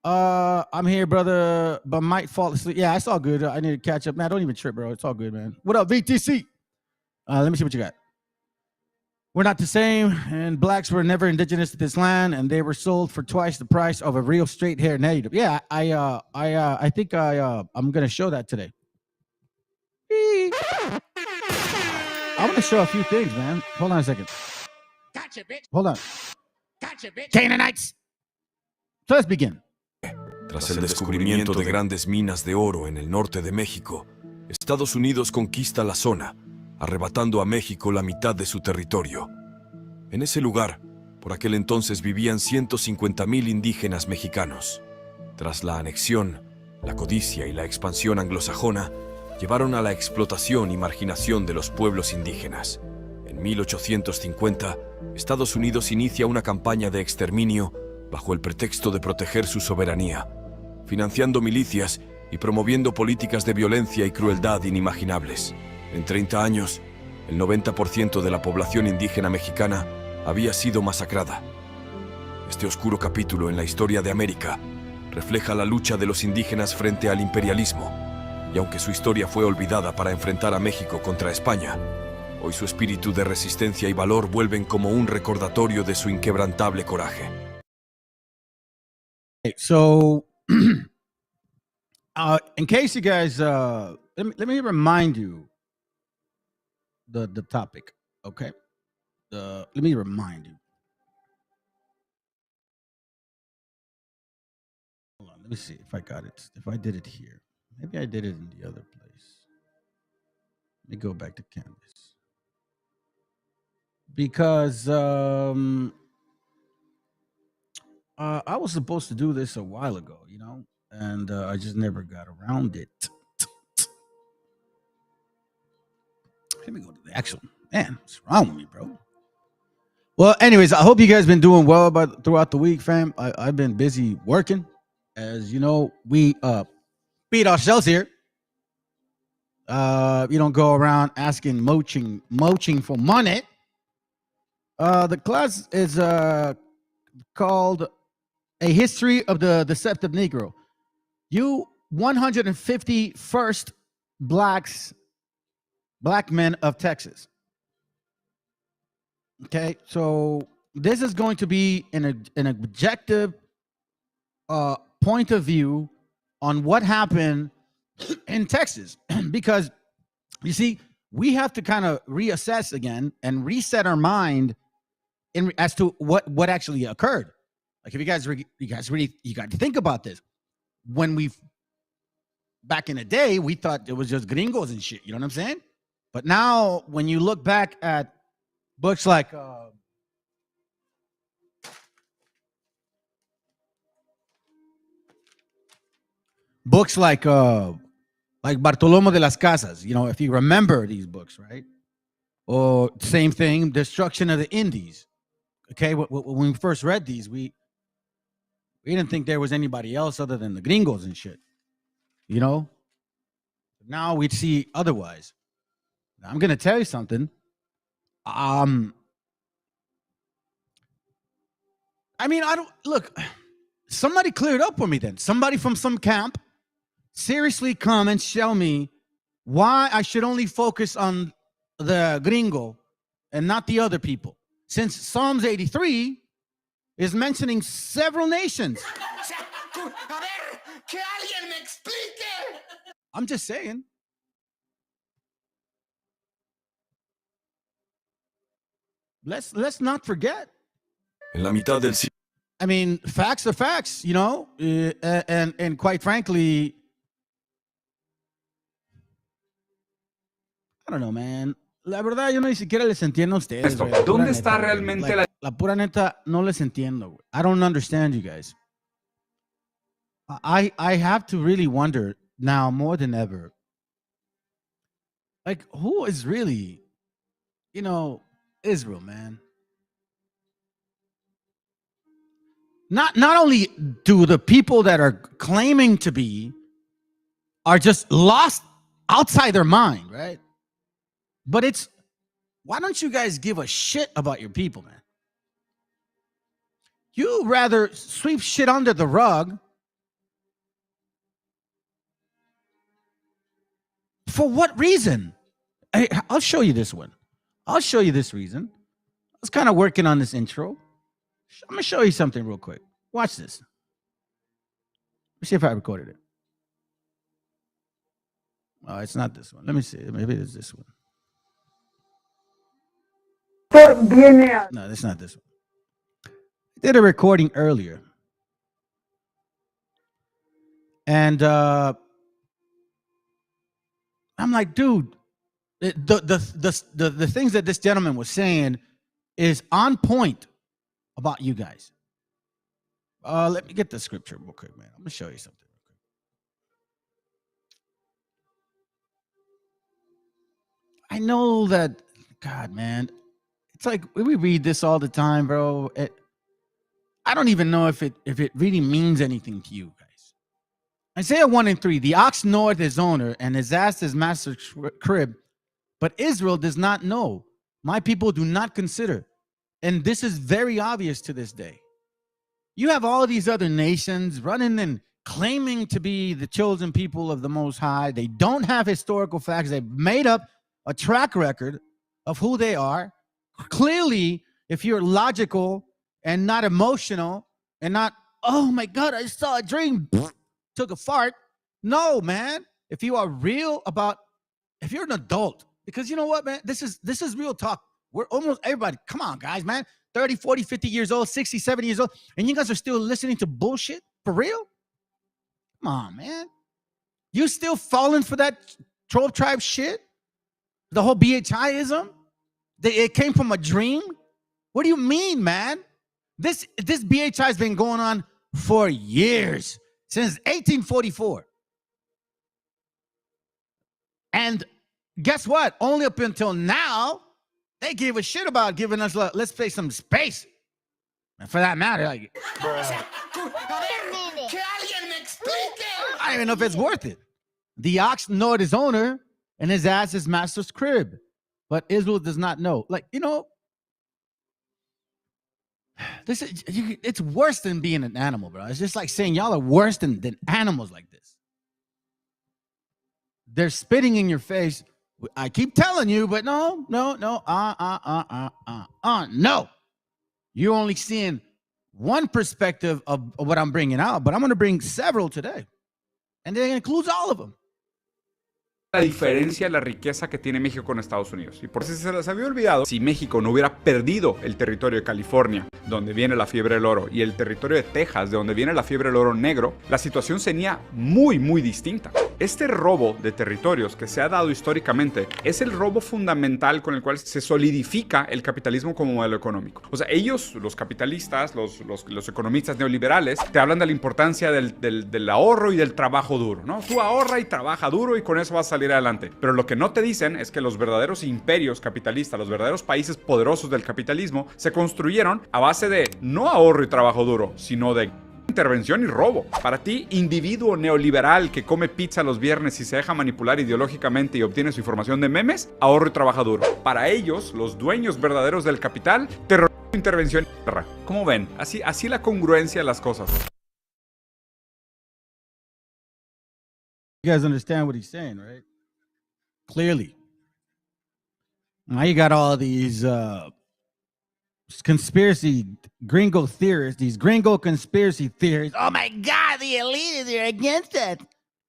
I'm here, brother, but might fall asleep. Yeah, it's all good. I need to catch up. Man, don't even trip, bro. It's all good, man. What up, VTC? Let me see what you got. We're not the same, and blacks were never indigenous to this land, and they were sold for twice the price of a real straight-haired native. Yeah, I think I'm gonna show that today. I want to show a few things, man. Hold on a second. Gotcha, bitch. Hold on. Gotcha, bitch. Canaanites. So let's begin. Tras el descubrimiento de grandes minas de oro en el norte de México, Estados Unidos conquista la zona, arrebatando a México la mitad de su territorio. En ese lugar, por aquel entonces vivían 150,000 indígenas mexicanos. Tras la anexión, la codicia y la expansión anglosajona llevaron a la explotación y marginación de los pueblos indígenas. En 1850, Estados Unidos inicia una campaña de exterminio bajo el pretexto de proteger su soberanía, financiando milicias y promoviendo políticas de violencia y crueldad inimaginables. En 30 años, el 90% de la población indígena mexicana había sido masacrada. Este oscuro capítulo en la historia de América refleja la lucha de los indígenas frente al imperialismo, y aunque su historia fue olvidada para enfrentar a México contra España, hoy su espíritu de resistencia y valor vuelven como un recordatorio de su inquebrantable coraje. So, in case you guys, let me remind you the topic, okay? Let me remind you. Hold on, let me see if I got it. If I did it here. Maybe I did it in the other place. Let me go back to Canvas. Because I was supposed to do this a while ago, you know, and I just never got around it. Let me go to the actual. Man, what's wrong with me, bro? Well, anyways, I hope you guys been doing well throughout the week, fam. I've been busy working. As you know, we beat ourselves here. You don't go around asking moaching for money. The class is called A History of the Deceptive Negro. You 151st black men of Texas. Okay, so this is going to be an objective point of view on what happened in Texas, because you see, we have to kind of reassess again and reset our mind as to what actually occurred. Like, if you guys got to think about this. When back in the day, we thought it was just gringos and shit. You know what I'm saying? But now, when you look back at books like Bartolomé de las Casas, you know, if you remember these books, right? Or same thing, Destruction of the Indies. Okay, when we first read these, we didn't think there was anybody else other than the gringos and shit. You know? Now we'd see otherwise. I'm going to tell you something. I mean, I don't look. Somebody clear it up for me then. Somebody from some camp seriously come and show me why I should only focus on the gringo and not the other people. Since Psalms 83 is mentioning several nations. I'm just saying. Let's not forget. En la mitad del I mean, facts are facts, you know, and quite frankly, I don't know, man. La verdad, yo no ni siquiera les entiendo a ustedes. Esto, güey. ¿dónde Pura está neta, realmente güey. la- La pura neta, no les entiendo, güey. I don't understand you guys. I have to really wonder now more than ever. Like, who is really, you know, Israel, man? Not only do the people that are claiming to be are just lost outside their mind, right? But it's, why don't you guys give a shit about your people, man? You rather sweep shit under the rug for what reason? I'll show you this one. I'll show you this reason. I was kind of working on this intro. I'm going to show you something real quick. Watch this. Let me see if I recorded it. Oh, it's not this one. Let me see. Maybe it's this one. No, that's not this one. I did a recording earlier. And I'm like, dude, the things that this gentleman was saying is on point about you guys. Let me get the scripture real quick, man. I'm going to show you something. I know that, God, man, it's like we read this all the time, bro. I don't even know if it really means anything to you guys. Isaiah 1:3, the ox knoweth his owner, and his ass his master's crib, but Israel does not know. My people do not consider. And this is very obvious to this day. You have all these other nations running and claiming to be the chosen people of the Most High. They don't have historical facts. They've made up a track record of who they are. Clearly, if you're logical and not emotional and not, oh my God, I saw a dream, took a fart. No, man. If you are real about, if you're an adult, because you know what, man, this is real talk. We're almost everybody. Come on, guys, man. 30, 40, 50 years old, 60, 70 years old, and you guys are still listening to bullshit? For real? Come on, man. You still falling for that 12 tribe shit? The whole BHIism? It came from a dream? What do you mean, man? This BHI has been going on for years, since 1844. And guess what? Only up until now, they gave a shit about giving us, let's play some space. And for that matter, like, I don't even know if it's worth it. The ox knoweth his owner, and his ass his master's crib. But Israel does not know. Like, you know, it's worse than being an animal, bro. It's just like saying y'all are worse than animals like this. They're spitting in your face. I keep telling you, but no. No. You're only seeing one perspective of what I'm bringing out, but I'm going to bring several today. And it includes all of them. La diferencia, la riqueza que tiene México con Estados Unidos. Y por si se les había olvidado, si México no hubiera perdido el territorio de California, donde viene la fiebre del oro, y el territorio de Texas, de donde viene la fiebre del oro negro, la situación sería muy, muy distinta. Este robo de territorios que se ha dado históricamente es el robo fundamental con el cual se solidifica el capitalismo como modelo económico. O sea, ellos, los capitalistas, los economistas neoliberales, te hablan de la importancia del ahorro y del trabajo duro, ¿no? Tú ahorra y trabaja duro y con eso vas a salir adelante. Pero lo que no te dicen es que los verdaderos imperios capitalistas, los verdaderos países poderosos del capitalismo, se construyeron a base de no ahorro y trabajo duro, sino de intervención y robo. Para ti, individuo neoliberal que come pizza los viernes y se deja manipular ideológicamente y obtiene su información de memes, ahorro y trabaja duro. Para ellos, los dueños verdaderos del capital, terrorismo, intervención y guerra. ¿Cómo ven? Así la congruencia de las cosas. You guys understand what he's saying, right? Clearly. Now you got all these conspiracy gringo theorists, these gringo conspiracy theories. Oh my God, the elitists are against that.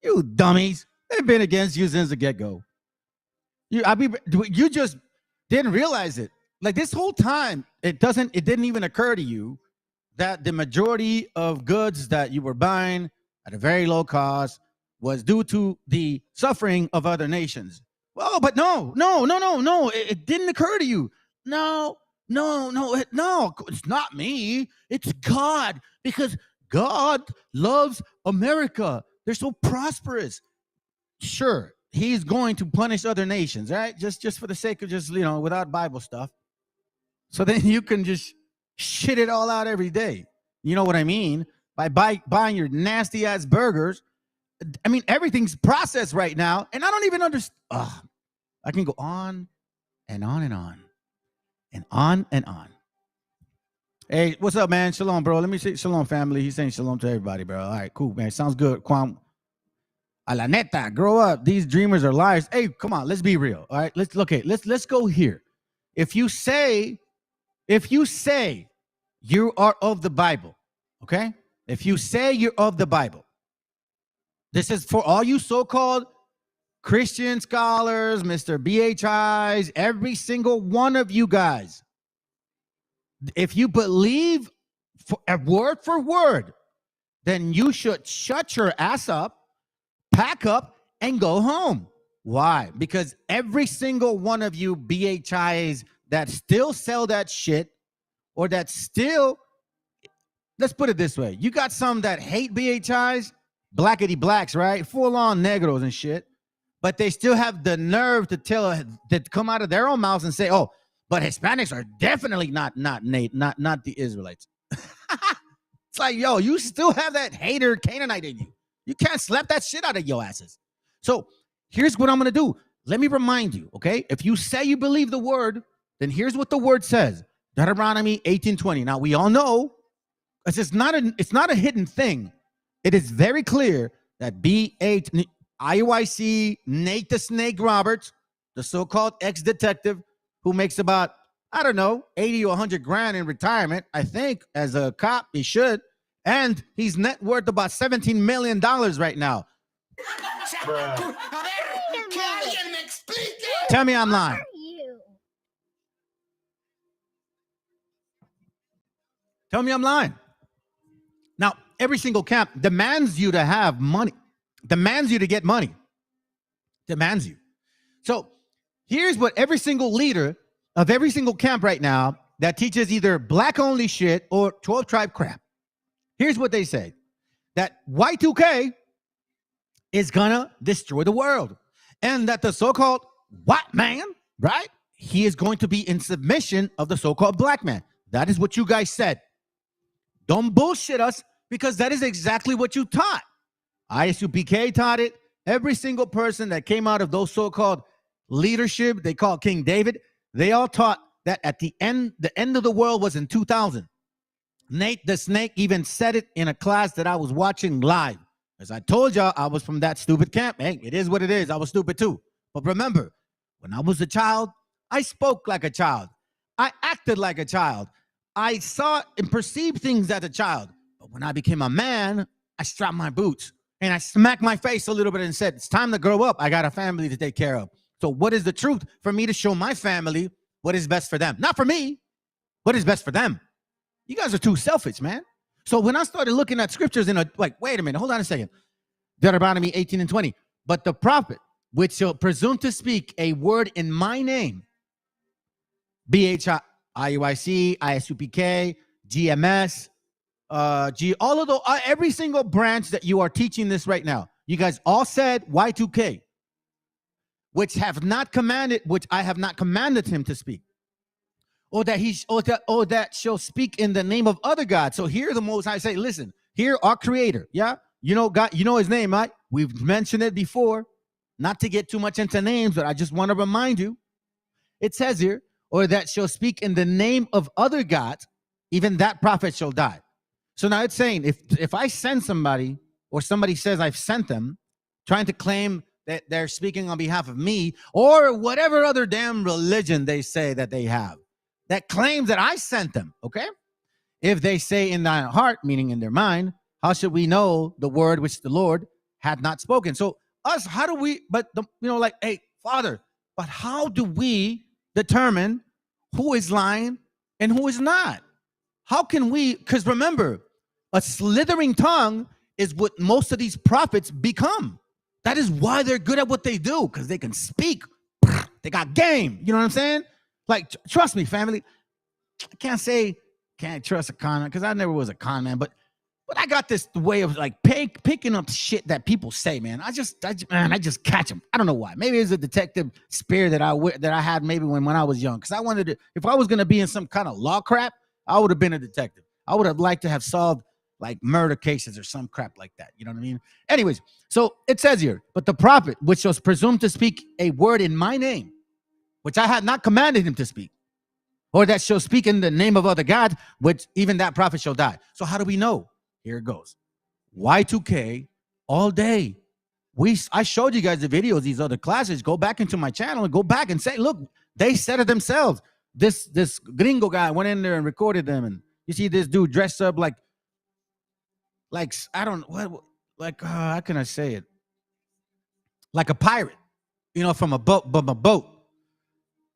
You dummies. They've been against you since the get-go. You just didn't realize it. Like this whole time, it didn't even occur to you that the majority of goods that you were buying at a very low cost was due to the suffering of other nations. Well, but no. It didn't occur to you. No, it's not me. It's God, because God loves America. They're so prosperous. Sure, he's going to punish other nations, right? Just for the sake of without Bible stuff. So then you can just shit it all out every day. You know what I mean? By buying your nasty ass burgers. I mean, everything's processed right now, and I don't even understand. I can go on and on and on and on and on. Hey, what's up, man? Shalom, bro. Let me say shalom, family. He's saying shalom to everybody, bro. All right, cool, man. Sounds good. Kwam. A la neta, grow up. These dreamers are liars. Hey, come on, let's be real. All right, let's go here. If you say you are of the Bible, okay? If you say you're of the Bible, this is for all you so-called Christian scholars, Mr. BHIs, every single one of you guys. If you believe word for word, then you should shut your ass up, pack up, and go home. Why? Because every single one of you BHIs that still sell that shit, or that still, let's put it this way. You got some that hate BHIs, blackety blacks, right? Full on negros and shit. But they still have the nerve to come out of their own mouths and say, "Oh, but Hispanics are definitely not the Israelites." It's like, yo, you still have that hater Canaanite in you. You can't slap that shit out of your asses. So here's what I'm gonna do. Let me remind you, okay? If you say you believe the word, then here's what the word says: Deuteronomy 18:20. Now we all know it's not a hidden thing. It is very clear that IUIC, Nate the Snake Roberts, the so-called ex-detective who makes about, I don't know, 80 or 100 grand in retirement, I think, as a cop, he should. And he's net worth about $17 million right now. Tell me I'm lying. Tell me I'm lying. Now, every single camp demands you to have money. Demands you to get money. Demands you. So here's what every single leader of every single camp right now that teaches either black only shit or 12 tribe crap. Here's what they say: that Y2K is gonna destroy the world, and that the so-called white man, right, he is going to be in submission of the so-called black man. That is what you guys said. Don't bullshit us, because that is exactly what you taught. ISUPK taught it. Every single person that came out of those so-called leadership, they call King David, they all taught that at the end of the world was in 2000. Nate the Snake even said it in a class that I was watching live. As I told y'all, I was from that stupid camp. Hey, it is what it is. I was stupid too. But remember, when I was a child, I spoke like a child. I acted like a child. I saw and perceived things as a child. But when I became a man, I strapped my boots and I smacked my face a little bit and said, it's time to grow up. I got a family to take care of. So what is the truth? For me to show my family what is best for them. Not for me, what is best for them. You guys are too selfish, man. So when I started looking at scriptures wait a minute, hold on a second. Deuteronomy 18:20. But the prophet, which shall presume to speak a word in my name, BHI, IUIC, ISUPK, GMS, all of those, every single branch that you are teaching this right now, you guys all said Y2K, which I have not commanded him to speak, or that that shall speak in the name of other gods. So here the Most High say, listen, Here, our creator, yeah? You know God, you know his name, right? We've mentioned it before. Not to get too much into names, but I just want to remind you. It says here, or that shall speak in the name of other gods, even that prophet shall die. So now it's saying if I send somebody or somebody says I've sent them, trying to claim that they're speaking on behalf of me or whatever other damn religion they say that they have that claims that I sent them, okay? If they say in thine heart, meaning in their mind, how should we know the word which the Lord had not spoken? So us, how do we, like, hey, Father, but how do we determine who is lying and who is not? How can we, because remember, a slithering tongue is what most of these prophets become. That is why they're good at what they do, because they can speak. They got game. You know what I'm saying? Like, trust me, family. I can't trust a con man, because I never was a con man, but I got this way of like picking up shit that people say, man. I just catch them. I don't know why. Maybe it's a detective spirit that I had maybe when I was young, because I wanted to, if I was going to be in some kind of law crap, I would have been a detective. I would have liked to have solved like murder cases or some crap like that. You know what I mean? Anyways, so it says here, but the prophet, which was presumed to speak a word in my name, which I had not commanded him to speak, or that shall speak in the name of other gods, which even that prophet shall die. So how do we know? Here it goes. Y2K all day. I showed you guys the videos, these other classes. Go back into my channel and go back and say, look, they said it themselves. This gringo guy went in there and recorded them, and you see this dude dressed up like I don't what, like how can I say it? Like a pirate, from a boat.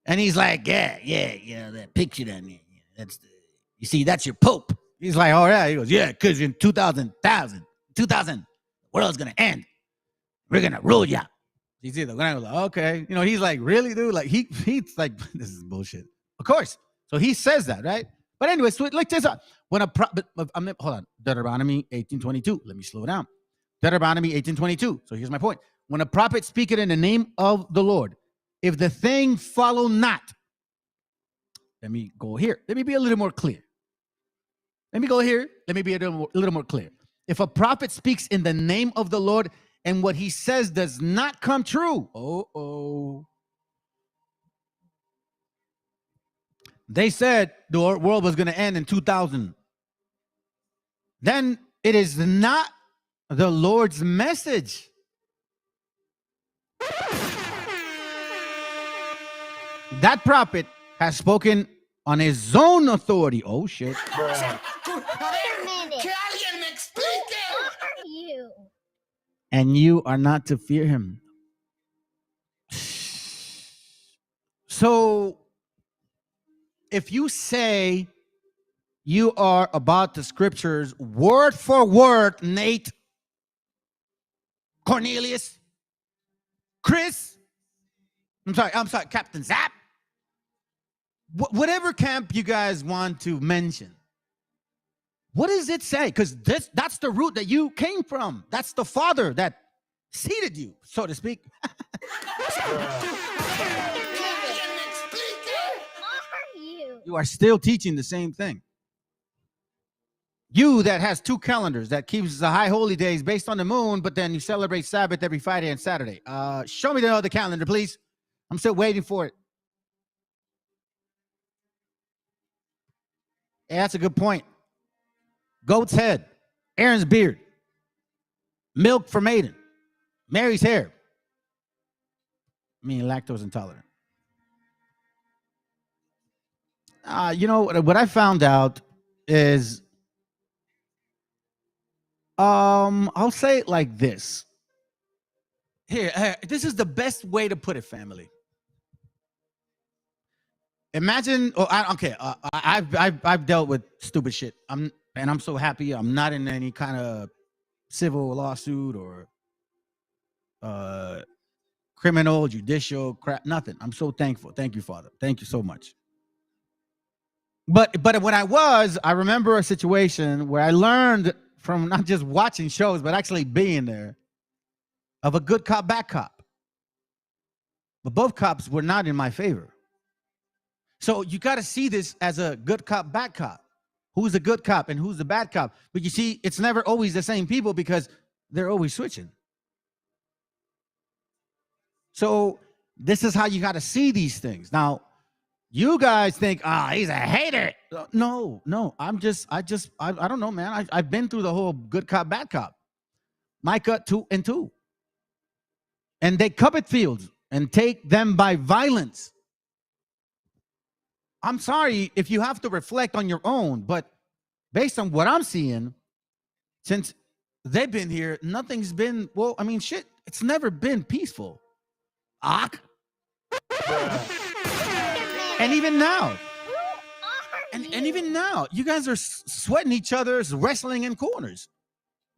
And he's like, yeah, that picture down there. That's your Pope. He's like, all right. He goes, yeah, because in 2000, the world's gonna end. We're gonna rule ya. You see the guy was like, okay. He's like, really, dude? Like he's like, this is bullshit. Of course. So he says that, right? But anyway, so like this, when hold on, Deuteronomy 18:22. Let me slow down. Deuteronomy 18:22. So here's my point. When a prophet speaketh in the name of the Lord, if the thing follow not, let me go here. Let me be a little more clear. Let me go here. Let me be a little more clear. If a prophet speaks in the name of the Lord and what he says does not come true, they said the world was going to end in 2000. Then it is not the Lord's message. That prophet has spoken on his own authority. Oh, shit. And you are not to fear him. So, if you say you are about the scriptures word for word, Nate, Cornelius, Chris, I'm sorry, Captain Zap, whatever camp you guys want to mention, what does it say? Because that's the root that you came from. That's the father that seeded you, so to speak. You are still teaching the same thing. You that has two calendars that keeps the high holy days based on the moon, but then you celebrate Sabbath every Friday and Saturday. Show me the other calendar, please. I'm still waiting for it. Yeah, that's a good point. Goat's head, Aaron's beard, milk for maiden, Mary's hair. I mean, lactose intolerant. What I found out is, I'll say it like this. Here, this is the best way to put it, family. Imagine, I've dealt with stupid shit. I'm so happy I'm not in any kind of civil lawsuit or criminal, judicial crap, nothing. I'm so thankful. Thank you, Father. Thank you so much. But when I remember a situation where I learned from not just watching shows, but actually being there, of a good cop, bad cop. But both cops were not in my favor. So you got to see this as a good cop, bad cop. who's the good cop and who's the bad cop. But you see, it's never always the same people because they're always switching. So this is how you got to see these things. Now, you guys think, he's a hater. No, I don't know, man. I've been through the whole good cop, bad cop. Micah 2 and 2. And they covet fields and take them by violence. I'm sorry if you have to reflect on your own, but based on what I'm seeing, since they've been here, nothing's been, well, I mean, shit, it's never been peaceful. And even now, and even now, you guys are sweating each other's wrestling in corners.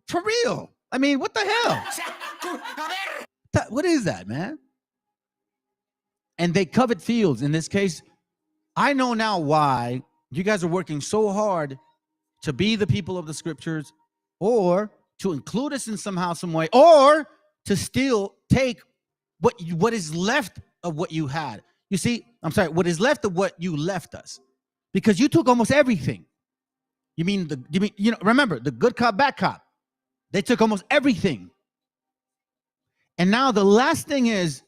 For real. I mean, what the hell? What is that, man? And they covet fields. In this case, I know now why you guys are working so hard to be the people of the scriptures, or to include us in somehow, some way, or to still take what is left of what you had. You see, I'm sorry, what is left of what you left us, because you took almost everything. Remember the good cop, bad cop. They took almost everything. And now the last thing is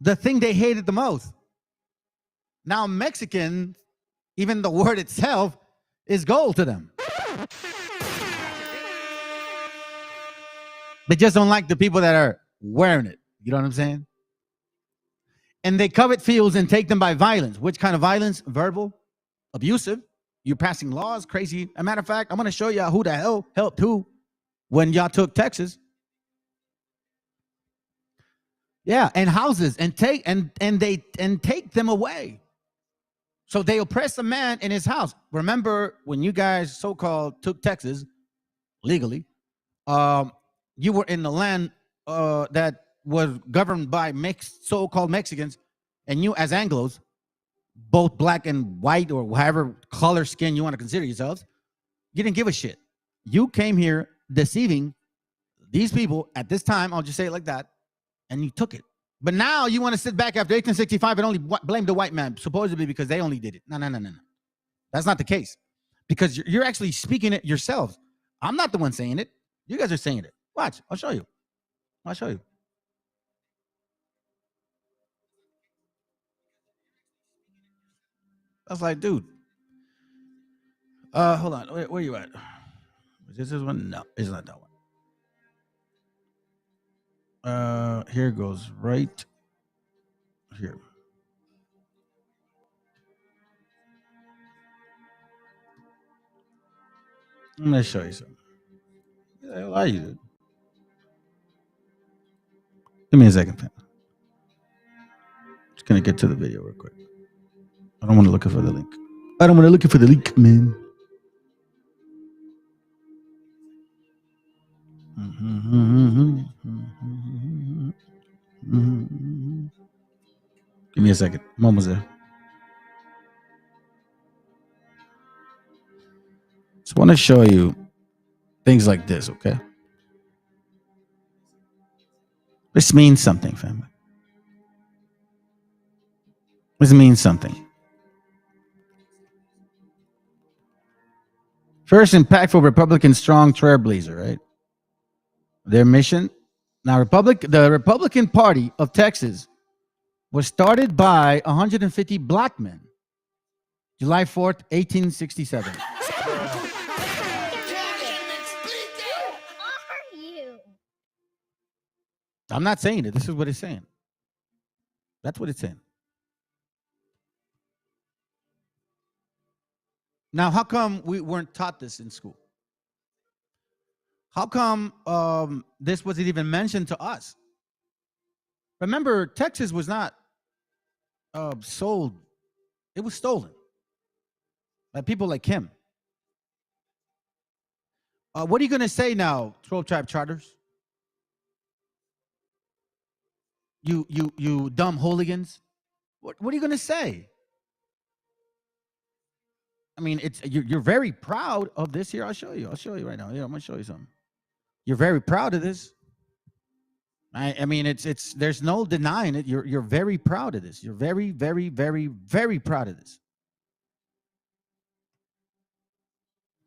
the thing they hated the most. Now Mexican, even the word itself is gold to them. They just don't like the people that are wearing it. You know what I'm saying? And they covet fields and take them by violence. Which kind of violence? Verbal, abusive. You're passing laws, crazy. As a matter of fact, I'm going to show you who the hell helped who when y'all took Texas. Yeah, and houses, and take them away. So they oppress a man in his house. Remember when you guys so-called took Texas legally, you were in the land that was governed by so-called Mexicans, and you as Anglos, both black and white or whatever color skin you want to consider yourselves, you didn't give a shit. You came here deceiving these people at this time, I'll just say it like that, and you took it. But now you want to sit back after 1865 and only blame the white man, supposedly because they only did it. No. That's not the case. Because you're actually speaking it yourselves. I'm not the one saying it. You guys are saying it. Watch. I'll show you. I was like, dude. Hold on. Where you at? Is this one? No, it's not that one. Here goes right here. I'm gonna show you something. What the hell are you, dude? Give me a second, fam. Just gonna get to the video real quick. I don't want to look for the link. Man. Give me a second. I'm almost there. Just want to show you things like this, okay? This means something, family. This means something. First impactful Republican strong trailblazer, right? Their mission. Now, the Republican Party of Texas was started by 150 black men, July 4th, 1867. I'm not saying it. This is what it's saying. That's what it's saying. Now, how come we weren't taught this in school? How come this wasn't even mentioned to us? Remember, Texas was not sold. It was stolen by people like him. What are you going to say now, 12 tribe charters? You dumb hooligans. What are you going to say? I mean, you're very proud of this here. I'll show you right now. Yeah, I'm going to show you something. You're very proud of this. I mean, it's there's no denying it. You're very proud of this. You're very, very, very, very proud of this.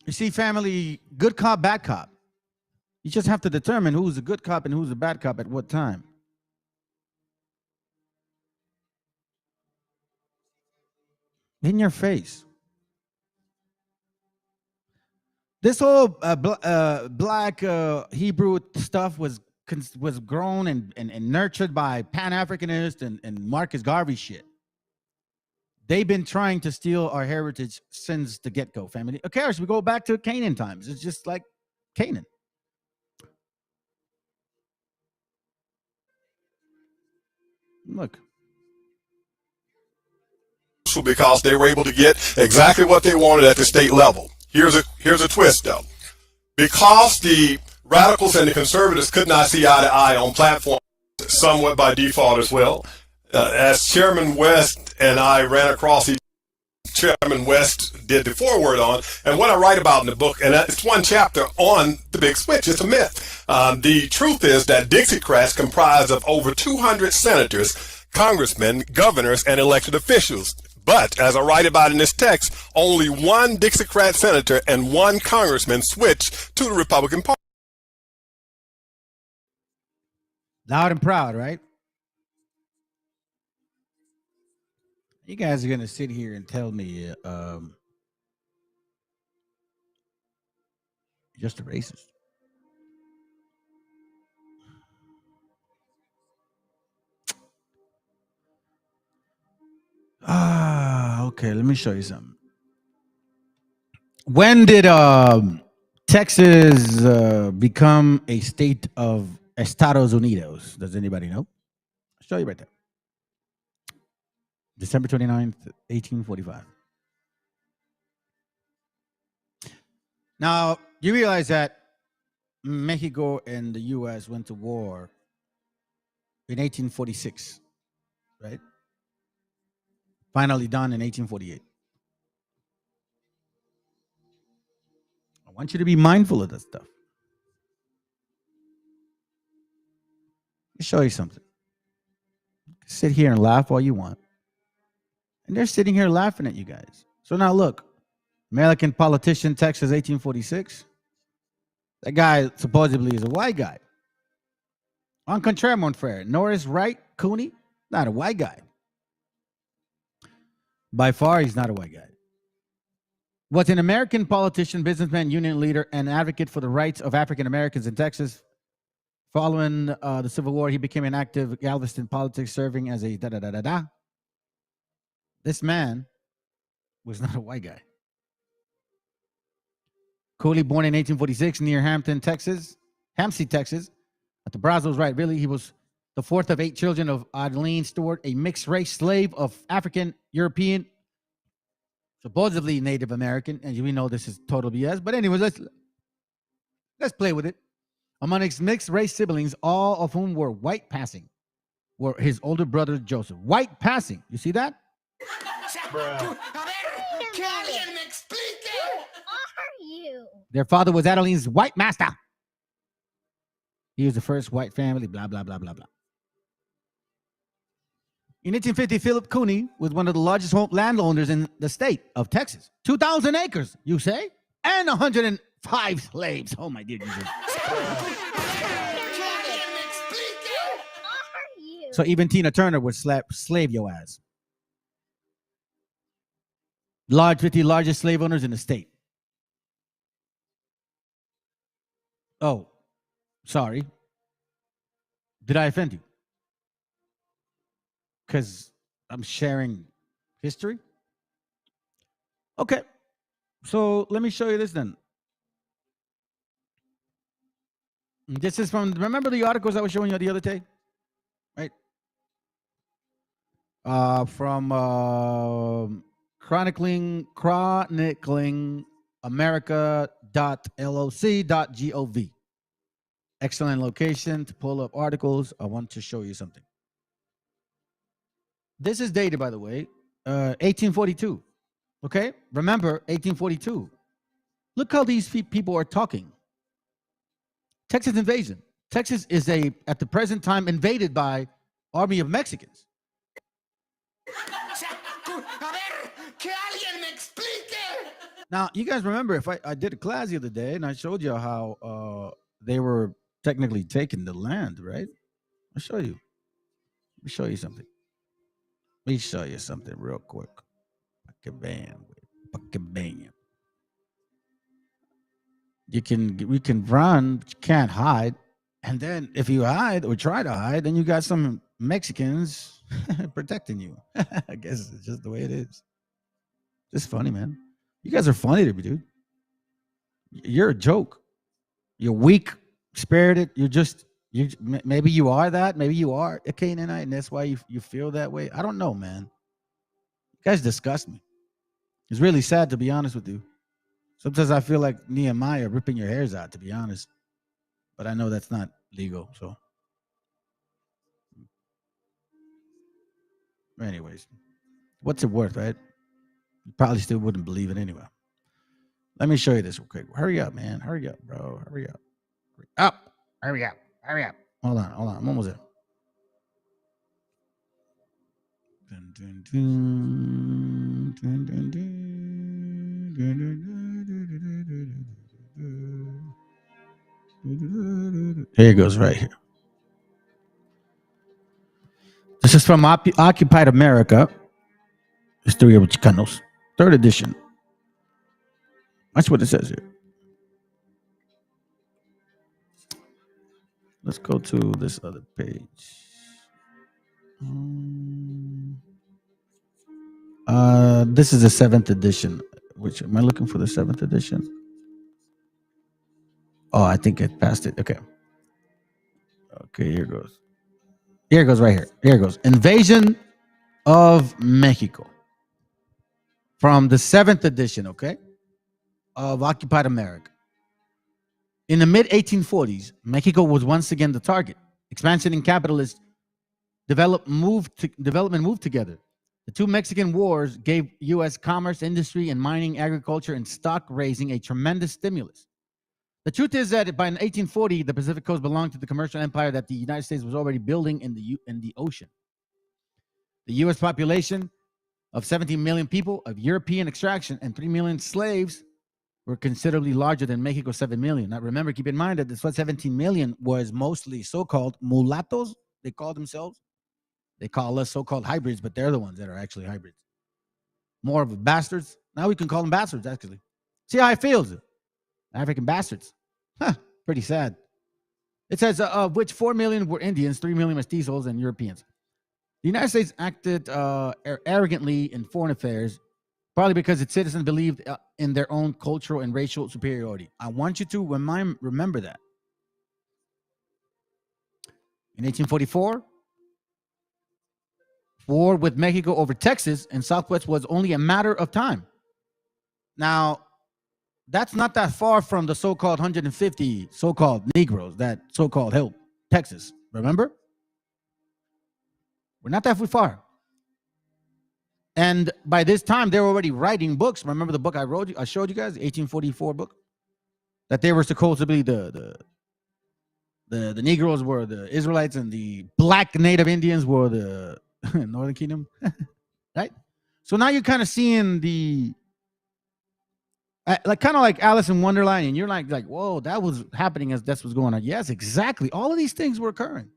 You see, family, good cop, bad cop. You just have to determine who's a good cop and who's a bad cop at what time. In your face. This whole black Hebrew stuff was grown and nurtured by Pan-Africanists and Marcus Garvey shit. They've been trying to steal our heritage since the get-go, family. Of course, we go back to Canaan times. It's just like Canaan. Look. Because they were able to get exactly what they wanted at the state level. Here's a twist, though. Because the radicals and the conservatives could not see eye to eye on platforms, somewhat by default as well, as Chairman West and I ran across each Chairman West did the foreword on, and what I write about in the book, and it's one chapter on the big switch. It's a myth. The truth is that Dixiecrats comprise of over 200 senators, congressmen, governors, and elected officials. But, as I write about in this text, only one Dixiecrat senator and one congressman switched to the Republican Party. Loud and proud, right? You guys are going to sit here and tell me you're just a racist. Okay, let me show you something. When did Texas become a state of Estados Unidos? Does anybody know? I'll show you right there. December 29th, 1845. Now, you realize that Mexico and the U.S. went to war in 1846, right? Finally done in 1848. I want you to be mindful of that stuff. Let me show you something. Sit here and laugh all you want. And they're sitting here laughing at you guys. So now look, American politician, Texas, 1846. That guy supposedly is a white guy. En contraire, mon frère, Norris Wright Cooney, not a white guy. By far, he's not a white guy. Was an American politician, businessman, union leader, and advocate for the rights of African Americans in Texas. Following the Civil War, he became an active Galveston politics, serving as a da-da-da-da-da. This man was not a white guy. Cooley, born in 1846 near Hampton, Texas, At the Brazos, right, really. He was the fourth of 8 children of Adeline Stewart, a mixed-race slave of African, European, supposedly Native American. And we know this is total BS. But anyways, let's play with it. Among his mixed-race siblings, all of whom were white passing, were his older brother, Joseph. White passing. You see that? Their father was Adeline's white master. He was the first white family, blah, blah, blah, blah, blah. In 1850, Philip Cooney was one of the largest landowners in the state of Texas. 2,000 acres, you say? And 105 slaves. Oh, my dear Jesus. So even Tina Turner would slave your ass. 50 largest slave owners in the state. Oh, sorry. Did I offend you? Because I'm sharing history? Okay. So let me show you this then. This is from, remember the articles I was showing you the other day? Right? From chronicling America.loc.gov. Excellent location to pull up articles. I want to show you something. This is dated, by the way, 1842. Okay? Remember, 1842. Look how these people are talking. Texas invasion. Texas is at the present time, invaded by army of Mexicans. Now, you guys remember if I did a class the other day and I showed you how they were technically taking the land, right? I'll show you. Let me show you something. Let me show you something real quick. Bam. Bam. We can run, but you can't hide. And then if you hide or try to hide, then you got some Mexicans protecting you. I guess it's just the way it is. Just funny, man. You guys are funny to me, dude. You're a joke. You're weak spirited. Maybe you are that. Maybe you are a Canaanite, and that's why you feel that way. I don't know, man. You guys disgust me. It's really sad, to be honest with you. Sometimes I feel like Nehemiah ripping your hairs out, to be honest. But I know that's not legal, so. Anyways, what's it worth, right? You probably still wouldn't believe it anyway. Let me show you this real quick. Hurry up, man. Hurry up, bro. Hurry up. Hurry up. Hurry up. Hurry up. Hold on. I'm almost there. Dun, dun, dun, dun, dun, dun, dun, dun. Here it goes right here. This is from Occupied America, Historia of Chicanos, 3rd edition. That's what it says here. Let's go to this other page. This is the 7th edition. Which am I looking for? The 7th edition? Oh, I think I passed it. Okay. Okay, here goes. Here it goes right here. Here it goes. Invasion of Mexico. From the 7th edition, okay, of Occupied America. In the mid-1840s, Mexico was once again the target. Expansion and capitalist development moved together. The two Mexican wars gave U.S. commerce, industry, and mining, agriculture, and stock raising a tremendous stimulus. The truth is that by 1840, the Pacific Coast belonged to the commercial empire that the United States was already building in the ocean. The U.S. population of 17 million people of European extraction and 3 million slaves were considerably larger than Mexico's 7 million. Now, remember, keep in mind that this 17 million was mostly so-called mulattoes, they call themselves. They call us so-called hybrids, but they're the ones that are actually hybrids. More of bastards. Now we can call them bastards, actually. See how it feels? African bastards. Huh, pretty sad. It says, of which 4 million were Indians, 3 million mestizos, and Europeans. The United States acted arrogantly in foreign affairs, probably because its citizens believed in their own cultural and racial superiority. I want you to remember that. In 1844, war with Mexico over Texas and Southwest was only a matter of time. Now, that's not that far from the so-called 150 so-called Negroes that so-called helped Texas. Remember? We're not that far. And by this time, they were already writing books. Remember the book I showed you guys, the 1844 book? That they were supposedly the Negroes were the Israelites and the black Native Indians were the Northern Kingdom. Right? So now you're kind of seeing the like kind of like Alice in Wonderland, and you're like, whoa, that was happening as that's what's going on. Yes, exactly. All of these things were occurring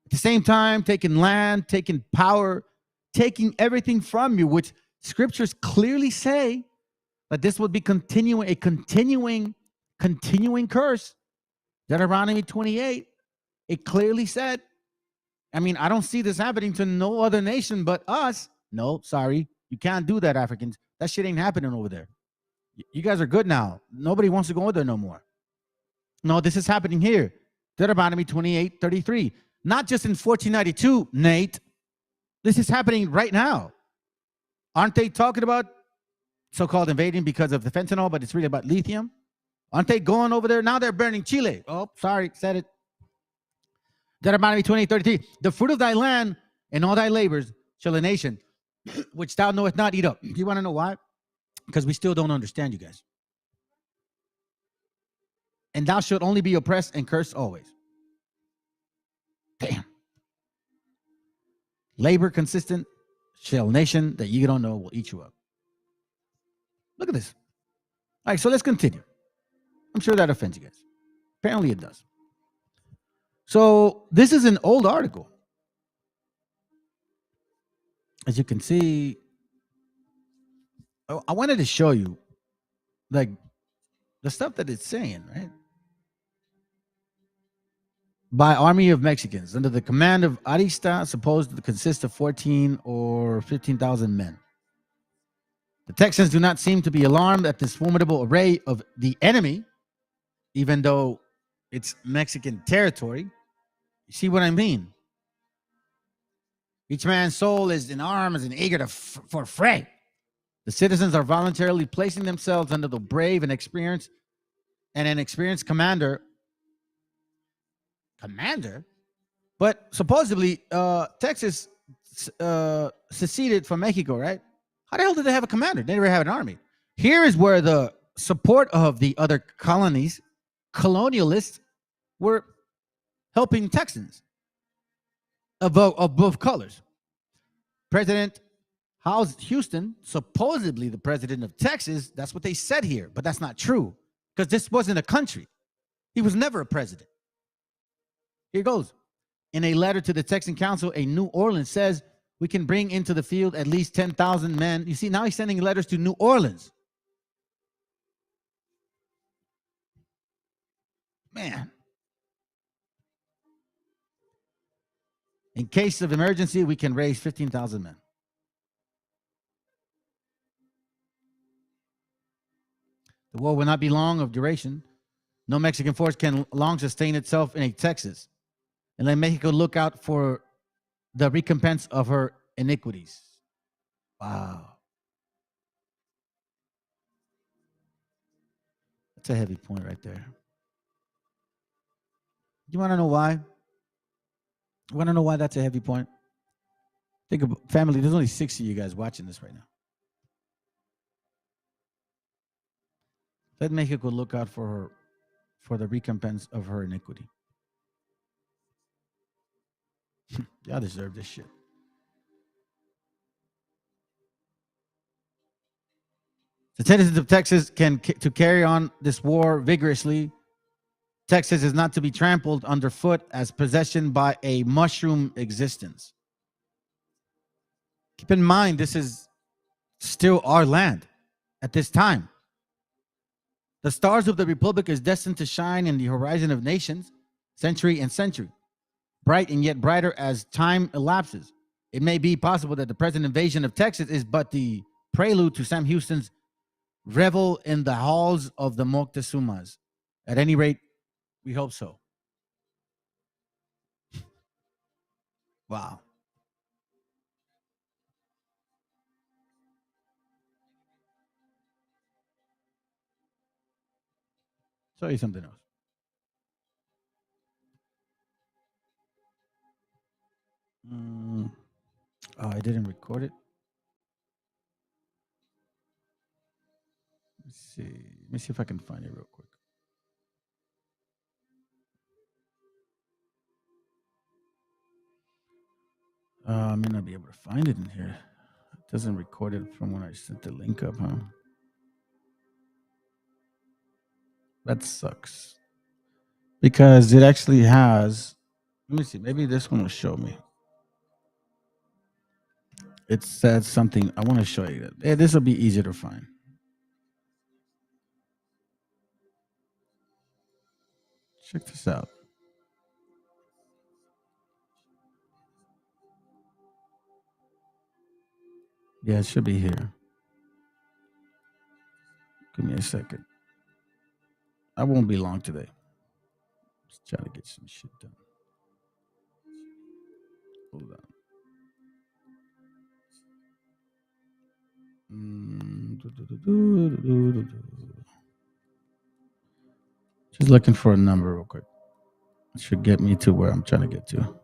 at the same time, taking land, taking power, taking everything from you, which scriptures clearly say that this would be continuing curse. Deuteronomy 28, it clearly said. I mean, I don't see this happening to no other nation but us. No, sorry, you can't do that, Africans. That shit ain't happening over there. You guys are good now. Nobody wants to go over there no more. No, this is happening here. Deuteronomy 28:33. Not just in 1492, Nate. This is happening right now. Aren't they talking about so-called invading because of the fentanyl, but it's really about lithium? Aren't they going over there? Now they're burning Chile. Oh, sorry, said it. Deuteronomy 28:33. The fruit of thy land and all thy labors shall a nation which thou knowest not eat up. Do you want to know why? Because we still don't understand, you guys. And thou shalt only be oppressed and cursed always. Damn. Labor consistent shall nation that you don't know will eat you up. Look at this. All right, so let's continue. I'm sure that offends you guys. Apparently it does. So this is an old article. As you can see, I wanted to show you like the stuff that it's saying, right? By Army of Mexicans under the command of Arista, supposed to consist of 14 or 15,000 men. The Texans do not seem to be alarmed at this formidable array of the enemy, even though it's Mexican territory. You see what I mean? Each man's soul is in arms and eager for fray. The citizens are voluntarily placing themselves under the brave and an experienced commander. But supposedly, Texas seceded from Mexico, right? How the hell did they have a commander? They never have an army. Here is where the support of the other colonies, colonialists, were helping Texans of both colors. President Houston, supposedly the president of Texas, that's what they said here, but that's not true because this wasn't a country. He was never a president. Here goes. In a letter to the Texan Council, a New Orleans says we can bring into the field at least 10,000 men. You see, now he's sending letters to New Orleans. Man. In case of emergency, we can raise 15,000 men. The war will not be long of duration. No Mexican force can long sustain itself in a Texas. And let Mexico look out for the recompense of her iniquities. Wow. That's a heavy point right there. You want to know why? You want to know why that's a heavy point? Think about family. There's only 6 of you guys watching this right now. Let Mexico look out for the recompense of her iniquity. Y'all deserve this shit. The citizens of Texas to carry on this war vigorously. Texas is not to be trampled underfoot as possession by a mushroom existence. Keep in mind, this is still our land at this time. The stars of the Republic is destined to shine in the horizon of nations, century and century, bright and yet brighter as time elapses. It may be possible that the present invasion of Texas is but the prelude to Sam Houston's revel in the halls of the Moctezumas. At any rate, we hope so. Wow. Show you something else. Oh, I didn't record it. Let's see. Let me see if I can find it real quick. I may not be able to find it in here. It doesn't record it from when I sent the link up, huh? That sucks. Because it actually has. Let me see. Maybe this one will show me. It says something. I want to show you that. Yeah, this will be easier to find. Check this out. Yeah, it should be here. Give me a second. I won't be long today. Just trying to get some shit done. Hold on. Just looking for a number real quick. It should get me to where I'm trying to get to.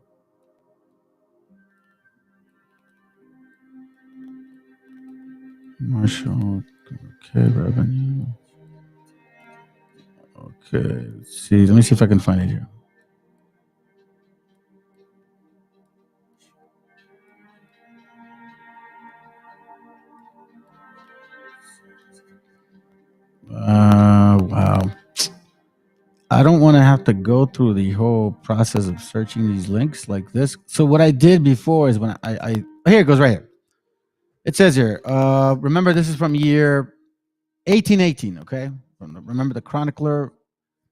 Marshall. Okay, revenue. Okay, let's see. Let me see if I can find it here. I don't want to have to go through the whole process of searching these links like this. So what I did before is when I here it goes right here. It says here, remember this is from year 1818, okay? Remember the Chronicler,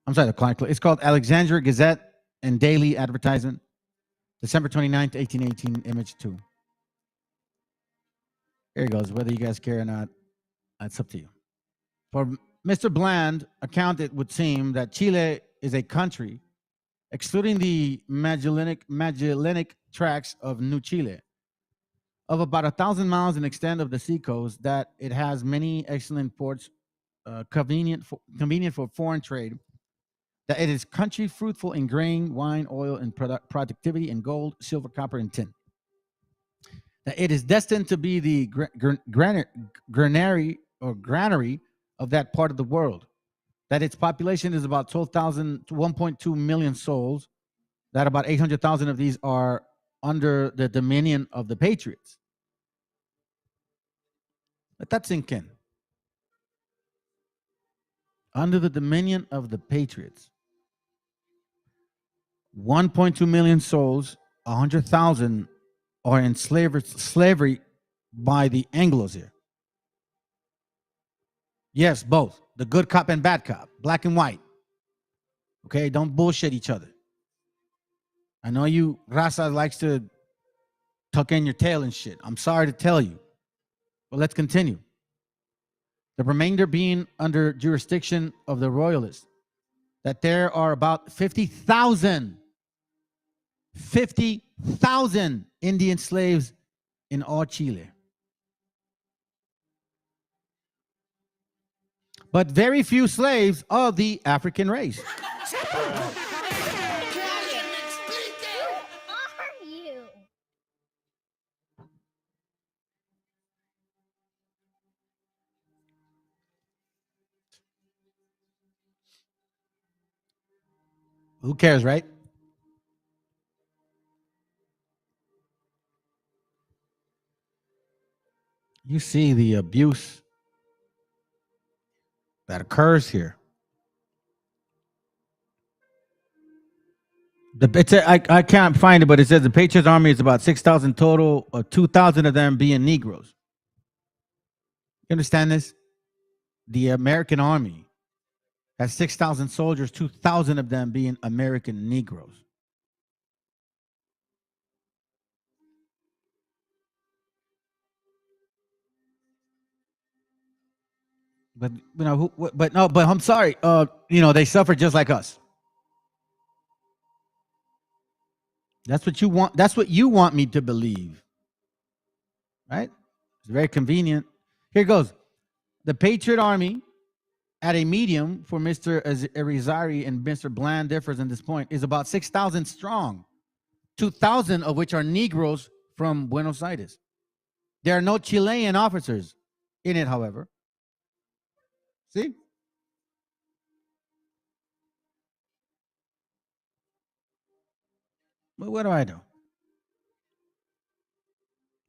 the Chronicler. It's called Alexandria Gazette and Daily Advertisement, December 29th, 1818, image 2. Here it goes. Whether you guys care or not, that's up to you. For Mr. Bland account, it would seem that Chile is a country, excluding the Magellanic tracts of New Chile, of about 1,000 miles in extent of the seacoast, that it has many excellent ports, convenient for foreign trade, that it is country fruitful in grain, wine, oil, and productivity in gold, silver, copper, and tin. That it is destined to be the granary of that part of the world. That its population is about 12,000 to 1.2 million souls. That about 800,000 of these are under the dominion of the patriots. Let that sink in. Under the dominion of the patriots. 1.2 million souls, 100,000 are in slavery by the Anglos here. Yes, both. The good cop and bad cop, black and white. Okay, don't bullshit each other. I know you Raza likes to tuck in your tail and shit. I'm sorry to tell you. But let's continue. The remainder being under jurisdiction of the royalists. That there are about 50,000 Indian slaves in all Chile. But very few slaves of the African race. Who are you? Who cares, right? You see the abuse that occurs here. I can't find it, but it says the Patriots Army is about 6,000 total, 2,000 of them being Negroes. You understand this? The American Army has 6,000 soldiers, 2,000 of them being American Negroes. But you know, but I'm sorry. They suffer just like us. That's what you want. That's what you want me to believe, right? It's very convenient. Here goes. The Patriot Army, at a medium for Mr. Irizarry and Mr. Bland differs in this point, is about 6,000 strong, 2,000 of which are Negroes from Buenos Aires. There are no Chilean officers in it, however. See? But what do I do?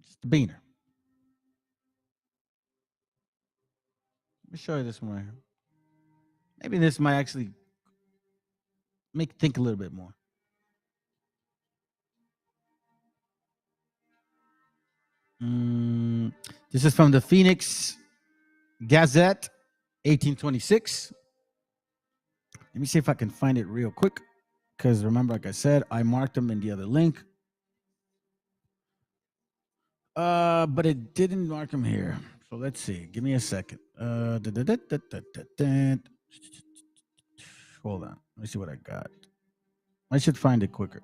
Just the beaner. Let me show you this one right here. Maybe this might actually make you think a little bit more. This is from the Phoenix Gazette, 1826. Let me see if I can find it real quick. Because remember, like I said, I marked them in the other link. But it didn't mark them here. So let's see. Give me a second. Hold on. Let me see what I got. I should find it quicker.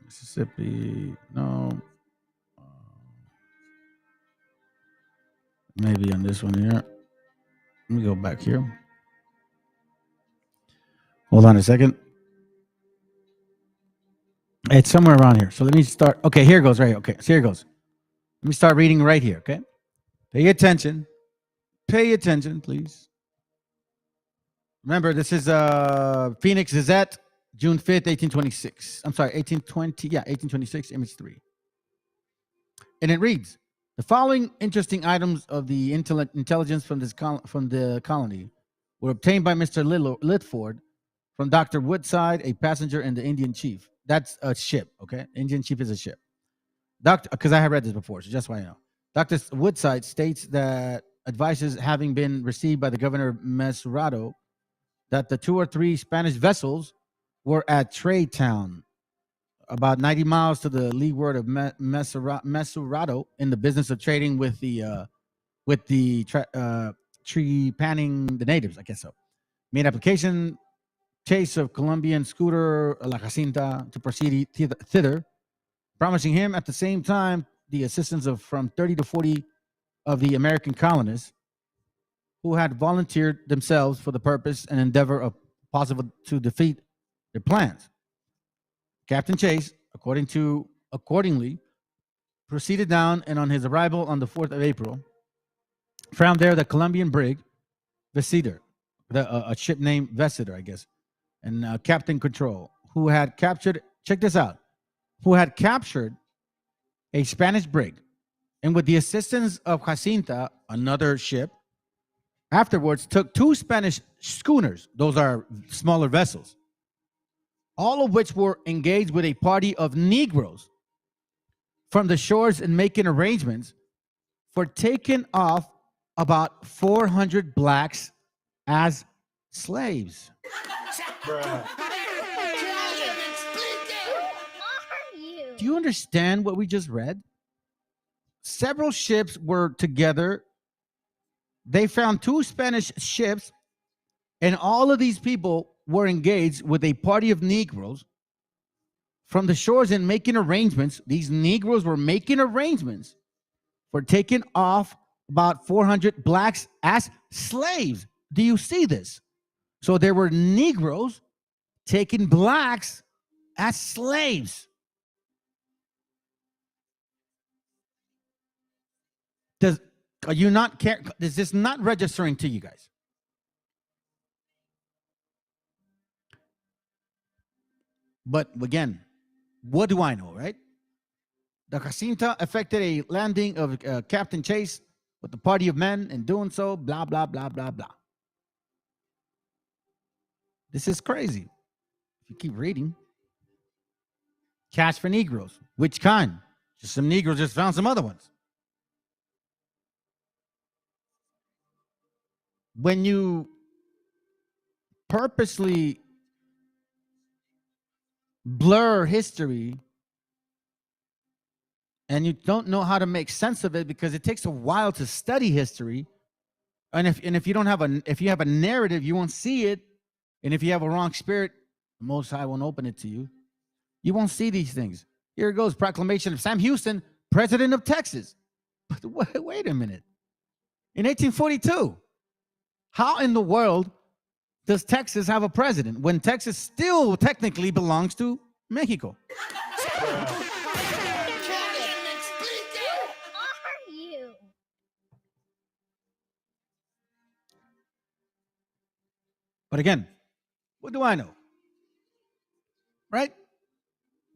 Mississippi. No. Maybe on this one here. Let me go back here. Hold on a second. It's somewhere around here. So let me start. Okay, here it goes right here. Okay, so here it goes. Let me start reading right here, okay? Pay attention. Pay attention, please. Remember, this is Phoenix Gazette, June 5th, 1826. I'm sorry, 1820. Yeah, 1826, image 3. And it reads, The following interesting items of the intelligence from from the colony were obtained by Mr. Litford from Dr. Woodside, a passenger in the Indian Chief. That's a ship, okay? Indian Chief is a ship. Because I have read this before, so just so I know. Dr. Woodside states that advices having been received by the governor of Mesurado that the 2 or 3 Spanish vessels were at Trade Town, about 90 miles to the leeward of Mesurado, in the business of trading with the tree panning the natives, I guess so. Made application chase of Colombian scooter La Jacinta to proceed thither, promising him at the same time the assistance of from 30 to 40 of the American colonists who had volunteered themselves for the purpose and endeavor of possible to defeat their plans. Captain Chase, accordingly, proceeded down, and on his arrival on the 4th of April, found there the Colombian brig Vesider, a ship named Vesider, I guess, and Captain Control, who had captured, check this out, who had captured a Spanish brig, and with the assistance of Jacinta, another ship, afterwards took 2 Spanish schooners, those are smaller vessels, all of which were engaged with a party of Negroes from the shores and making arrangements for taking off about 400 blacks as slaves. Do you understand what we just read? Several ships were together. They found 2 Spanish ships, and all of these people were engaged with a party of Negroes from the shores and making arrangements. These Negroes were making arrangements for taking off about 400 blacks as slaves. Do you see this? So there were Negroes taking blacks as slaves. Is this not registering to you guys? But again, what do I know, right? The Jacinta effected a landing of Captain Chase with a party of men, and doing so, blah, blah, blah, blah, blah. This is crazy. If you keep reading. Cash for Negroes. Which kind? Just some Negroes just found some other ones. When you purposely blur history and you don't know how to make sense of it, because it takes a while to study history, and if you don't have if you have a narrative, you won't see it, and if you have a wrong spirit, the Most High won't open it to you. You won't see these things. Here it goes: proclamation of Sam Houston, president of Texas. But wait a minute. In 1842, how in the world does Texas have a president when Texas still technically belongs to Mexico? But again, what do I know? Right?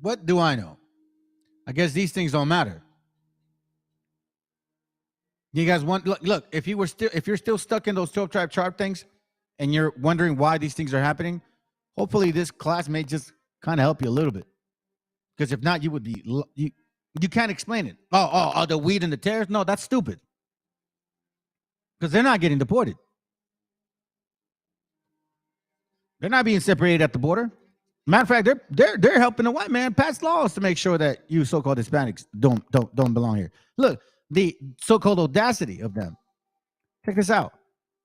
What do I know? I guess these things don't matter. You guys want look, if you're still stuck in those 12 tribe chart things and you're wondering why these things are happening, hopefully this class may just kind of help you a little bit. Because if not, you would be you can't explain it. Oh, the weed and the tares? No, that's stupid. Because they're not getting deported. They're not being separated at the border. Matter of fact, they're helping the white man pass laws to make sure that you so-called Hispanics don't belong here. Look, the so-called audacity of them. Check this out.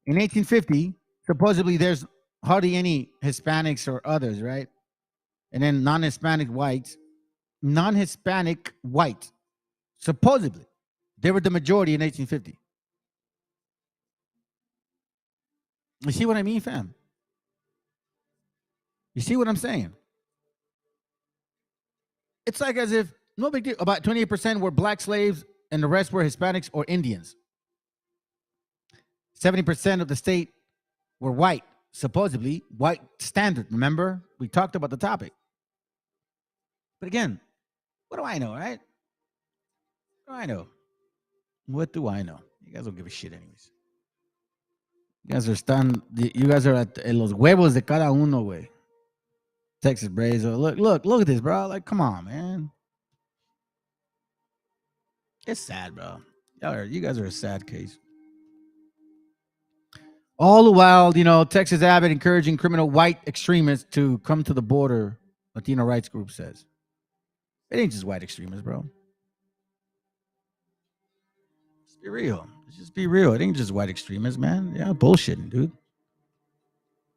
In 1850, supposedly there's hardly any Hispanics or others, right? And then non-Hispanic white, supposedly, they were the majority in 1850. You see what I mean, fam? You see what I'm saying? It's like as if, no big deal, about 28% were black slaves and the rest were Hispanics or Indians. 70% of the state were white, supposedly white standard. Remember, we talked about the topic. But again, what do I know, right? What do I know? What do I know? You guys don't give a shit anyways. You guys are at los huevos de cada uno, güey. Texas Braves. Look at this, bro. Like, come on, man. It's sad, bro. You guys are a sad case. All the while, Texas Abbott encouraging criminal white extremists to come to the border, Latino rights group says. It ain't just white extremists, bro. Just be real. Just be real. It ain't just white extremists, man. Yeah, bullshitting, dude.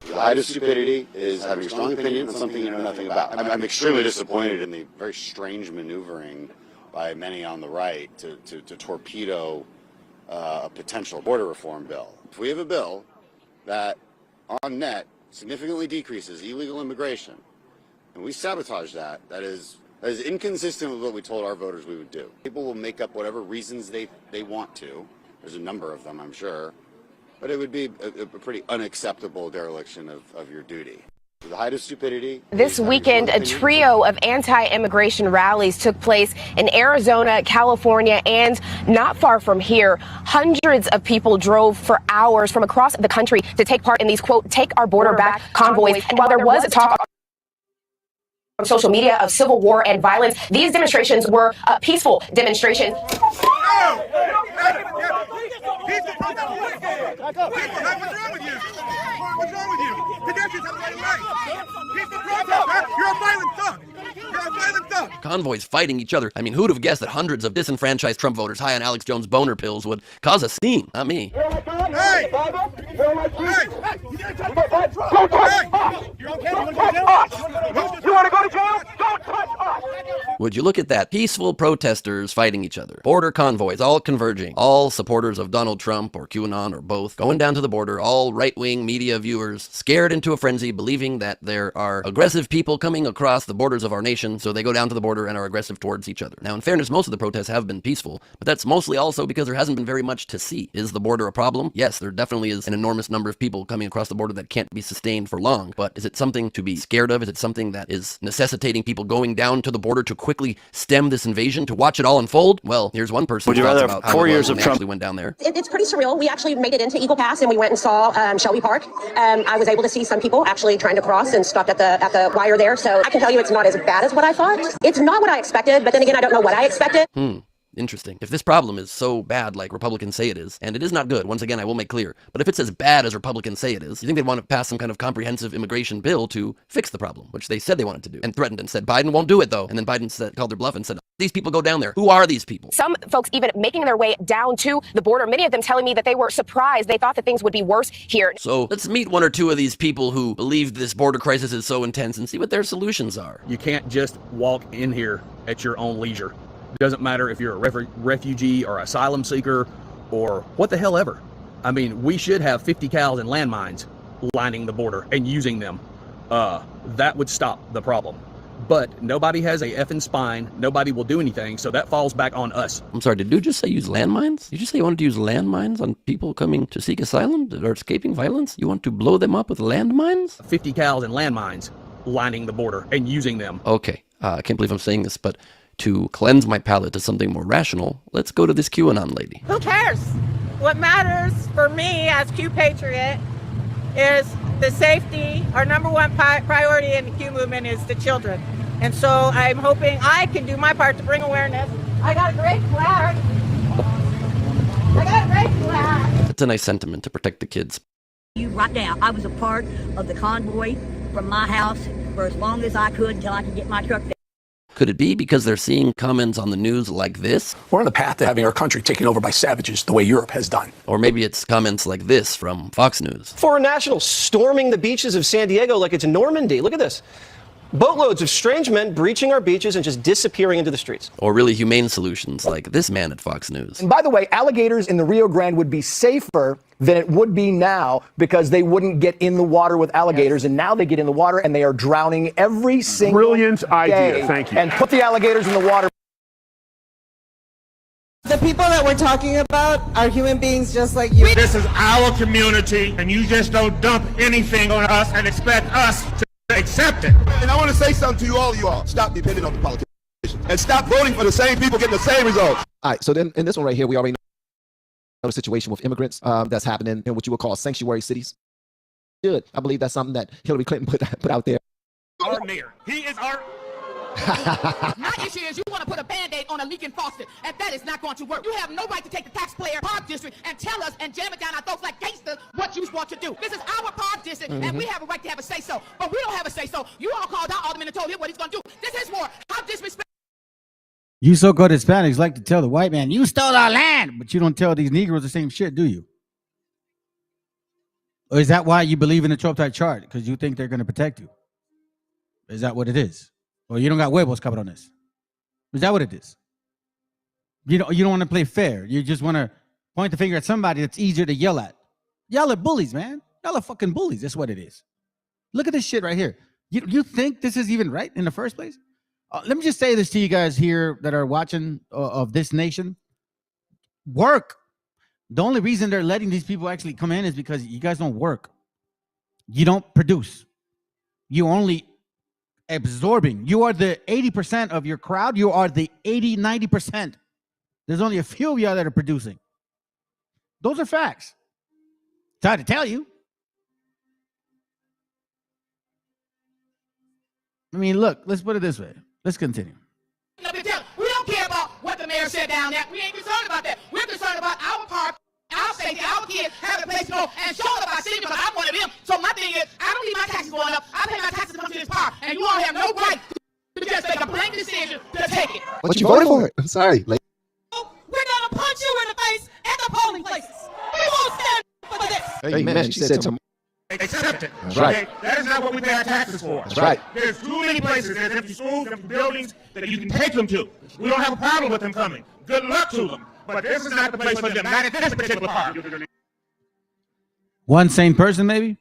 The height of stupidity is having a strong opinion on something you know nothing about. I'm extremely disappointed in the very strange maneuvering by many on the right to torpedo a potential border reform bill. If we have a bill that on net significantly decreases illegal immigration, and we sabotage that is inconsistent with what we told our voters we would do. People will make up whatever reasons they want to. There's a number of them, I'm sure. But it would be a pretty unacceptable dereliction of your duty. The height of stupidity. This weekend, a trio of anti-immigration rallies took place in Arizona, California, and not far from here. Hundreds of people drove for hours from across the country to take part in these, quote, take our border back convoys. And while there was talk on social media of civil war and violence, these demonstrations were peaceful demonstrations. What's wrong with you? What's wrong with you? Pedestrians have the right. Peaceful protest, you're a violent thug. You're a violent thug. Convoys fighting each other. I mean, who'd have guessed that hundreds of disenfranchised Trump voters high on Alex Jones' boner pills would cause a scene? Not me. Hey! Hey! Don't touch us! You want to go to jail? Don't touch us! Would you look at that? Peaceful protesters fighting each other. Border convoys, all converging. All supporters of Donald Trump or QAnon or both, going down to the border, all right-wing media viewers, scared into a frenzy, believing that there are aggressive people coming across the borders of our nation, so they go down to the border and are aggressive towards each other. Now, in fairness, most of the protests have been peaceful, but that's mostly also because there hasn't been very much to see. Is the border a problem? Yes, there definitely is an enormous number of people coming across the border that can't be sustained for long, but is it something to be scared of? Is it something that is necessitating people going down to the border to quickly stem this invasion, to watch it all unfold? Well, here's one person Would you rather have 4 years of Trump? Actually went down there. It's pretty surreal. We actually made it into Eagle Pass and we went and saw Shelby Park. I was able to see some people actually trying to cross and stopped at the wire there. So I can tell you it's not as bad as what I thought. It's not what I expected, but then again, I don't know what I expected. Interesting. If this problem is so bad like Republicans say it is, and it is not good, once again, I will make clear, but if it's as bad as Republicans say it is, you think they'd want to pass some kind of comprehensive immigration bill to fix the problem, which they said they wanted to do, and threatened and said Biden won't do it though, and then Biden called their bluff and said, these people go down there. Who are these people? Some folks even making their way down to the border, many of them telling me that they were surprised. They thought that things would be worse here. So let's meet one or two of these people who believe this border crisis is so intense and see what their solutions are. You can't just walk in here at your own leisure. It doesn't matter if you're a refugee or asylum seeker or what the hell ever. I mean, we should have 50 cals and landmines lining the border and using them. That would stop the problem. But nobody has a effing spine. Nobody will do anything, so that falls back on us. I'm sorry, did you just say use landmines? Did you just say you wanted to use landmines on people coming to seek asylum or escaping violence? You want to blow them up with landmines? 50 cals and landmines lining the border and using them. Okay, I can't believe I'm saying this, but to cleanse my palate to something more rational, let's go to this QAnon lady. Who cares? What matters for me as Q Patriot is the safety. Our number one priority in the Q movement is the children. And so I'm hoping I can do my part to bring awareness. I got a great flag. It's a nice sentiment to protect the kids. Right now, I was a part of the convoy from my house for as long as I could until I could get my truck there. Could it be because they're seeing comments on the news like this? We're on the path to having our country taken over by savages the way Europe has done. Or maybe it's comments like this from Fox News. Foreign nationals storming the beaches of San Diego like it's Normandy. Look at this. Boatloads of strange men breaching our beaches and just disappearing into the streets. Or really humane solutions like this man at Fox News. And by the way, alligators in the Rio Grande would be safer than it would be now because they wouldn't get in the water with alligators. And now they get in the water and they are drowning every single Brilliant idea. day. Thank you. And put the alligators in the water. The people that we're talking about are human beings just like you. This is our community, and you just don't dump anything on us and expect us to accept it. And I want to say something to you all. Stop depending on the politicians and stop voting for the same people getting the same results. All right, so then in this one right here, we already know. situation with immigrants that's happening in what you would call sanctuary cities. Good. I believe that's something that Hillary Clinton put out there. Our mayor. He is our... My issue is you want to put a Band-Aid on a leaking faucet, and that is not going to work. You have no right to take the taxpayer park district and tell us and jam it down our throats like gangsters what you want to do. This is our park district, and we have a right to have a say-so. But we don't have a say-so. You all called our alderman and told him what he's going to do. This is war. How disrespectful. You so-called Hispanics like to tell the white man, you stole our land, but you don't tell these Negroes the same shit, do you? Or is that why you believe in the tripartite chart? Because you think they're going to protect you? Is that what it is? Or you don't got huevos cabrones? Is that what it is? You don't want to play fair. You just want to point the finger at somebody that's easier to yell at. Y'all are bullies, man. Y'all are fucking bullies. That's what it is. Look at this shit right here. You think this is even right in the first place? Let me just say this to you guys here that are watching of this nation. Work. The only reason they're letting these people actually come in is because you guys don't work. You don't produce. You only absorbing. You are the 80% of your crowd. You are the 80, 90%. There's only a few of y'all that are producing. Those are facts. Try to tell you. I mean, look, let's put it this way. Let's continue. We don't care about what the mayor said down there. We ain't concerned about that. We're concerned about our park, our safety, our kids having a place to go and show up our city because I'm one of them. So my thing is, I don't need my taxes going up. I pay my taxes to come to this park, and you all have no right to just make a blanket decision to take it. But you voted for it. I'm sorry. We're gonna punch you in the face at the polling places. We won't stand for this. Amen. She said to Accept it. That's right. Okay? That is not what we pay our taxes for. That's right. There's too many places, there's empty schools, empty buildings that you can take them to. We don't have a problem with them coming. Good luck to them. But this is not the place for them. Not at this particular park. One sane person, maybe?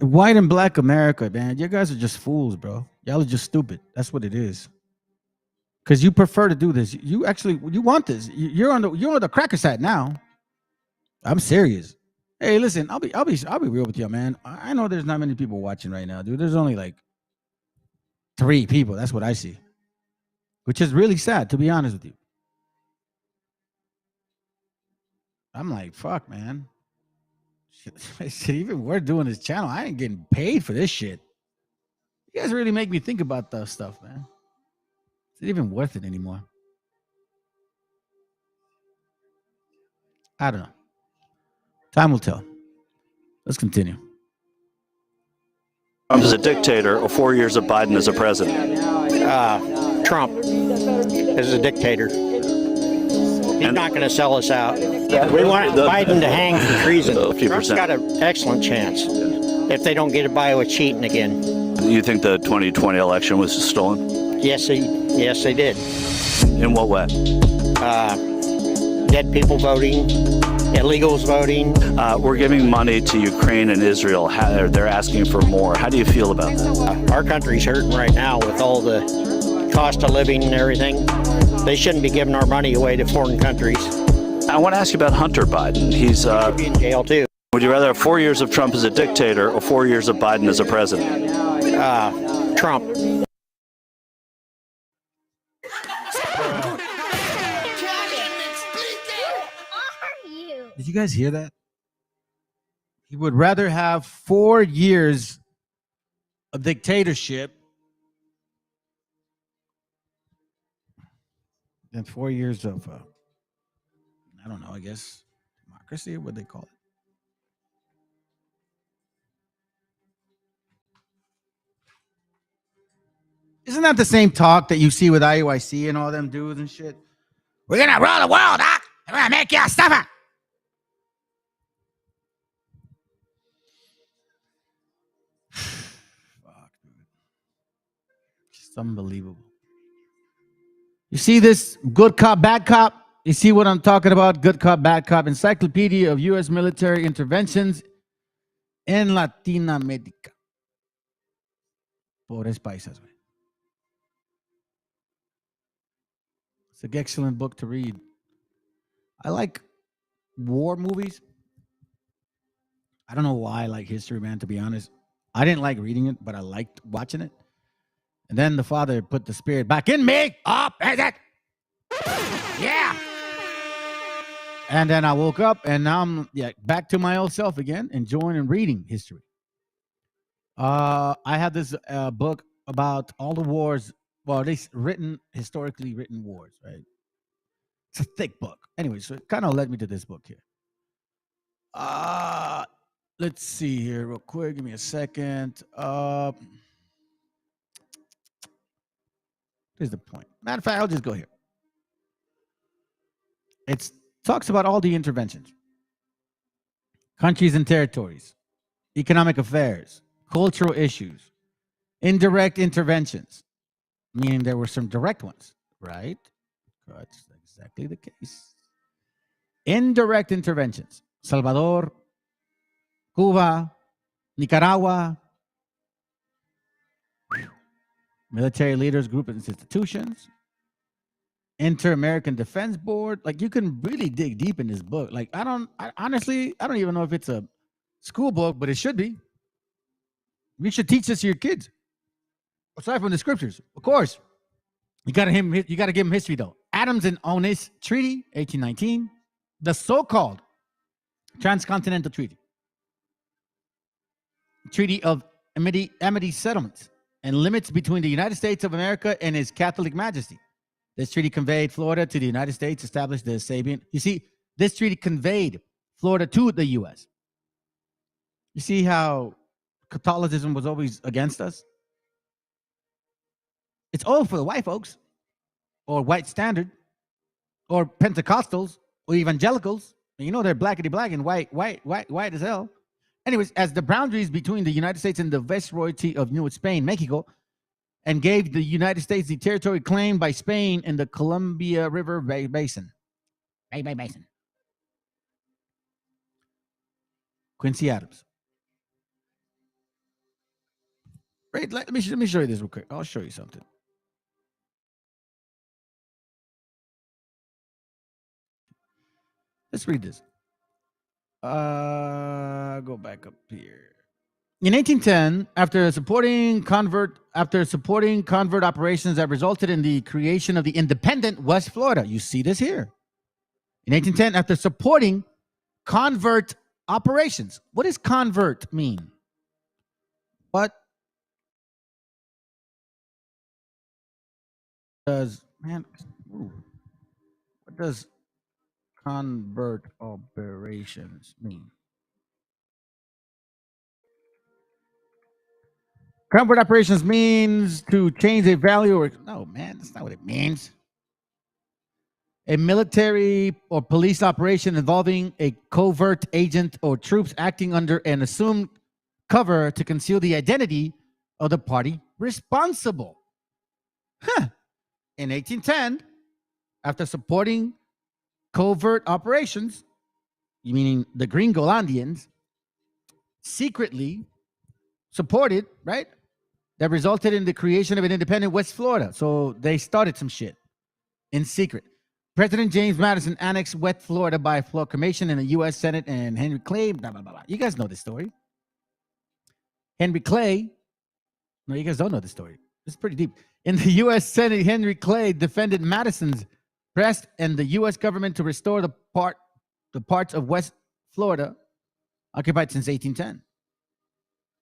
White and black America, man. You guys are just fools, bro. Y'all are just stupid. That's what it is. Because you prefer to do this. You want this. You're on the cracker side now. I'm serious. Hey, listen, I'll be real with you, man. I know there's not many people watching right now, dude. There's only like 3 people. That's what I see. Which is really sad, to be honest with you. I'm like, fuck, man. Shit, even we're doing this channel. I ain't getting paid for this shit. You guys really make me think about that stuff, man. Is it even worth it anymore? I don't know. Time will tell. Let's continue. Trump is a dictator, or 4 years of Biden as a president? Trump is a dictator. He's not going to sell us out. We want Biden to hang for treason. Trump's got an excellent chance if they don't get it by with cheating again. You think the 2020 election was stolen? Yes, they did. In what way? Dead people voting, illegals voting. We're giving money to Ukraine and Israel. They're asking for more. How do you feel about that? Our country's hurting right now with all the cost of living and everything. They shouldn't be giving our money away to foreign countries. I want to ask you about Hunter Biden. He's be in jail too. Would you rather have 4 years of Trump as a dictator or 4 years of Biden as a president? Trump. Did you guys hear that? He would rather have 4 years of dictatorship than 4 years of, I don't know, I guess, democracy, or what they call it. Isn't that the same talk that you see with IUIC and all them dudes and shit? We're going to rule the world, Doc. We're going to make you a stuffer. Fuck, dude. Just unbelievable. You see this good cop, bad cop? You see what I'm talking about? Good cop, bad cop. Encyclopedia of U.S. military interventions in Latin America. Pobres paisas, güey. It's an excellent book to read. I like war movies. I don't know why I like history, man, to be honest. I didn't like reading it, but I liked watching it. And then the Father put the Spirit back in me. Up, is it? Yeah. And then I woke up, and now I'm back to my old self again, enjoying and reading history. I have this book about all the wars, well, at least historically written wars, right? It's a thick book. Anyway, so it kind of led me to this book here. Let's see here real quick. Give me a second. Here's the point. Matter of fact, I'll just go here. It talks about all the interventions. Countries and territories, economic affairs, cultural issues, indirect interventions, meaning there were some direct ones, right? That's exactly the case. Indirect interventions. Salvador, Cuba, Nicaragua, military leaders, groups, and institutions, Inter-American Defense Board. Like, you can really dig deep in this book. Like, honestly, I don't even know if it's a school book, but it should be. We should teach this to your kids. Aside from the scriptures, of course. You gotta give them history, though. Adams and Onis Treaty, 1819. The so-called Transcontinental Treaty. Treaty of Amity Settlements and limits between the United States of America and His Catholic Majesty. This treaty conveyed Florida to the United States, established the Sabian. You see, this treaty conveyed Florida to the U.S. You see how Catholicism was always against us? It's all for the white folks, or white standard, or Pentecostals, or evangelicals. You know they're blackety black and white as hell. Anyways, as the boundaries between the United States and the Viceroyalty of New Spain, Mexico, and gave the United States the territory claimed by Spain in the Columbia River Basin. Basin. Quincy Adams. Right, let me show you this real quick. I'll show you something. Let's read this. Go back up here. In 1810, after supporting convert operations that resulted in the creation of the independent West Florida. You see this here. In 1810, after supporting convert operations. What does convert mean? What does convert operations mean? Convert operations means to change a value or no, man, that's not what it means. A military or police operation involving a covert agent or troops acting under an assumed cover to conceal the identity of the party responsible. In 1810, after supporting covert operations, meaning the Gringolandians, secretly supported, right? That resulted in the creation of an independent West Florida. So they started some shit in secret. President James Madison annexed West Florida by proclamation in the U.S. Senate, and Henry Clay, blah, blah, blah, blah. You guys know this story. Henry Clay, no, you guys don't know this story. It's pretty deep. In the U.S. Senate, Henry Clay defended Madison's press and the U.S. government to restore the parts of West Florida occupied since 1810.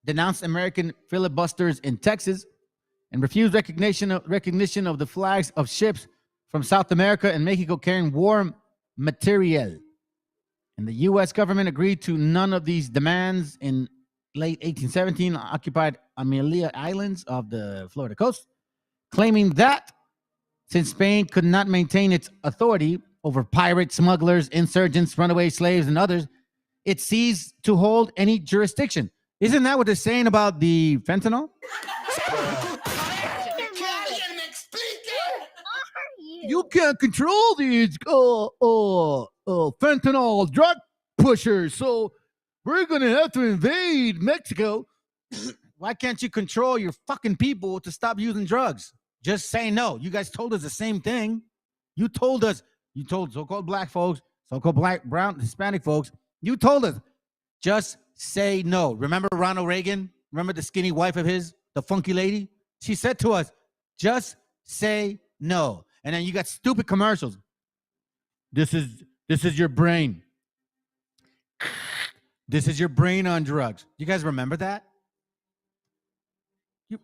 Denounced American filibusters in Texas and refused recognition of the flags of ships from South America and Mexico carrying war material. And the U.S. government agreed to none of these demands. In late 1817, occupied Amelia Islands of the Florida coast, claiming that since Spain could not maintain its authority over pirates, smugglers, insurgents, runaway slaves, and others, it ceased to hold any jurisdiction. Isn't that what they're saying about the fentanyl? You can't control these fentanyl drug pushers, so we're going to have to invade Mexico. Why can't you control your fucking people to stop using drugs? Just say no. You guys told us the same thing. You told so-called black folks, so-called black, brown, Hispanic folks, you told us, just say no. Remember Ronald Reagan? Remember the skinny wife of his, the funky lady? She said to us, just say no. And then you got stupid commercials. This is your brain. This is your brain on drugs. You guys remember that? You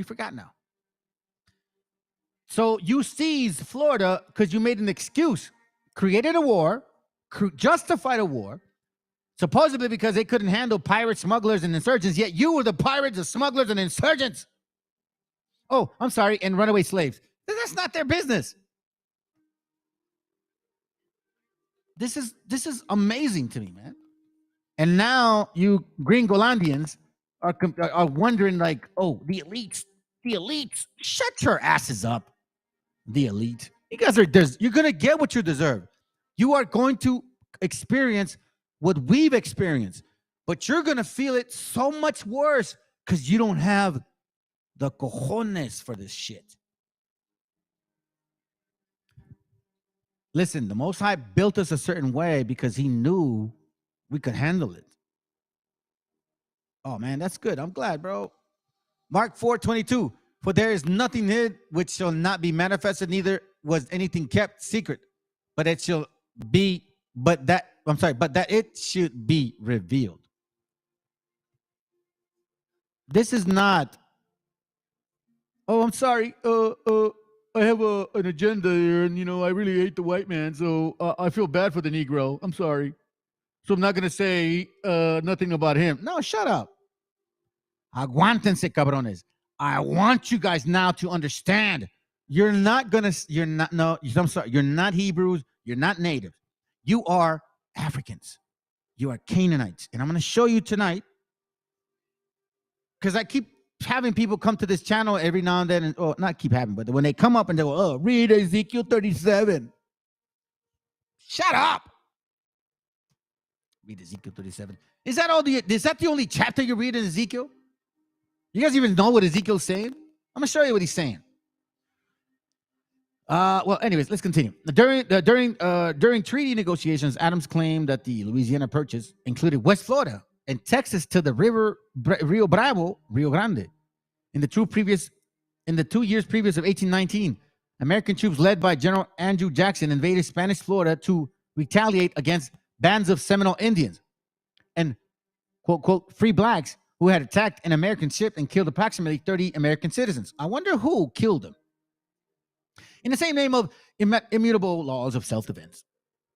forgot now. So you seized Florida because you made an excuse, created a war, justified a war, supposedly because they couldn't handle pirates, smugglers, and insurgents, yet you were the pirates, the smugglers, and insurgents. Oh, I'm sorry, and runaway slaves. That's not their business. This is amazing to me, man. And now you Gringolandians are wondering like, oh, the elites, shut your asses up. The elite. You guys you're going to get what you deserve. You are going to experience what we've experienced, but you're going to feel it so much worse because you don't have the cojones for this shit. Listen, the Most High built us a certain way because he knew we could handle it. Oh, man, that's good. I'm glad, bro. Mark 4:22. For there is nothing hid which shall not be manifested, neither was anything kept secret, but it shall be, but that it should be revealed. This is not, oh, I'm sorry, I have an agenda here, and I really hate the white man, so I feel bad for the Negro. I'm sorry. So I'm not going to say nothing about him. No, shut up. Aguántense, cabrones. I want you guys now to understand. I'm sorry. You're not Hebrews. You're not natives. You are Africans. You are Canaanites. And I'm going to show you tonight, because I keep having people come to this channel every now and then, and not keep having, but when they come up and they go, read Ezekiel 37. Shut up. Read Ezekiel 37. Is that the only chapter you read in Ezekiel? You guys even know what Ezekiel's saying? I'm going to show you what he's saying. Well, anyways, let's continue. During treaty negotiations, Adams claimed that the Louisiana Purchase included West Florida and Texas to the river Rio Grande. In the 2 years previous of 1819, American troops led by General Andrew Jackson invaded Spanish Florida to retaliate against bands of Seminole Indians and quote, quote, free blacks who had attacked an American ship and killed approximately 30 American citizens. I wonder who killed them. In the same name of immutable laws of self-defense,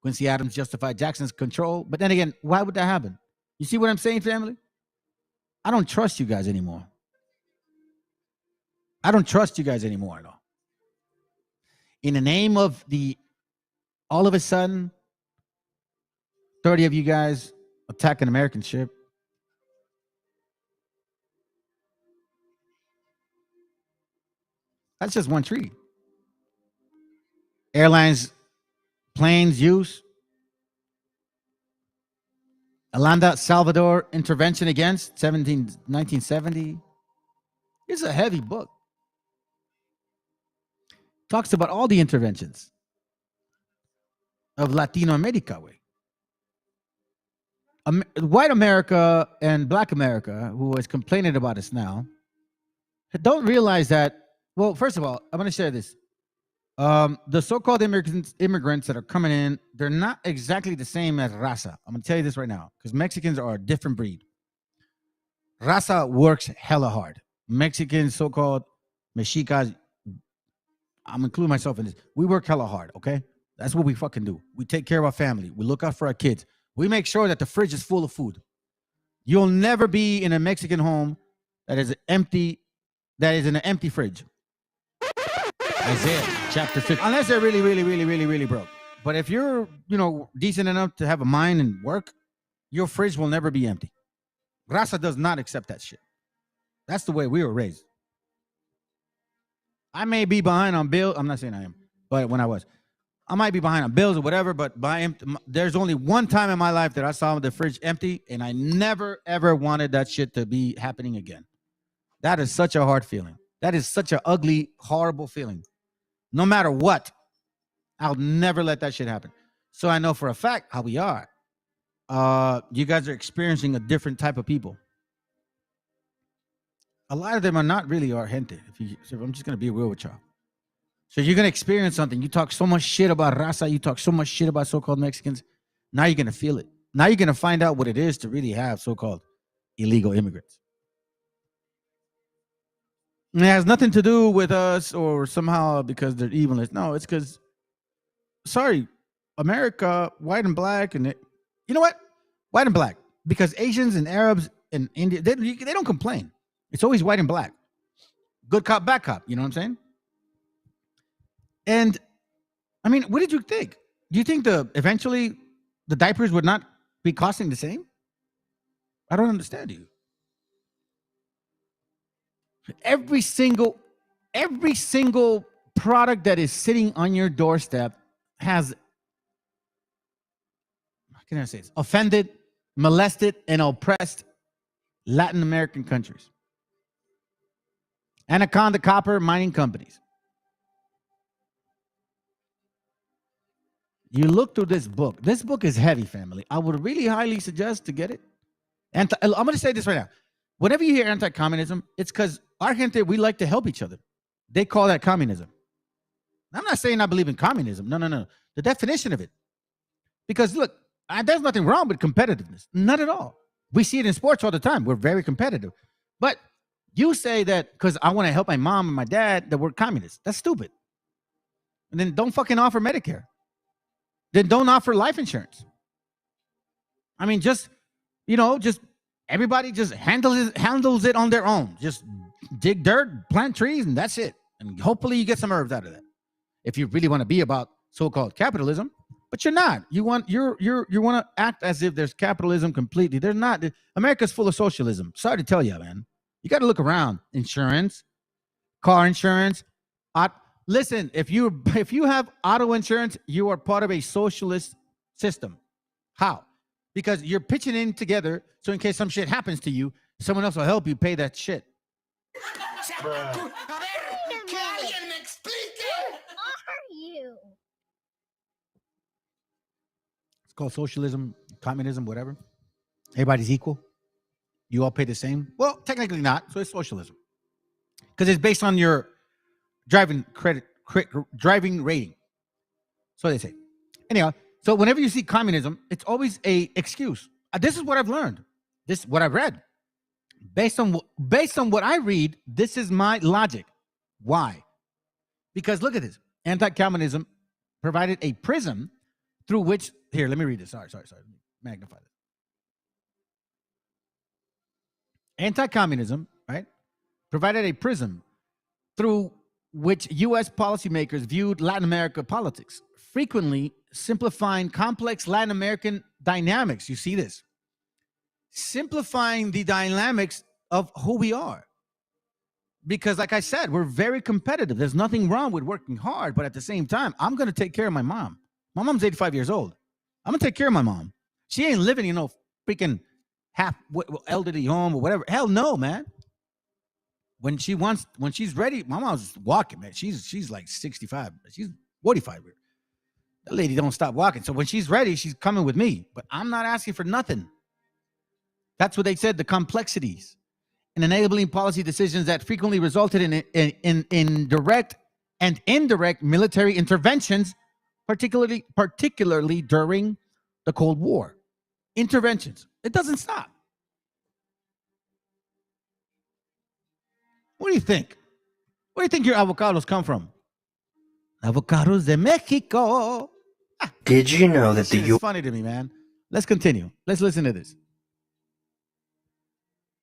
Quincy Adams justified Jackson's control. But then again, why would that happen? You see what I'm saying, family? I don't trust you guys anymore. I don't trust you guys anymore at all. In the name of all of a sudden, 30 of you guys attack an American ship. That's just one treaty. Airlines, planes use. Alanda Salvador intervention against 1970. It's a heavy book. Talks about all the interventions of Latino America way. White America and Black America, who is complaining about us now, don't realize that. Well, first of all, I'm going to share this. The so-called immigrants that are coming in, they're not exactly the same as raza. I'm going to tell you this right now, because Mexicans are a different breed. Raza works hella hard. Mexicans, so-called Mexicas, I'm including myself in this. We work hella hard, okay? That's what we fucking do. We take care of our family. We look out for our kids. We make sure that the fridge is full of food. You'll never be in a Mexican home that is empty, that is in an empty fridge. Isaiah chapter 50. Unless they're really, really, really, really, really broke. But if you're, decent enough to have a mind and work, your fridge will never be empty. Raza does not accept that shit. That's the way we were raised. I may be behind on bills. I'm not saying I am, but when I was, I might be behind on bills or whatever, but there's only one time in my life that I saw the fridge empty, and I never, ever wanted that shit to be happening again. That is such a hard feeling. That is such an ugly, horrible feeling. No matter what, I'll never let that shit happen. So I know for a fact how we are. You guys are experiencing a different type of people. a lot of them are not really our gente. So I'm just going to be real with y'all. So you're going to experience something. You talk so much shit about raza. You talk so much shit about so-called Mexicans. Now you're going to feel it. Now you're going to find out what it is to really have so-called illegal immigrants. And it has nothing to do with us or somehow because they're evil. No, it's because, sorry, America, white and black, and you know what? White and black. Because Asians and Arabs and India, they don't complain. It's always white and black. Good cop, bad cop. You know what I'm saying? And, I mean, what did you think? Do you think eventually the diapers would not be costing the same? I don't understand you. Every single product that is sitting on your doorstep has, how can I say this? Offended, molested, and oppressed Latin American countries. Anaconda copper mining companies. You look through this book. This book is heavy, family. I would really highly suggest to get it. And I'm going to say this right now. Whenever you hear anti-communism, it's because our gente, we like to help each other. They call that communism. I'm not saying I believe in communism. No. The definition of it. Because look, there's nothing wrong with competitiveness. Not at all. We see it in sports all the time. We're very competitive. But you say that because I want to help my mom and my dad that we're communists. That's stupid. And then don't fucking offer Medicare. Then don't offer life insurance. I mean, just everybody just handles it on their own. Just dig dirt, plant trees, and that's it. And hopefully you get some herbs out of that. If you really want to be about so-called capitalism, but you're not. You want to act as if there's capitalism completely. There's not. America's full of socialism. Sorry to tell you, man. You got to look around. Insurance, car insurance. Listen, if you have auto insurance, you are part of a socialist system. How? Because you're pitching in together, so in case some shit happens to you, someone else will help you pay that shit. Who are you? It's called socialism, communism, whatever. Everybody's equal. You all pay the same. Well, technically not. So it's socialism because it's based on your driving rating. So they say. Anyhow, so whenever you see communism, it's always a excuse. This is what I've learned. This is what I've read. Based on what I read, this is my logic. Why? Because look at this. Anti-communism provided a prism through which, here, let me read this. Sorry. Let me magnify this. Anti-communism, right, provided a prism through which U.S. policymakers viewed Latin America politics, frequently simplifying complex Latin American dynamics. You see this? Simplifying the dynamics of who we are. Because like I said, we're very competitive. There's nothing wrong with working hard, but at the same time, I'm going to take care of my mom. My mom's 85 years old. I'm going to take care of my mom. She ain't living, freaking half elderly home or whatever. Hell no, man. When she's ready, my mom's walking, man. She's like 65. She's 45. That lady don't stop walking. So when she's ready, she's coming with me. But I'm not asking for nothing. That's what they said, the complexities and enabling policy decisions that frequently resulted in direct and indirect military interventions, particularly during the Cold War. Interventions. It doesn't stop. What do you think? Where do you think your avocados come from? Avocados de Mexico. Did you know that It's funny to me, man. Let's continue. Let's listen to this.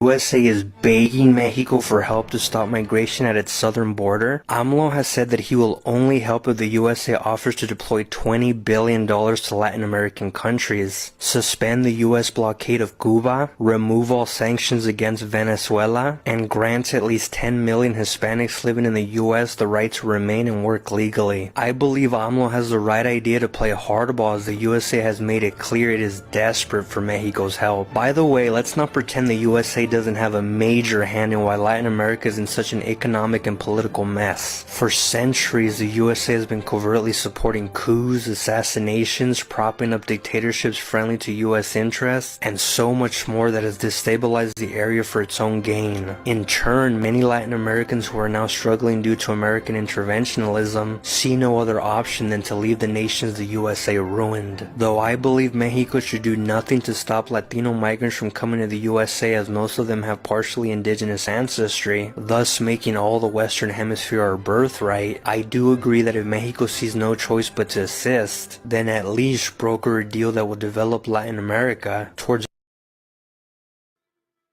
USA is begging Mexico for help to stop migration at its southern border? AMLO has said that he will only help if the USA offers to deploy $20 billion to Latin American countries, suspend the US blockade of Cuba, remove all sanctions against Venezuela, and grant at least 10 million Hispanics living in the US the right to remain and work legally. I believe AMLO has the right idea to play hardball, as the USA has made it clear it is desperate for Mexico's help. By the way, let's not pretend the USA doesn't have a major hand in why Latin America is in such an economic and political mess. For centuries, the USA has been covertly supporting coups, assassinations, propping up dictatorships friendly to US interests, and so much more that has destabilized the area for its own gain. In turn, many Latin Americans who are now struggling due to American interventionism see no other option than to leave the nations the USA ruined. Though I believe Mexico should do nothing to stop Latino migrants from coming to the USA, as most of them have partially indigenous ancestry, thus making all the Western Hemisphere our birthright, I do agree that if Mexico sees no choice but to assist, then at least broker a deal that will develop Latin America towards.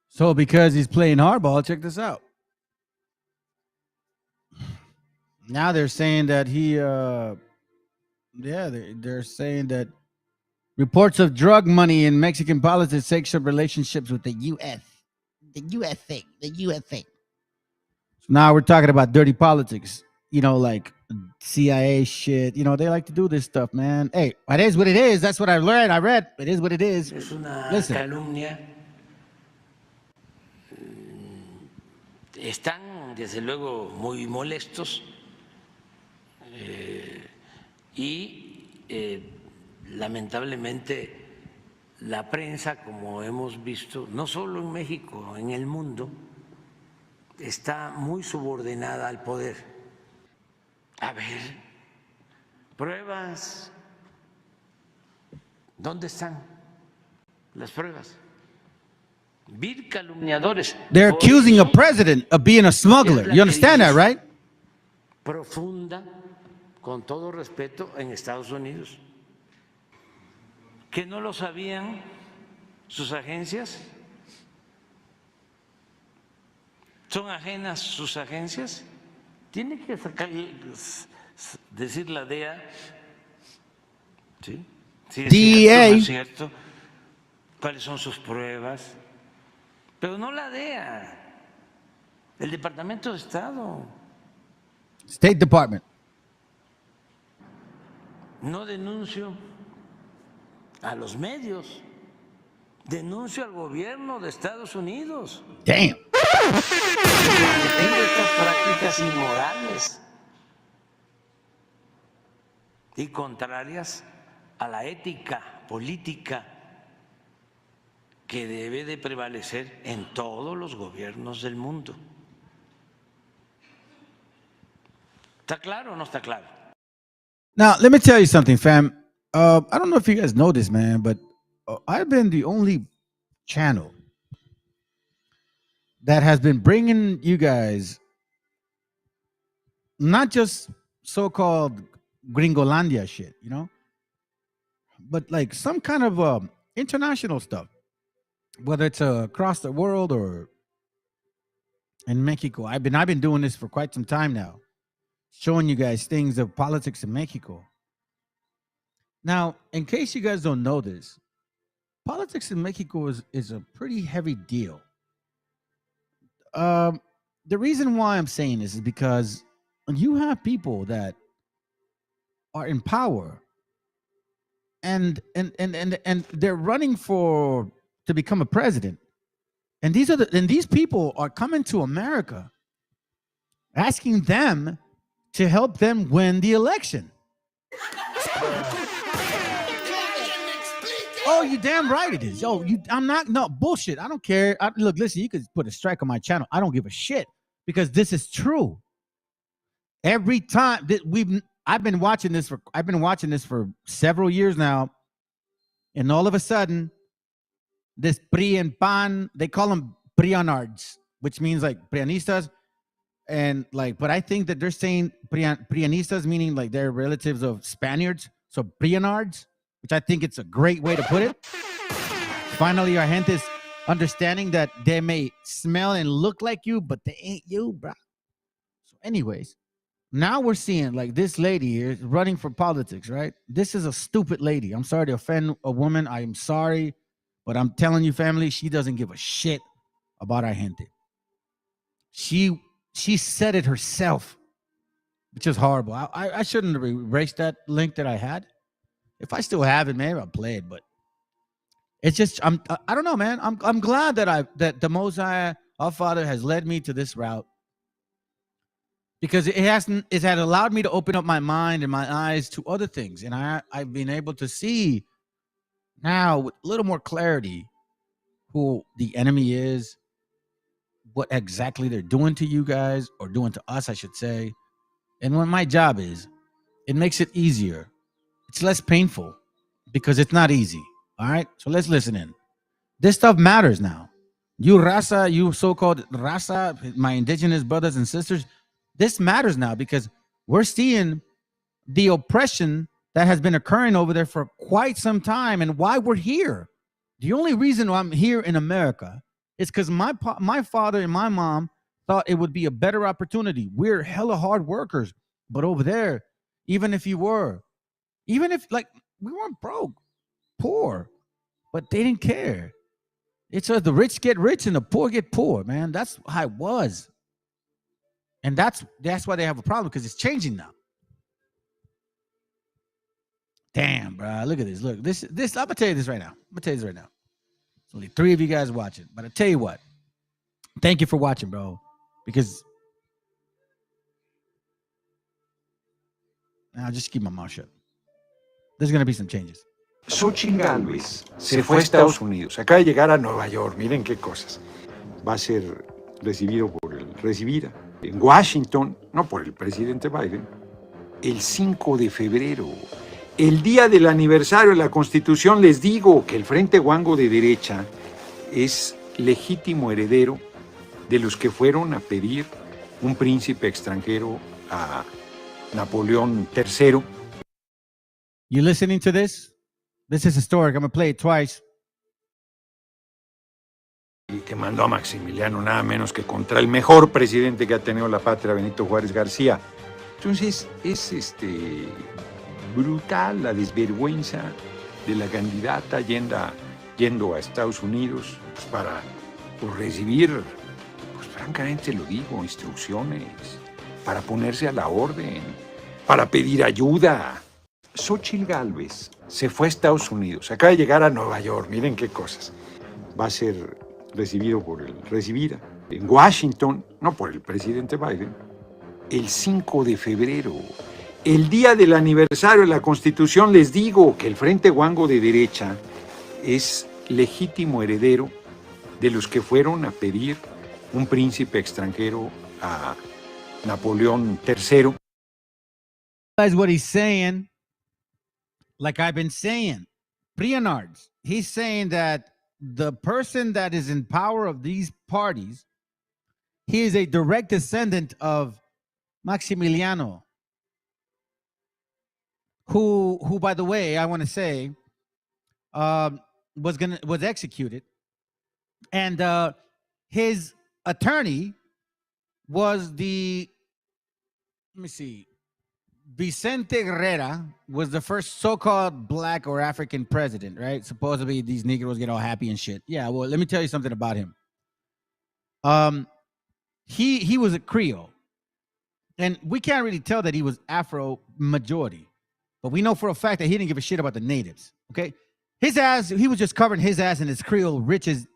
So because he's playing hardball, check this out. Now they're saying that they're saying that reports of drug money in Mexican politics sexual relationships with the U.S. The U.S. thing. So now we're talking about dirty politics. You know, like CIA shit. You know, they like to do this stuff, man. Hey, it is what it is. That's what I learned. I read. It is what it is. Es una Listen. calumnia. Están, desde luego, muy molestos lamentablemente la prensa, como hemos visto, no solo en México, en el mundo, está muy subordinada al poder. A ver, pruebas. ¿Dónde están las pruebas? Vil calumniadores. They're accusing a president of being a smuggler. You understand that, right? Profunda, con todo respeto, en Estados Unidos. ¿Que no lo sabían sus agencias? ¿Son ajenas sus agencias? Tiene que decir la DEA, ¿sí? Si es cierto, no es cierto, cuáles son sus pruebas, pero no la DEA, el Departamento de Estado. State Department. No denuncio a los medios, denuncio al gobierno de Estados Unidos. Damn. Tengo estas prácticas inmorales y contrarias a la ética política que debe de prevalecer en todos los gobiernos del mundo. ¿Está claro o no está claro? Now, let me tell you something, fam. I don't know if you guys know this, man, but I've been the only channel that has been bringing you guys not just so-called Gringolandia shit, you know, but like some kind of international stuff, whether it's across the world or in Mexico. I've been doing this for quite some time now, showing you guys things of politics in Mexico. Now, in case you guys don't know this, politics in Mexico is a pretty heavy deal. The reason why I'm saying this is because you have people that are in power and they're running to become a president. And these people are coming to America asking them to help them win the election. Oh, you damn right it is. Yo, no bullshit. I don't care. Look, listen, you could put a strike on my channel. I don't give a shit because this is true. Every time that I've been watching this for several years now, and all of a sudden, this PRI and PAN, they call them Prianards, which means like Prianistas, and like, but I think that they're saying Prianistas, meaning like they're relatives of Spaniards, so Prianards, which I think it's a great way to put it. Finally, our gente is understanding that they may smell and look like you, but they ain't you, bro. So anyways, now we're seeing like this lady here running for politics, right? This is a stupid lady. I'm sorry to offend a woman. I am sorry, but I'm telling you, family, she doesn't give a shit about our gente. She said it herself, which is horrible. I shouldn't have erased that link that I had. If I still have it, maybe I'll play it, but It's just I don't know, man. I'm glad that the Most High, our Father, has led me to this route, because it had allowed me to open up my mind and my eyes to other things, and I've been able to see now with a little more clarity who the enemy is, what exactly they're doing to you guys, or doing to us, I should say, and what my job is. It makes it easier. It's less painful because it's not easy. All right, so let's listen in. This stuff matters now. You raza, you so-called raza, my indigenous brothers and sisters, this matters now, because we're seeing the oppression that has been occurring over there for quite some time, and why we're here. The only reason why I'm here in America is because my father and my mom thought it would be a better opportunity. We're hella hard workers, but over there, even if like we weren't broke, poor, but they didn't care. It's the rich get rich and the poor get poor, man. That's how it was. And that's why they have a problem, because it's changing now. Damn, bro. Look at this. Look, this. I'm gonna tell you this right now. There's only 3 of you guys watching, but I tell you what. Thank you for watching, bro. Because I'll just keep my mouth shut. There's gonna be some changes. Xochitl Gálvez se fue a Estados Unidos. Acaba de llegar a Nueva York. Miren qué cosas. Va a ser recibida en Washington, no por el presidente Biden, el 5 de febrero. El día del aniversario de la Constitución, les digo que el Frente Guango de derecha es legítimo heredero de los que fueron a pedir un príncipe extranjero a Napoleón III. You listening to this? This is historic. I'm going to play it twice. Y que mandó a Maximiliano nada menos que contra el mejor presidente que ha tenido la patria, Benito Juárez García. Entonces es brutal la desvergüenza de la candidata yendo a Estados Unidos para recibir, pues francamente lo digo, instrucciones, para ponerse a la orden, para pedir ayuda. Xochitl Gálvez se fue a Estados Unidos, acaba de llegar a Nueva York, miren qué cosas. Va a ser recibida en Washington, no por el presidente Biden, el 5 de febrero. El día del aniversario de la Constitución, les digo que el Frente Guango de derecha es legítimo heredero de los que fueron a pedir un príncipe extranjero a Napoleón III. That's what he's saying. Like I've been saying, Prianards, he's saying that the person that is in power of these parties, he is a direct descendant of Maximiliano, who by the way, I want to say, was executed, and his attorney was Vicente Guerrera was the first so-called black or African president, right? Supposedly these Negroes get all happy and shit. Yeah, well, let me tell you something about him. He was a Creole, and we can't really tell that he was Afro majority, but we know for a fact that he didn't give a shit about the natives. Okay, his ass, he was just covering his ass in his Creole riches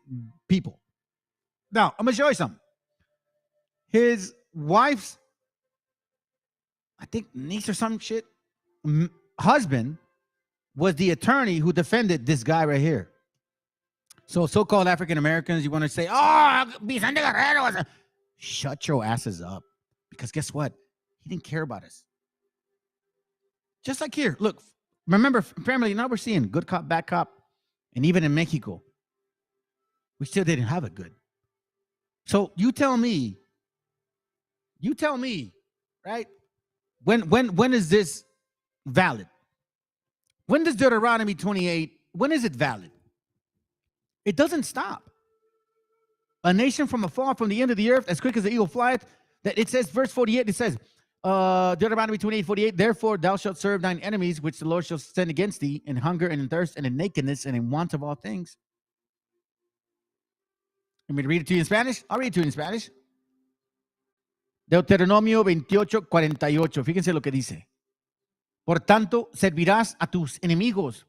people. Now I'm gonna show you something. His wife's, I think, niece or some shit, husband was the attorney who defended this guy right here. So so-called African Americans, you want to say, oh, Vicente Guerrero was shut your asses up, because guess what? He didn't care about us. Just like here, look, remember, family, now we're seeing good cop, bad cop, and even in Mexico, we still didn't have it good. So you tell me, right? When is this valid? When does Deuteronomy 28, when is it valid? It doesn't stop. A nation from afar, from the end of the earth, as quick as the eagle flieth, that it says, verse 48, it says, Deuteronomy 28:48, therefore thou shalt serve thine enemies, which the Lord shall send against thee, in hunger and in thirst and in nakedness and in want of all things. You want me to read it to you in Spanish? I'll read it to you in Spanish. Deuteronomio 28:48. Fíjense lo que dice. Por tanto, servirás a tus enemigos,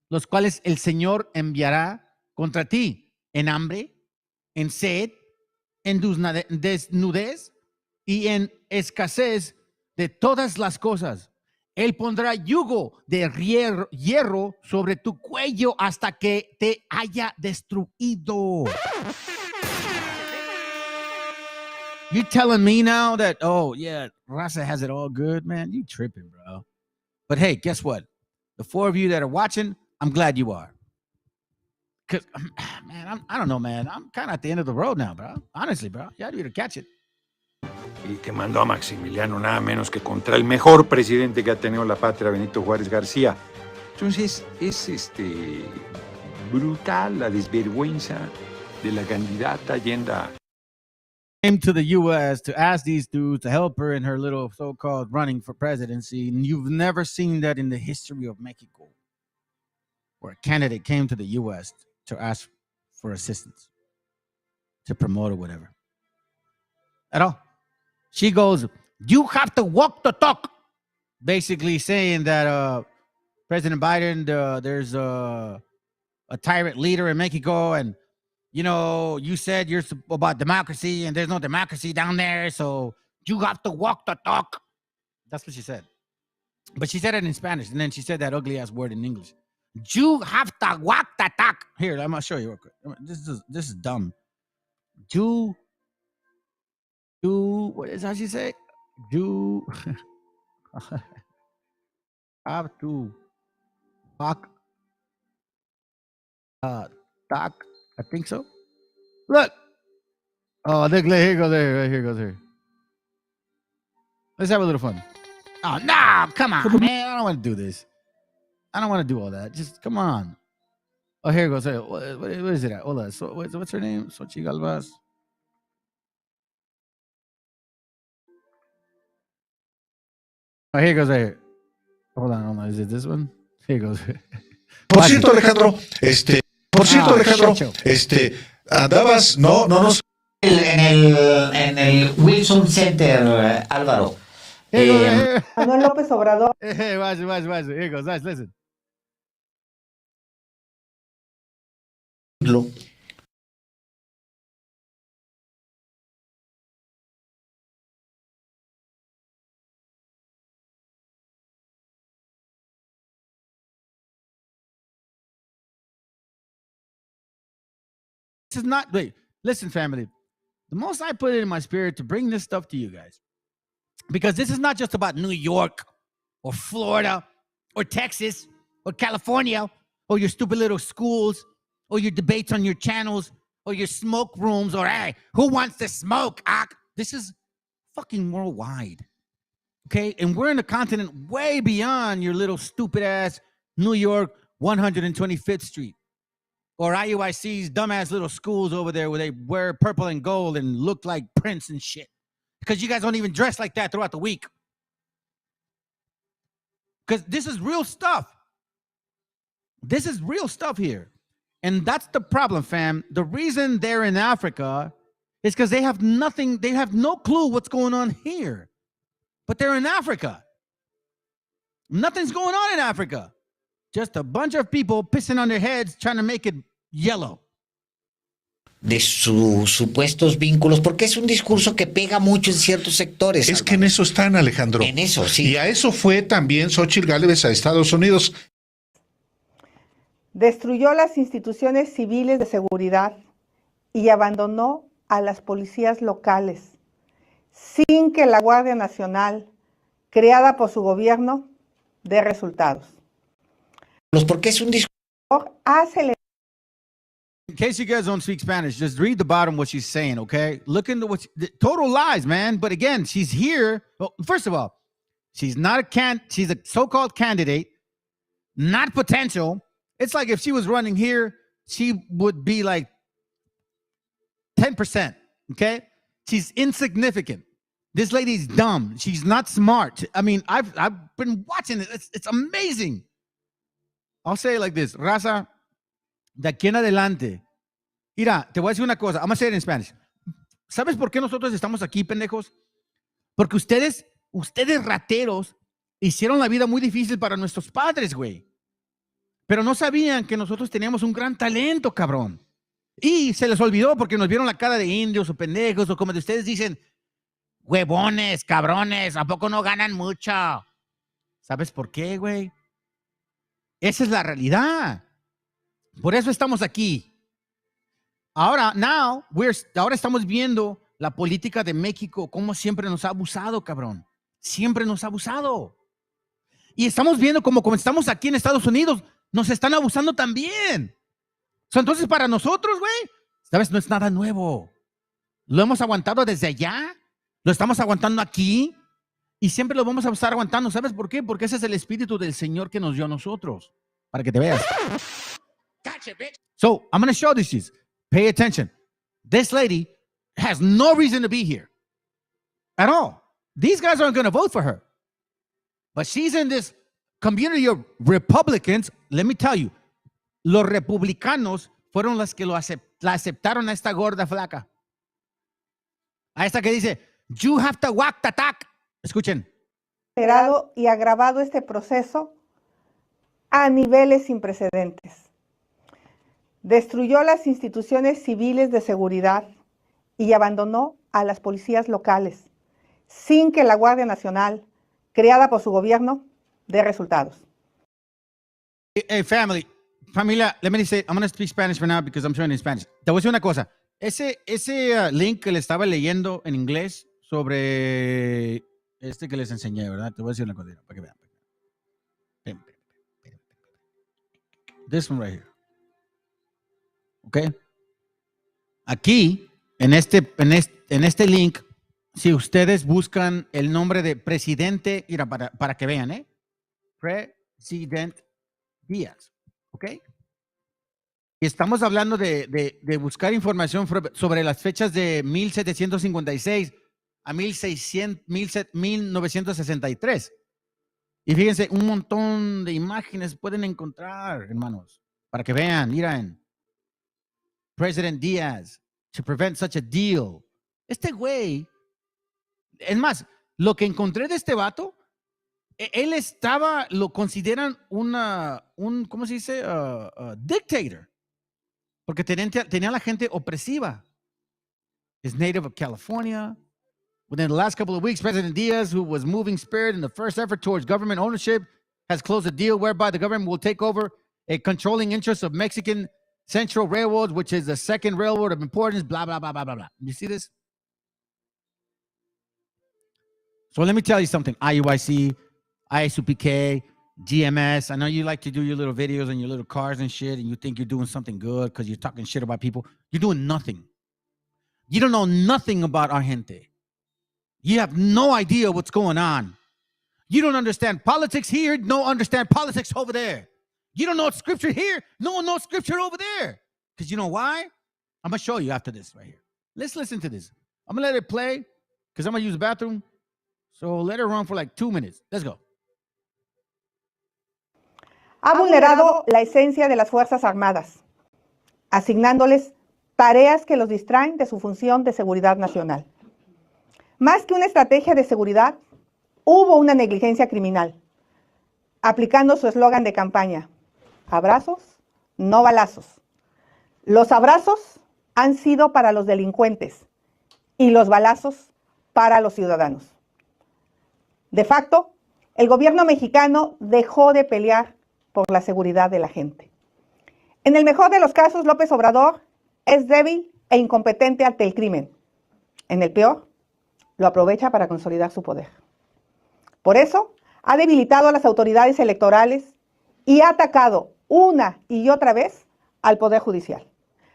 los cuales el Señor enviará contra ti en hambre, en sed, en desnudez y en escasez de todas las cosas. Él pondrá yugo de hierro sobre tu cuello hasta que te haya destruido. You telling me now that, oh, yeah, Raza has it all good, man? You tripping, bro. But hey, guess what? The four of you that are watching, I'm glad you are. Because, man, I don't know, man. I'm kind of at the end of the road now, bro. Honestly, bro. You had to catch it. Y que mandó a Maximiliano nada menos que contra el mejor presidente que ha tenido la patria, Benito Juárez García. Entonces, es brutal la desvergüenza de la candidata Allenda. Came to the U.S. to ask these dudes to help her in her little so-called running for presidency, and you've never seen that in the history of Mexico, where a candidate came to the U.S. to ask for assistance, to promote or whatever. At all. She goes, you have to walk the talk. Basically saying that President Biden, there's a tyrant leader in Mexico, and you know, you said you're about democracy, and there's no democracy down there, so you have to walk the talk. That's what she said. But she said it in Spanish, and then she said that ugly-ass word in English. You have to walk the talk. Here, I'm going to show you real quick. This is dumb. You, what is how she say? You have to walk talk. I think so. Look. Oh, look, here goes there. Right here goes here. Let's have a little fun. Oh, no, come on, man. I don't want to do this. I don't want to do all that. Just come on. Oh, here goes. Hey, what is it at? Hold on. So, what's her name? Xochitl Galvez. Oh, here goes right here. Hold on. Is it this one? Here goes. Por cierto, Alejandro, andabas, no nos... En el Wilson Center, Álvaro. Manuel López Obrador. Hey, watch it. Here goes. Nice, listen. This is not, wait, listen, family. The most I put it in my spirit to bring this stuff to you guys, because this is not just about New York or Florida or Texas or California or your stupid little schools or your debates on your channels or your smoke rooms or, hey, who wants to smoke? This is fucking worldwide, okay? And we're in a continent way beyond your little stupid ass New York 125th Street. Or IUIC's dumbass little schools over there where they wear purple and gold and look like Prince and shit. Because you guys don't even dress like that throughout the week. Because this is real stuff. This is real stuff here. And that's the problem, fam. The reason they're in Africa is because they have nothing, they have no clue what's going on here. But they're in Africa. Nothing's going on in Africa. Just a bunch of people pissing on their heads trying to make it yellow. De sus supuestos vínculos, porque es un discurso que pega mucho en ciertos sectores. Es que en eso están, Alejandro. En eso, sí. Y a eso fue también Xochitl Gálvez a Estados Unidos. Destruyó las instituciones civiles de seguridad y abandonó a las policías locales, sin que la Guardia Nacional, creada por su gobierno, dé resultados. Porque es un discurso. In case you guys don't speak Spanish, just read the bottom what she's saying, okay? Look into what total lies, man. But again, she's here. Well, first of all, she's not she's a so-called candidate, not potential. It's like if she was running here, she would be like 10%, okay? She's insignificant. This lady's dumb. She's not smart. I mean, I've been watching it. It's amazing. I'll say it like this. Raza, de aquí en adelante. Mira, te voy a decir una cosa. I'm going to say it in Spanish. ¿Sabes por qué nosotros estamos aquí, pendejos? Porque ustedes rateros, hicieron la vida muy difícil para nuestros padres, güey. pero no sabían que nosotros teníamos un gran talento, cabrón. Y se les olvidó porque nos vieron la cara de indios o pendejos o como de ustedes dicen, huevones, cabrones, ¿a poco no ganan mucho? ¿Sabes por qué, güey? Esa es la realidad. Por eso estamos aquí. Ahora estamos viendo la política de México, cómo siempre nos ha abusado, cabrón. Siempre nos ha abusado. Y estamos viendo como estamos aquí en Estados Unidos, nos están abusando también. Entonces, para nosotros, güey, ¿sabes? No es nada nuevo. Lo hemos aguantado desde allá, lo estamos aguantando aquí y siempre lo vamos a estar aguantando. ¿Sabes por qué? Porque ese es el espíritu del Señor que nos dio a nosotros. Para que te veas. So, I'm going to show this. Pay attention. This lady has no reason to be here at all. These guys aren't going to vote for her. But she's in this community of Republicans. Let me tell you, los republicanos fueron los que la aceptaron a esta gorda flaca. A esta que dice, you have to walk the talk. Escuchen. Acelerado y agravado este proceso a niveles sin precedentes. Destruyó las instituciones civiles de seguridad y abandonó a las policías locales, sin que la Guardia Nacional, creada por su gobierno, dé resultados. Hey, familia, let me say, I'm going to speak Spanish for now because I'm showing in Spanish. Te voy a decir una cosa. Ese link que le estaba leyendo en inglés sobre este que les enseñé, ¿verdad? Te voy a decir una cosa para que vean. This one right here. ¿Ok? Aquí, en este link, si ustedes buscan el nombre de presidente, mira, para que vean, ¿eh? President Díaz. ¿Ok? Y estamos hablando de buscar información sobre las fechas de 1756 a 1963. Y fíjense, un montón de imágenes pueden encontrar, hermanos, para que vean, miren. President Díaz, to prevent such a deal. Este güey, es más, lo que encontré de este vato, él lo consideran ¿cómo se dice? Dictator. Porque tenía a la gente opresiva. Is native of California. Within the last couple of weeks, President Diaz, who was moving spirit in the first effort towards government ownership, has closed a deal whereby the government will take over a controlling interest of Mexican Central Railroad, which is the second railroad of importance, blah, blah, blah, blah, blah, blah. You see this? So let me tell you something. IUIC, ISUPK, GMS. I know you like to do your little videos and your little cars and shit, and you think you're doing something good because you're talking shit about people. You're doing nothing. You don't know nothing about our gente. You have no idea what's going on. You don't understand politics here, no understand politics over there. You don't know scripture here, no one knows scripture over there. Because you know why? I'm going to show you after this right here. Let's listen to this. I'm going to let it play because I'm going to use the bathroom. So let it run for like 2 minutes. Let's go. Ha vulnerado la esencia de las Fuerzas Armadas, asignándoles tareas que los distraen de su función de seguridad nacional. Más que una estrategia de seguridad, hubo una negligencia criminal, aplicando su eslogan de campaña: abrazos, no balazos. Los abrazos han sido para los delincuentes y los balazos para los ciudadanos. De facto, el gobierno mexicano dejó de pelear por la seguridad de la gente. En el mejor de los casos, López Obrador es débil e incompetente ante el crimen. En el peor, lo aprovecha para consolidar su poder. Por eso, ha debilitado a las autoridades electorales y ha atacado una y otra vez al Poder Judicial.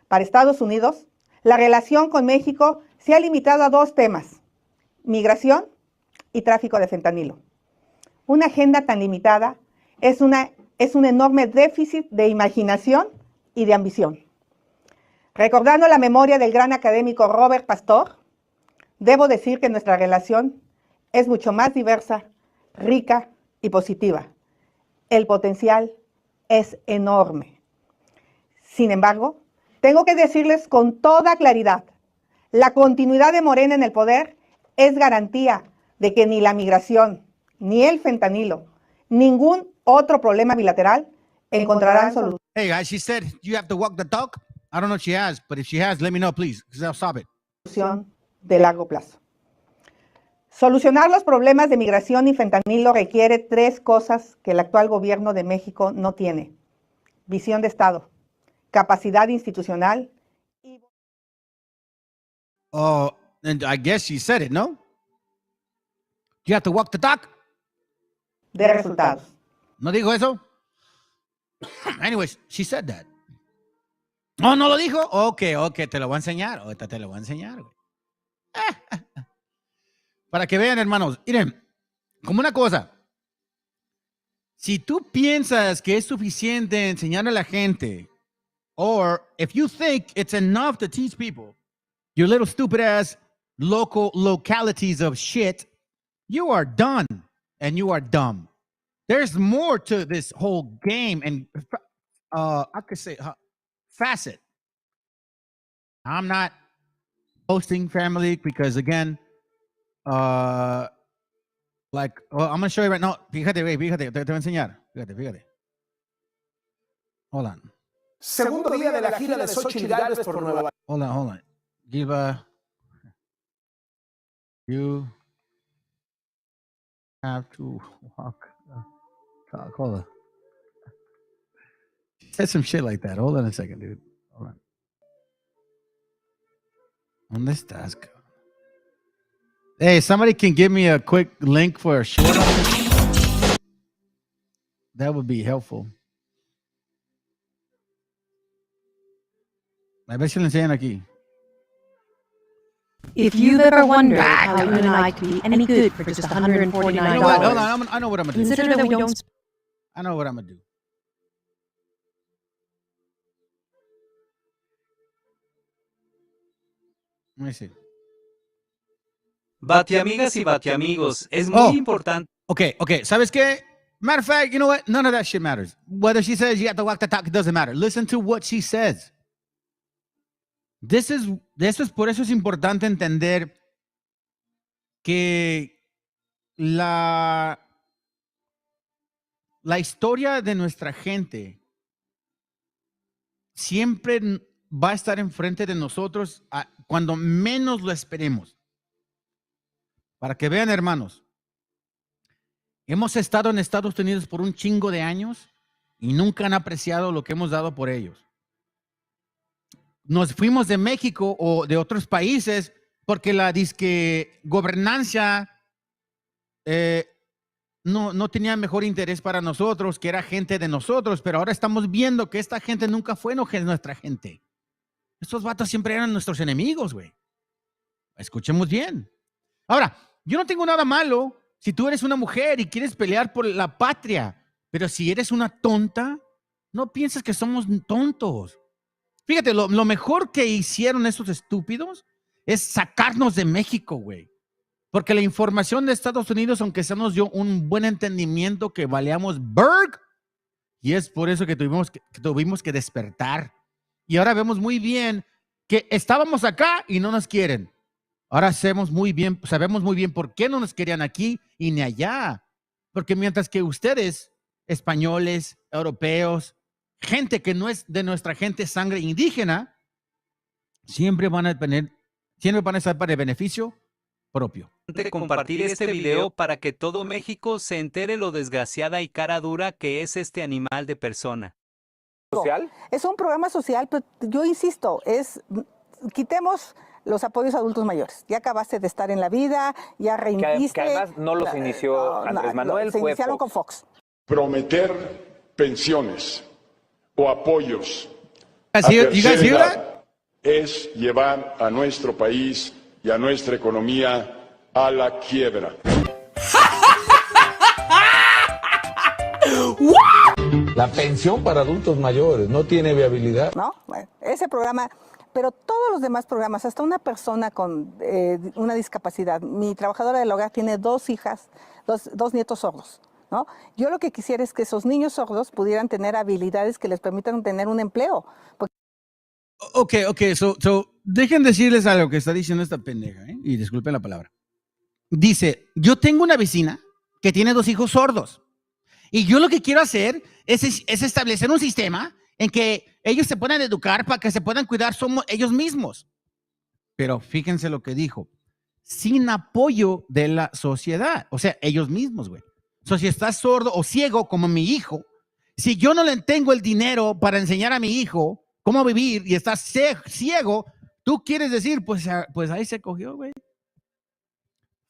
Para Estados Unidos, la relación con México se ha limitado a 2 temas: migración y tráfico de fentanilo. Una agenda tan limitada es un enorme déficit de imaginación y de ambición. Recordando la memoria del gran académico Robert Pastor, debo decir que nuestra relación es mucho más diversa, rica y positiva. El potencial es enorme. Sin embargo, tengo que decirles con toda claridad, la continuidad de Morena en el poder es garantía de que ni la migración, ni el fentanilo, ningún otro problema bilateral encontrarán solución. Hey, guys, she said you have to walk the talk. I don't know if she has, but if she has, let me know, please, because I'll stop it. De largo plazo. Solucionar los problemas de migración y fentanilo requiere 3 cosas que el actual gobierno de México no tiene: visión de Estado, capacidad institucional. Oh, and I guess she said it, no? You have to walk the talk. De resultados. ¿No dijo eso? Anyways, she said that. Oh, ¿no lo dijo? Ok, te lo voy a enseñar. Ahorita te lo voy a enseñar, güey. Para que vean, hermanos, miren, como una cosa, si tú piensas que es suficiente enseñarle a la gente, or if you think it's enough to teach people your little stupid ass localities of shit, you are done and you are dumb. There's more to this whole game and I could say facet. I'm not hosting family because again, like, well, I'm gonna show you right now. Fíjate, te voy a enseñar. Fíjate. Hold on. Segundo día de la gira de Xochitl Gálvez por Nueva York. Hold on. Gilba, you have to walk the talk. Hold on. She said some shit like that. Hold on a second, dude. Hold on. ¿Dónde estás? Hey, somebody can give me a quick link for a short. That would be helpful. A ver si lo enseñan aquí. If you've ever wondered how you and I could be any good for just $149, You know what? Hold on. I know what I'm gonna do. consider that we don't. I know what I'm gonna do. Let me see. Batiamigas y batiamigos, es muy importante. Okay. ¿Sabes qué? Matter of fact, you know what? None of that shit matters. Whether she says you have to walk the talk, it doesn't matter. Listen to what she says. Por eso es importante entender que la historia de nuestra gente siempre va a estar enfrente de nosotros cuando menos lo esperemos. Para que vean, hermanos, hemos estado en Estados Unidos por un chingo de años y nunca han apreciado lo que hemos dado por ellos. Nos fuimos de México o de otros países porque la disque gobernancia no tenía mejor interés para nosotros, que era gente de nosotros, pero ahora estamos viendo que esta gente nunca fue nuestra gente. Estos vatos siempre eran nuestros enemigos, güey. Escuchemos bien. Ahora, yo no tengo nada malo si tú eres una mujer y quieres pelear por la patria, pero si eres una tonta, no pienses que somos tontos. Fíjate, lo mejor que hicieron estos estúpidos es sacarnos de México, güey. Porque la información de Estados Unidos, aunque se nos dio un buen entendimiento que valíamos Berg, y es por eso que tuvimos que despertar. Y ahora vemos muy bien que estábamos acá y no nos quieren. Ahora sabemos muy bien por qué no nos querían aquí y ni allá. Porque mientras que ustedes, españoles, europeos, gente que no es de nuestra gente sangre indígena, siempre van a estar para el beneficio propio. Compartir este video para que todo México se entere lo desgraciada y cara dura que es este animal de persona. ¿Social? Es un programa social, pero yo insisto, quitemos los apoyos a adultos mayores. Ya acabaste de estar en la vida, ya reinviste. Que además no los inició Andrés Manuel, se iniciaron con Fox. Prometer pensiones o apoyos a you guys hear tercera that? edad es llevar a nuestro país y a nuestra economía a la quiebra. La pensión para adultos mayores no tiene viabilidad. ¿No? Bueno, ese programa, pero todos los demás programas, hasta una persona con una discapacidad. Mi trabajadora del hogar tiene 2 hijas, dos nietos sordos, ¿no? Yo lo que quisiera es que esos niños sordos pudieran tener habilidades que les permitan tener un empleo. Ok, so dejen decirles algo que está diciendo esta pendeja, y disculpen la palabra. Dice, yo tengo una vecina que tiene 2 hijos sordos Y yo lo que quiero hacer es establecer un sistema en que ellos se puedan educar para que se puedan cuidar somos ellos mismos. Pero fíjense lo que dijo. Sin apoyo de la sociedad. O sea, ellos mismos, güey. O sea, si estás sordo o ciego como mi hijo, si yo no le tengo el dinero para enseñar a mi hijo cómo vivir y estás ciego, tú quieres decir, pues ahí se cogió, güey.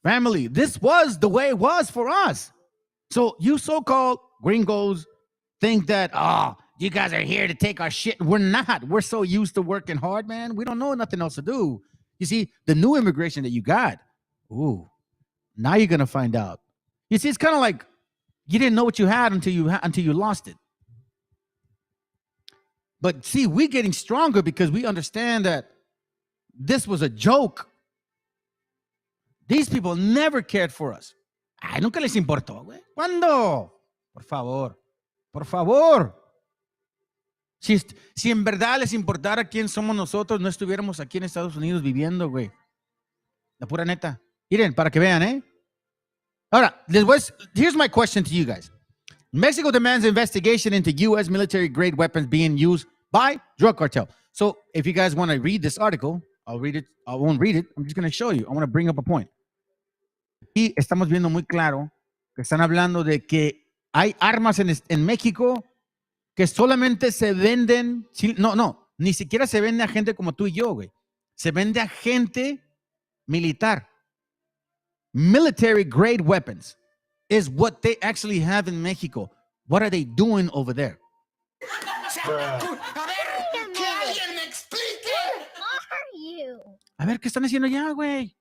Family, this was the way it was for us. So you so-called gringos think that, you guys are here to take our shit. We're not. We're so used to working hard, man. We don't know nothing else to do. You see, the new immigration that you got, now you're going to find out. You see, it's kind of like you didn't know what you had until you lost it. But see, we're getting stronger because we understand that this was a joke. These people never cared for us. Ay, nunca les importó, güey. ¿Cuándo? Por favor. Por favor. Si en verdad les importara quién somos nosotros, no estuviéramos aquí en Estados Unidos viviendo, güey. La pura neta. Miren, para que vean, ¿eh? Ahora, here's my question to you guys. Mexico demands investigation into U.S. military-grade weapons being used by drug cartel. So, if you guys want to read this article, I'll read it. I won't read it. I'm just going to show you. I want to bring up a point. Y estamos viendo muy claro que están hablando de que hay armas en México que solamente se venden, ni siquiera se vende a gente como tú y yo, güey. Se vende a gente militar. Military grade weapons is what they actually have in Mexico. What are they doing over there? A ver, ¿qué están haciendo allá, güey?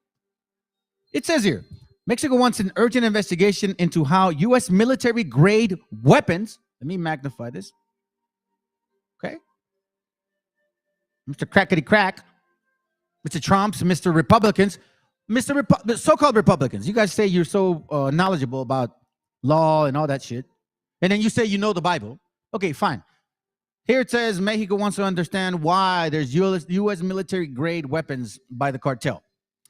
It says here, Mexico wants an urgent investigation into how U.S. military-grade weapons, let me magnify this, okay? Mr. Crackety-Crack, Mr. Trumps, Mr. Republicans, so-called Republicans. You guys say you're so knowledgeable about law and all that shit, and then you say you know the Bible. Okay, fine. Here it says Mexico wants to understand why there's U.S. military-grade weapons by the cartel.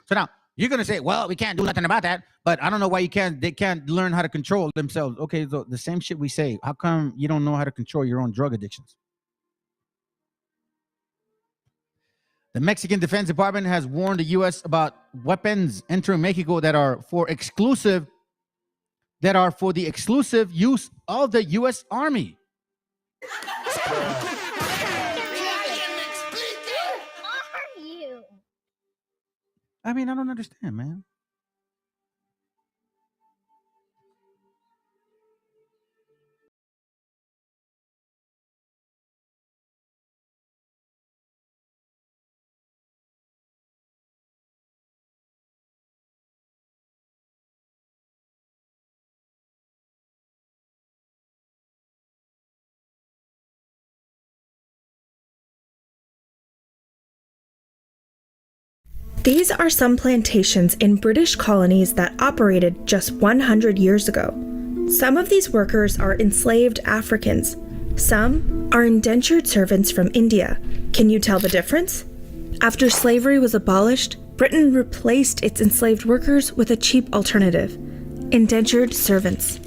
So now, you're going to say, well, we can't do nothing about that, but I don't know why they can't learn how to control themselves. Okay, so the same shit we say. How come you don't know how to control your own drug addictions? The Mexican Defense Department has warned the U.S. about weapons entering Mexico that are for the exclusive use of the U.S. Army. I mean, I don't understand, man. These are some plantations in British colonies that operated just 100 years ago. Some of these workers are enslaved Africans. Some are indentured servants from India. Can you tell the difference? After slavery was abolished, Britain replaced its enslaved workers with a cheap alternative: indentured servants.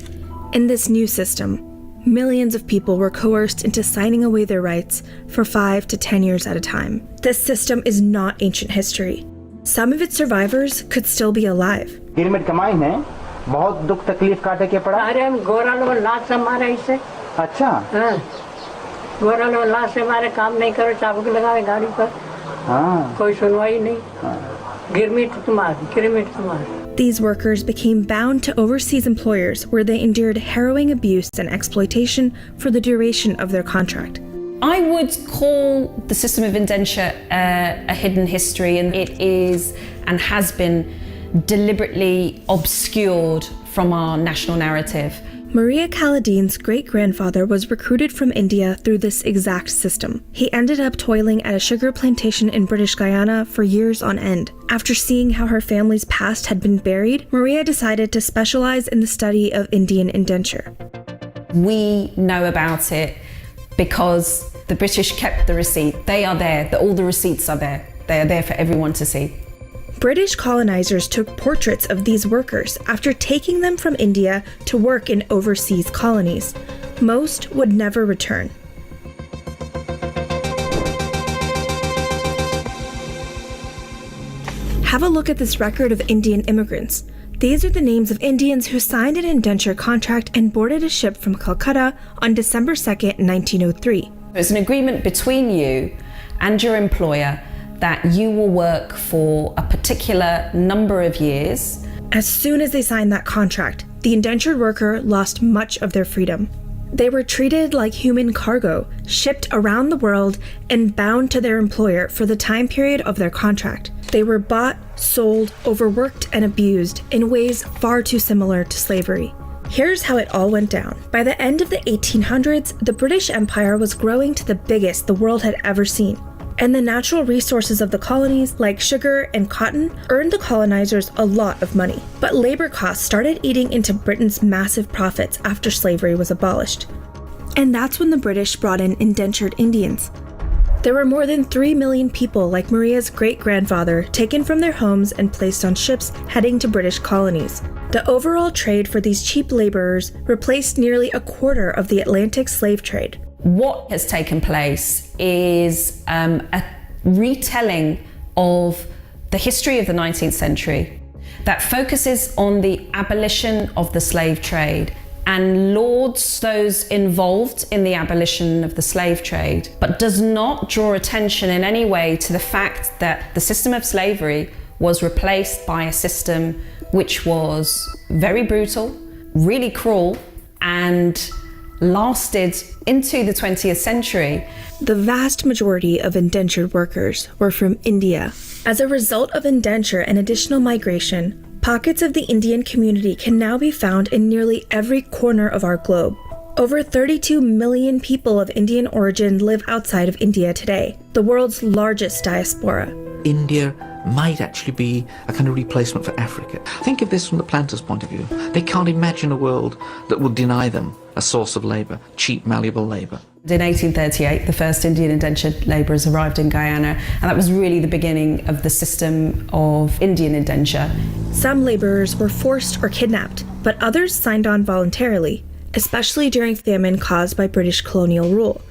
In this new system, millions of people were coerced into signing away their rights for 5 to 10 years at a time. This system is not ancient history. Some of its survivors could still be alive. बहुत दुख तकलीफ काटे के पड़ा। अरे हम गोरा लोग लाश से मारे इसे। अच्छा। हाँ। गोरा लोग लाश से मारे, काम नहीं करो, चाबुक लगावे गाड़ी पर। हाँ। कोई सुनवाई नहीं। हाँ। गिरमिट तुम्हारी। These workers became bound to overseas employers where they endured harrowing abuse and exploitation for the duration of their contract. I would call the system of indenture a hidden history, and it is and has been deliberately obscured from our national narrative. Maria Kaladine's great-grandfather was recruited from India through this exact system. He ended up toiling at a sugar plantation in British Guyana for years on end. After seeing how her family's past had been buried, Maria decided to specialize in the study of Indian indenture. We know about it because the British kept the receipt. They are there. All the receipts are there. They are there for everyone to see. British colonizers took portraits of these workers after taking them from India to work in overseas colonies. Most would never return. Have a look at this record of Indian immigrants. These are the names of Indians who signed an indenture contract and boarded a ship from Calcutta on December 2nd, 1903. There's an agreement between you and your employer that you will work for a particular number of years. As soon as they signed that contract, the indentured worker lost much of their freedom. They were treated like human cargo, shipped around the world and bound to their employer for the time period of their contract. They were bought, sold, overworked, and abused in ways far too similar to slavery. Here's how it all went down. By the end of the 1800s, the British Empire was growing to the biggest the world had ever seen. And the natural resources of the colonies, like sugar and cotton, earned the colonizers a lot of money. But labor costs started eating into Britain's massive profits after slavery was abolished. And that's when the British brought in indentured Indians. There were more than 3 million people like Maria's great-grandfather taken from their homes and placed on ships heading to British colonies. The overall trade for these cheap laborers replaced nearly a quarter of the Atlantic slave trade. What has taken place is a retelling of the history of the 19th century that focuses on the abolition of the slave trade and lauds those involved in the abolition of the slave trade, but does not draw attention in any way to the fact that the system of slavery was replaced by a system which was very brutal, really cruel, and lasted into the 20th century. The vast majority of indentured workers were from India. As a result of indenture and additional migration, pockets of the Indian community can now be found in nearly every corner of our globe. Over 32 million people of Indian origin live outside of India today, the world's largest diaspora. India might actually be a kind of replacement for Africa. Think of this from the planter's point of view. They can't imagine a world that will deny them a source of labour, cheap, malleable labour. In 1838, the first Indian indentured labourers arrived in Guyana, and that was really the beginning of the system of Indian indenture. Some labourers were forced or kidnapped, but others signed on voluntarily, especially during famine caused by British colonial rule.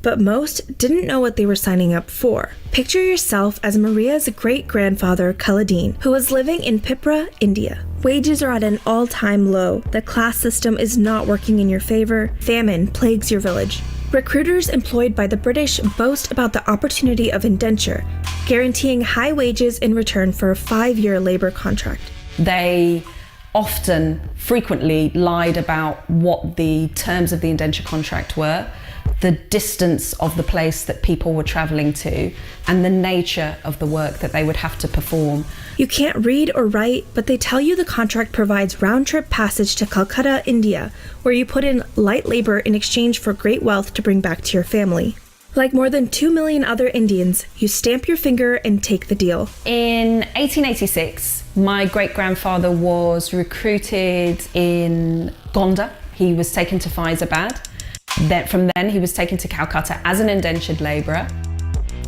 But most didn't know what they were signing up for. Picture yourself as Maria's great-grandfather Khaladin, who was living in Pipra, India. Wages are at an all-time low, the class system is not working in your favor, famine plagues your village. Recruiters employed by the British boast about the opportunity of indenture, guaranteeing high wages in return for a 5-year labor contract. They often, frequently lied about what the terms of the indenture contract were, the distance of the place that people were traveling to, and the nature of the work that they would have to perform. You can't read or write, but they tell you the contract provides round-trip passage to Calcutta, India, where you put in light labor in exchange for great wealth to bring back to your family. Like more than 2 million other Indians, you stamp your finger and take the deal. In 1886, my great-grandfather was recruited in Gonda. He was taken to Faizabad. From then, he was taken to Calcutta as an indentured labourer.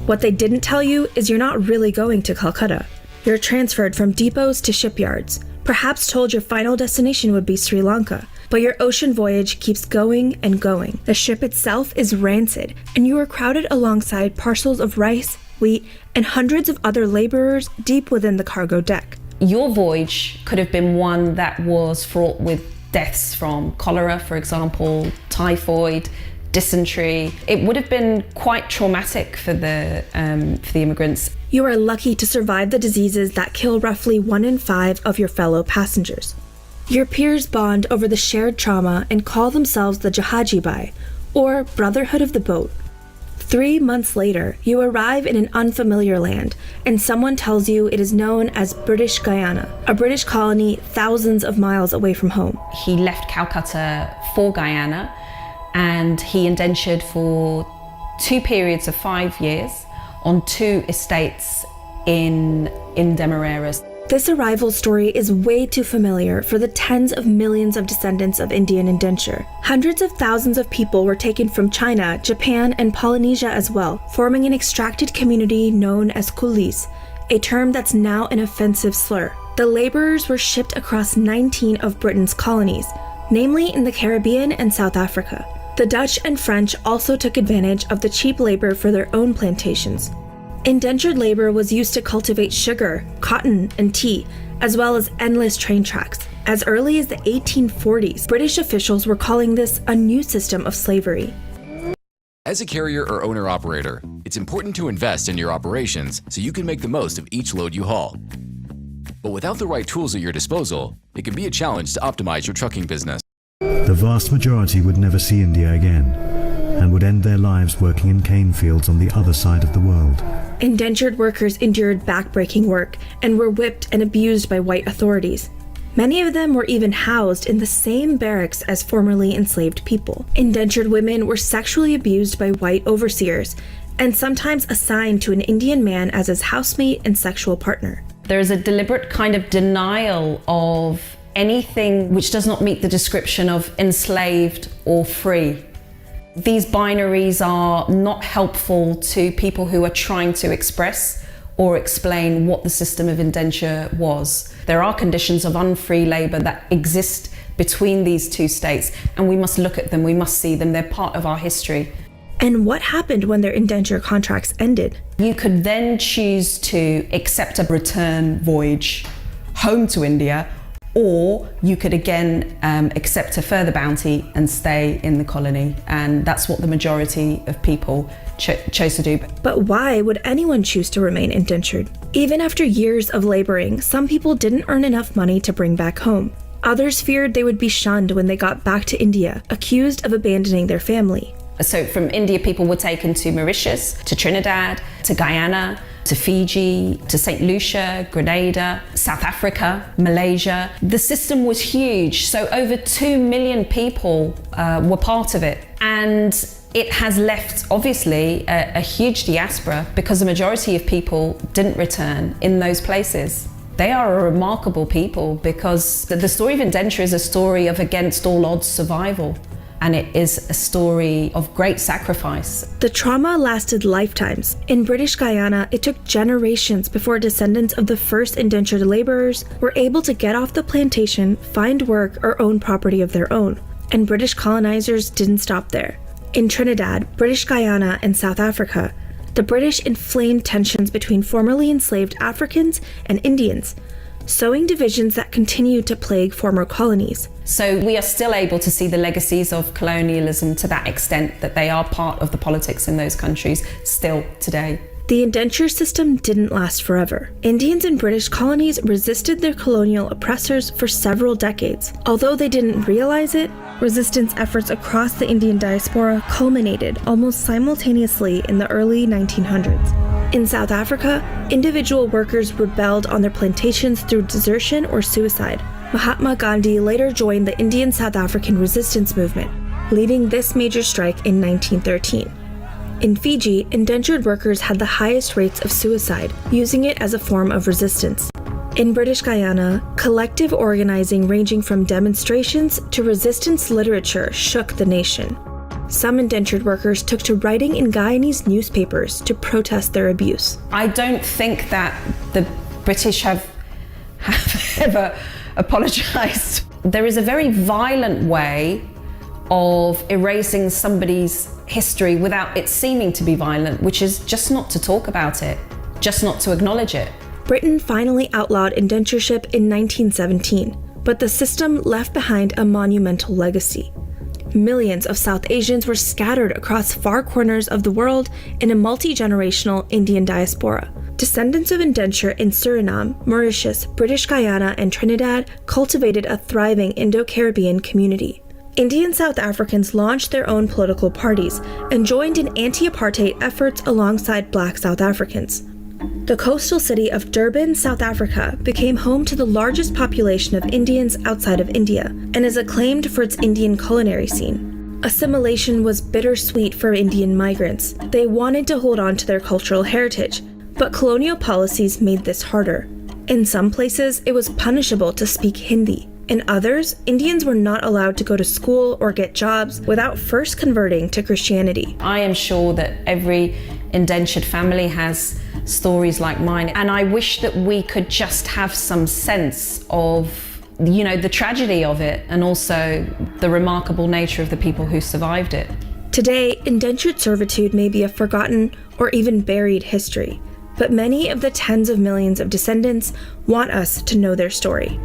What they didn't tell you is you're not really going to Calcutta. You're transferred from depots to shipyards, perhaps told your final destination would be Sri Lanka, but your ocean voyage keeps going and going. The ship itself is rancid, and you are crowded alongside parcels of rice, wheat, and hundreds of other labourers deep within the cargo deck. Your voyage could have been one that was fraught with deaths from cholera, for example, typhoid, dysentery. It would have been quite traumatic for the immigrants. You are lucky to survive the diseases that kill roughly 1 in 5 of your fellow passengers. Your peers bond over the shared trauma and call themselves the Jahaji Bai, or Brotherhood of the Boat. 3 months later, you arrive in an unfamiliar land, and someone tells you it is known as British Guyana, a British colony thousands of miles away from home. He left Calcutta for Guyana, and he indentured for 2 periods of 5 years on 2 estates in Demerara. This arrival story is way too familiar for the tens of millions of descendants of Indian indenture. Hundreds of thousands of people were taken from China, Japan, and Polynesia as well, forming an extracted community known as coolies. a term that's now an offensive slur. The laborers were shipped across 19 of Britain's colonies, namely in the Caribbean and South Africa. The Dutch and French also took advantage of the cheap labor for their own plantations. Indentured labor was used to cultivate sugar, cotton, and tea, as well as endless train tracks. As early as the 1840s, British officials were calling this a new system of slavery. As a carrier or owner-operator, it's important to invest in your operations so you can make the most of each load you haul. But without the right tools at your disposal, it can be a challenge to optimize your trucking business. The vast majority would never see India again and would end their lives working in cane fields on the other side of the world. Indentured workers endured backbreaking work and were whipped and abused by white authorities. Many of them were even housed in the same barracks as formerly enslaved people. Indentured women were sexually abused by white overseers and sometimes assigned to an Indian man as his housemate and sexual partner. There is a deliberate kind of denial of anything which does not meet the description of enslaved or free. These binaries are not helpful to people who are trying to express or explain what the system of indenture was. There are conditions of unfree labour that exist between these two states, and we must look at them, we must see them, they're part of our history. And what happened when their indenture contracts ended? You could then choose to accept a return voyage home to India, or you could again accept a further bounty and stay in the colony. And that's what the majority of people chose to do. But why would anyone choose to remain indentured? Even after years of laboring, some people didn't earn enough money to bring back home. Others feared they would be shunned when they got back to India, accused of abandoning their family. So from India, people were taken to Mauritius, to Trinidad, to Guyana, to Fiji, to St. Lucia, Grenada, South Africa, Malaysia. The system was huge, so over 2 million people were part of it. And it has left, obviously, a huge diaspora because the majority of people didn't return in those places. They are a remarkable people because the story of indenture is a story of against all odds survival. And it is a story of great sacrifice. The trauma lasted lifetimes. In British Guyana, it took generations before descendants of the first indentured laborers were able to get off the plantation, find work, or own property of their own. And British colonizers didn't stop there. In Trinidad, British Guyana, and South Africa, the British inflamed tensions between formerly enslaved Africans and Indians, sowing divisions that continue to plague former colonies. So we are still able to see the legacies of colonialism to that extent that they are part of the politics in those countries still today. The indenture system didn't last forever. Indians in British colonies resisted their colonial oppressors for several decades. Although they didn't realize it, resistance efforts across the Indian diaspora culminated almost simultaneously in the early 1900s. In South Africa, individual workers rebelled on their plantations through desertion or suicide. Mahatma Gandhi later joined the Indian South African resistance movement, leading this major strike in 1913. In Fiji, indentured workers had the highest rates of suicide, using it as a form of resistance. In British Guyana, collective organizing ranging from demonstrations to resistance literature shook the nation. Some indentured workers took to writing in Guyanese newspapers to protest their abuse. I don't think that the British have ever apologized. There is a very violent way of erasing somebody's history without it seeming to be violent, which is just not to talk about it, just not to acknowledge it. Britain finally outlawed indentureship in 1917, but the system left behind a monumental legacy. Millions of South Asians were scattered across far corners of the world in a multi-generational Indian diaspora. Descendants of indenture in Suriname, Mauritius, British Guyana, and Trinidad cultivated a thriving Indo-Caribbean community. Indian South Africans launched their own political parties and joined in anti-apartheid efforts alongside Black South Africans. The coastal city of Durban, South Africa, became home to the largest population of Indians outside of India and is acclaimed for its Indian culinary scene. Assimilation was bittersweet for Indian migrants. They wanted to hold on to their cultural heritage, but colonial policies made this harder. In some places, it was punishable to speak Hindi. In others, Indians were not allowed to go to school or get jobs without first converting to Christianity. I am sure that every indentured family has stories like mine. And I wish that we could just have some sense of, you know, the tragedy of it and also the remarkable nature of the people who survived it. Today, indentured servitude may be a forgotten or even buried history, but many of the tens of millions of descendants want us to know their story.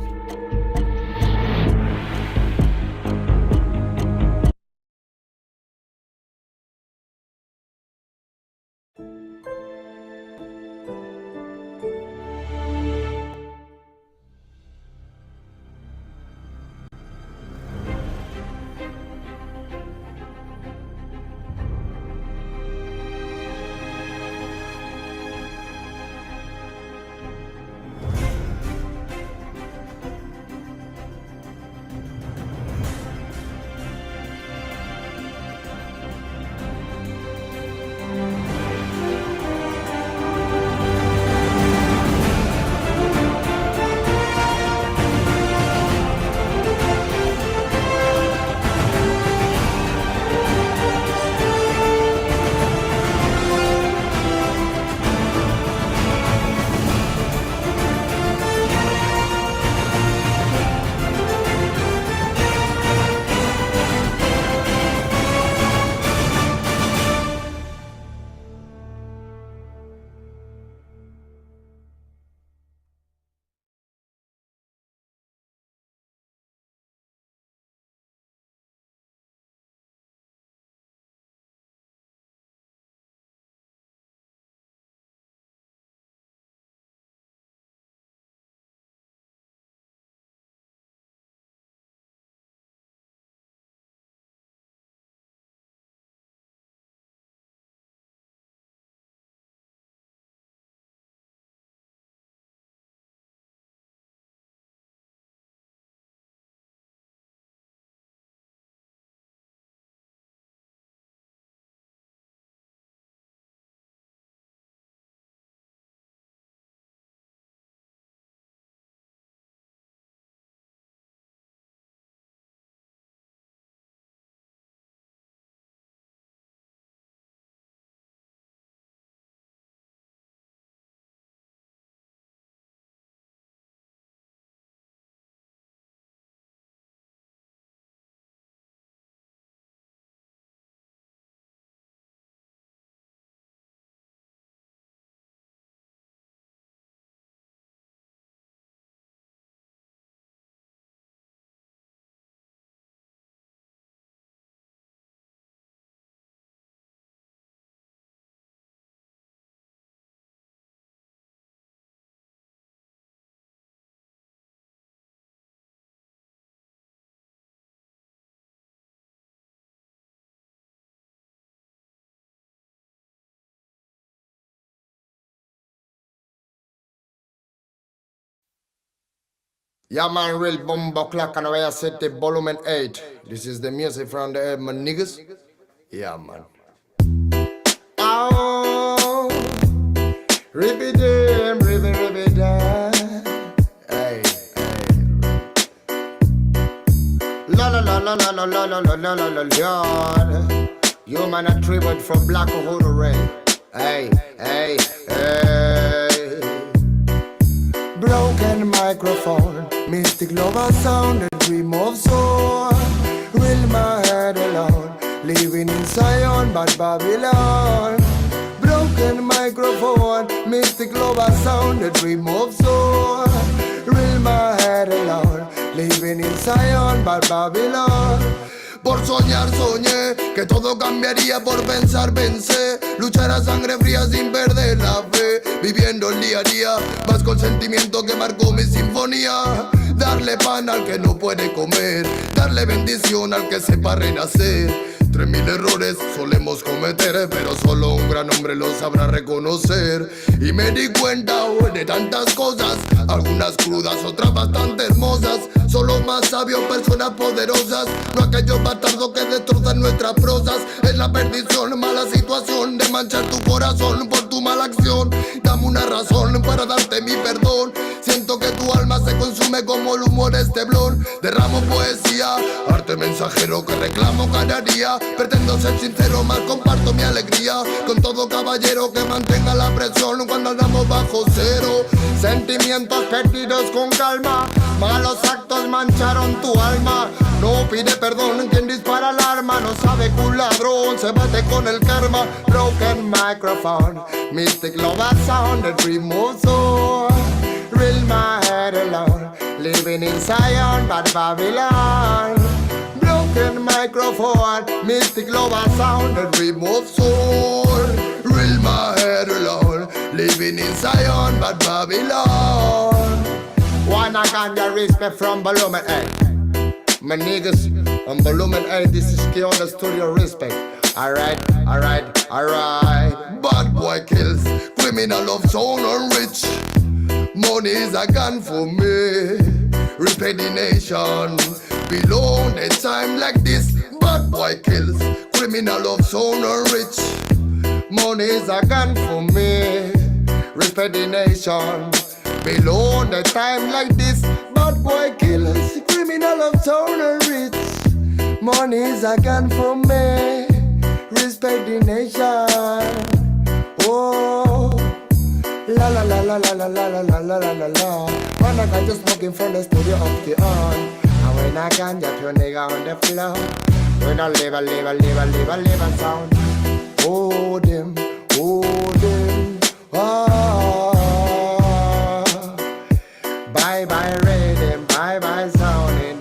Yeah, man, real bumbo clock and I set the volume 8. This is the music from the my niggas. Yeah, man. Oh, ribby damn, ribby damn. Hey, hey. La la la la la la la la la la la la Lord. You man a tribute from Black Hood Rain. Hey, hey, hey. Broken microphone, mystic global sound, a dream of soul. Will my head alone, living in Zion, but Babylon. Broken microphone, mystic global sound, a dream of soul. Will my head alone, living in Zion, but Babylon. Por soñar soñé que todo cambiaría, por pensar pensé, luchar a sangre fría sin perder la fe, viviendo el día a día, más con sentimiento que marcó mi sinfonía. Darle pan al que no puede comer, darle bendición al que sepa renacer. 3000 errores solemos cometer, pero solo un gran hombre los sabrá reconocer. Y me di cuenta de tantas cosas, algunas crudas, otras bastante hermosas. Son los más sabios, personas poderosas, no aquellos bastardos que destrozan nuestras prosas. Es la perdición, mala situación de manchar tu corazón por tu mala acción. Dame una razón para darte mi perdón. Siento que tu alma se consume como el humor esteblón. Derramo poesía, arte mensajero que reclamo cada día. Pretendo ser sincero, más comparto mi alegría con todo caballero que mantenga la presión cuando andamos bajo cero. Sentimientos perdidos con calma, malos actos mancharon tu alma. No pide perdón quien dispara el arma, no sabe que un ladrón se bate con el karma. Broken microphone, mystic love a sound that removes soul. Real my head alone, living in Zion but Babylon. Broken microphone, mystic love a sound that removes soul. Real my head alone, living in Zion but Babylon. Wanna can get respect from Volumen 8. My niggas on Volumen 8, this is key on the studio respect. Alright. Bad boy kills, criminal of zone and rich. Money is a gun for me. Respect the nation. Below a time like this. Bad boy kills, criminal of zone and rich. Money is a gun for me. Respect the nation. Below a time like this. Bad boy kills, criminal of zone and rich. Money is a gun for me. Respect the nation. Oh. La la la la la la la la la la la la la. When I got just smoking from the studio up the on. And when I can just your nigga on the floor. When I live and sound. Oh them, ah. Bye bye rhythm, bye bye sound in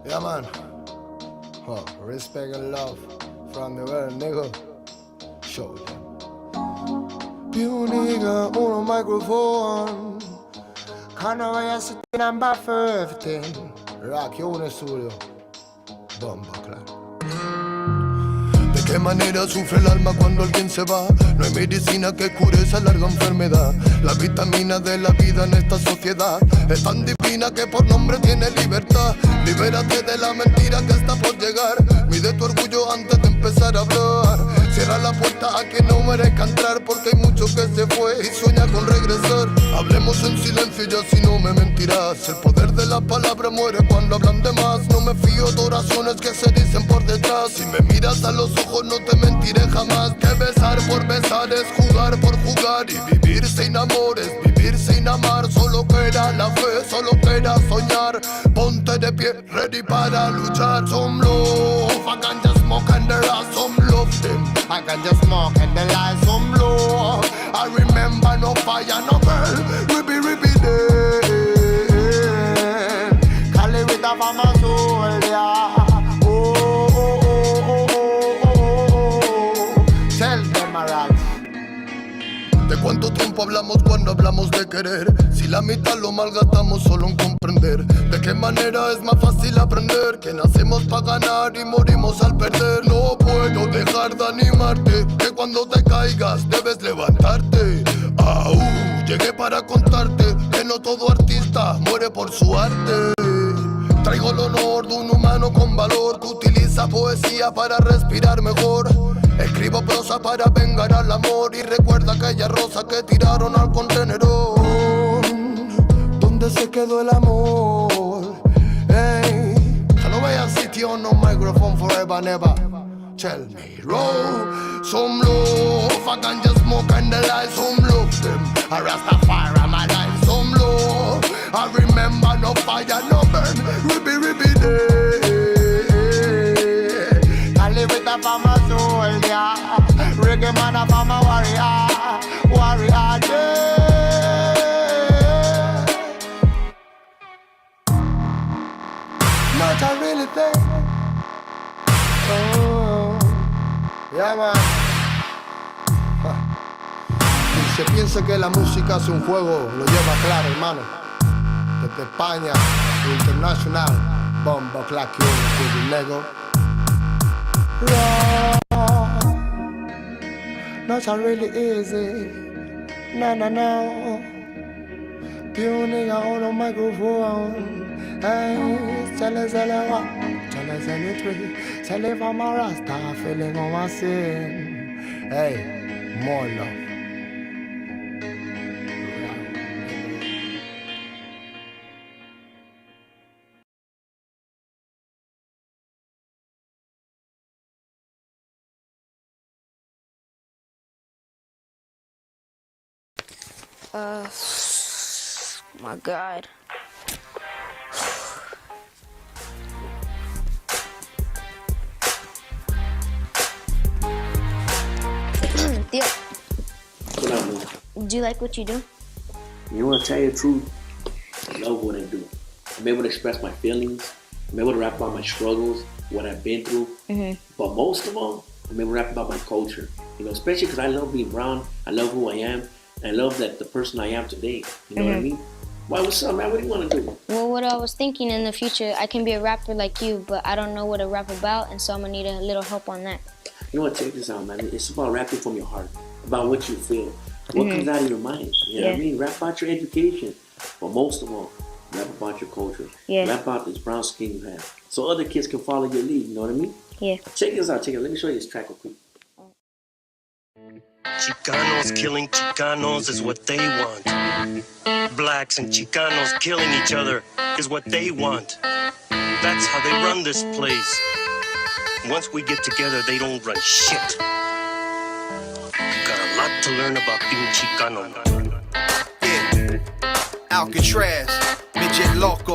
yeah, man. Huh, respect and love from the world, nigga. Show them. You nigga on a microphone. Can't I sit in number 15? Rock you on the studio. Bomba, claro. ¿De qué manera sufre el alma cuando alguien se va? No hay medicina que cure esa larga enfermedad. La vitamina de la vida en esta sociedad es tan divina que por nombre tiene libertad. Libérate de la mentira que está por llegar. Mide tu orgullo antes de empezar a hablar. Cierra la puerta a quien no merezca entrar, porque hay mucho que se fue y sueña con regresar. Hablemos en silencio y así no me mentirás. El poder de la palabra muere cuando hablan de más. No me fío de oraciones que se dicen por detrás. Si me miras a los ojos no te mentiré jamás. Que besar por besar es jugar por jugar. Y vivir sin amores, vivir sin amar. Solo queda la fe, solo queda soñar. Ponte de pie, ready para luchar. Some love, I can just smoke and there are some love them. I can just smoke and there are some love. I remember no fire, no burn. Ribby day. Cali with a farmer soul, yeah. ¿De cuánto tiempo hablamos cuando hablamos de querer? Si la mitad lo malgastamos solo en comprender. ¿De qué manera es más fácil aprender? Que nacemos para ganar y morimos al perder. No puedo dejar de animarte, que cuando te caigas debes levantarte. Llegué para contarte que no todo artista muere por su arte. Traigo el honor de un humano con valor que utiliza poesía para respirar mejor. Escribo prosa para vengar al amor y recuerda aquella rosa que tiraron al contenedor. ¿Dónde se quedó el amor? Hey, no voy a sitio on no microphone forever never. Tell me, roll some love. I can just smoke and the light some love them. I Rastafari my life some love. I remember no fire no burn. Ribby day. I live with a farmer soul, yeah. Reggae man a farmer warrior day. Not a really thing. Oh, yeah, man. Y se piensa que la música es un juego, lo lleva claro, hermano. Desde España, internacional, bombo, clack, you, Lego. Not so really easy. No, no, no. Pure nigga on the microphone. Hey, tell us what. Tell us anything. Tell if I'm a rasta feeling on my sin. Hey, more love. My God. Theo, What up, man? do you like what you do? You want to tell you the truth? I love what I do. I'm able to express my feelings. I'm able to rap about my struggles, what I've been through. But most of all, I'm able to rap about my culture. You know, especially because I love being brown. I love who I am. And I love that the person I am today. You know what I mean? Why, what's up, man? What do you want to do? Well, what I was thinking in the future, I can be a rapper like you, but I don't know what to rap about, and so I'm gonna need a little help on that. You know what? Check this out, man. It's about rapping from your heart, about what you feel, what comes out of your mind. You know what I mean? Rap about your education, but most of all, rap about your culture. Rap about this brown skin you have, so other kids can follow your lead. You know what I mean? Check this out. Check it. Let me show you this track real quick. Chicanos killing Chicanos is what they want. Blacks and Chicanos killing each other is what they want. That's how they run this place. Once we get together, they don't run shit. Got a lot to learn about being Chicano. Yeah, Alcatraz, midget loco.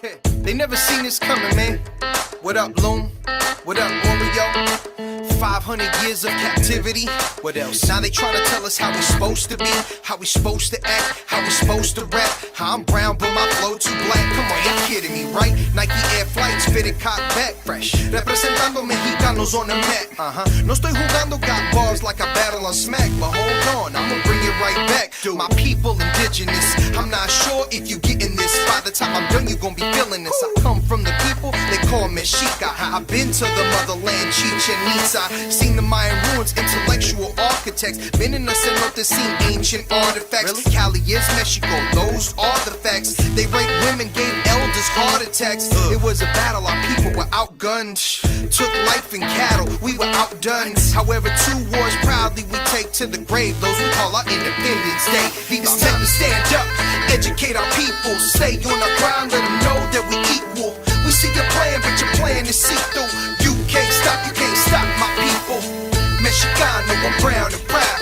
Yeah. They never seen this coming, man. What up, Loom? What up, Oreo? 500 years of captivity. What else? Now they trying to tell us how we supposed to be, how we supposed to act, how we supposed to rap. How I'm brown but my flow too black. Come on, y'all kidding me, right? Nike Air Flights fitted cock back fresh. Representando Mexicanos on the mat. No estoy jugando, got bars like I battle on smack. But hold on, I'ma bring it right back. My people indigenous. I'm not sure if you getting this. By the time I'm done, you gon' be feeling this. I come from the people they call Meshiacha. I've been to the motherland, Chichen Itza. Seen the Mayan ruins, intellectual architects. Been in the cenote, seen ancient artifacts. Cali is Mexico, those are the facts. They raped women, gave elders heart attacks. It was a battle, our people were outgunned. Took life and cattle, we were outdone. However, 2 wars proudly we take to the grave. Those we call our Independence Day. It's time to stand up, educate our people. Stay on our ground, let them know that we equal. We see your plan, but your plan is see-through. You can't stop my people. Mexicano, I'm brown and proud.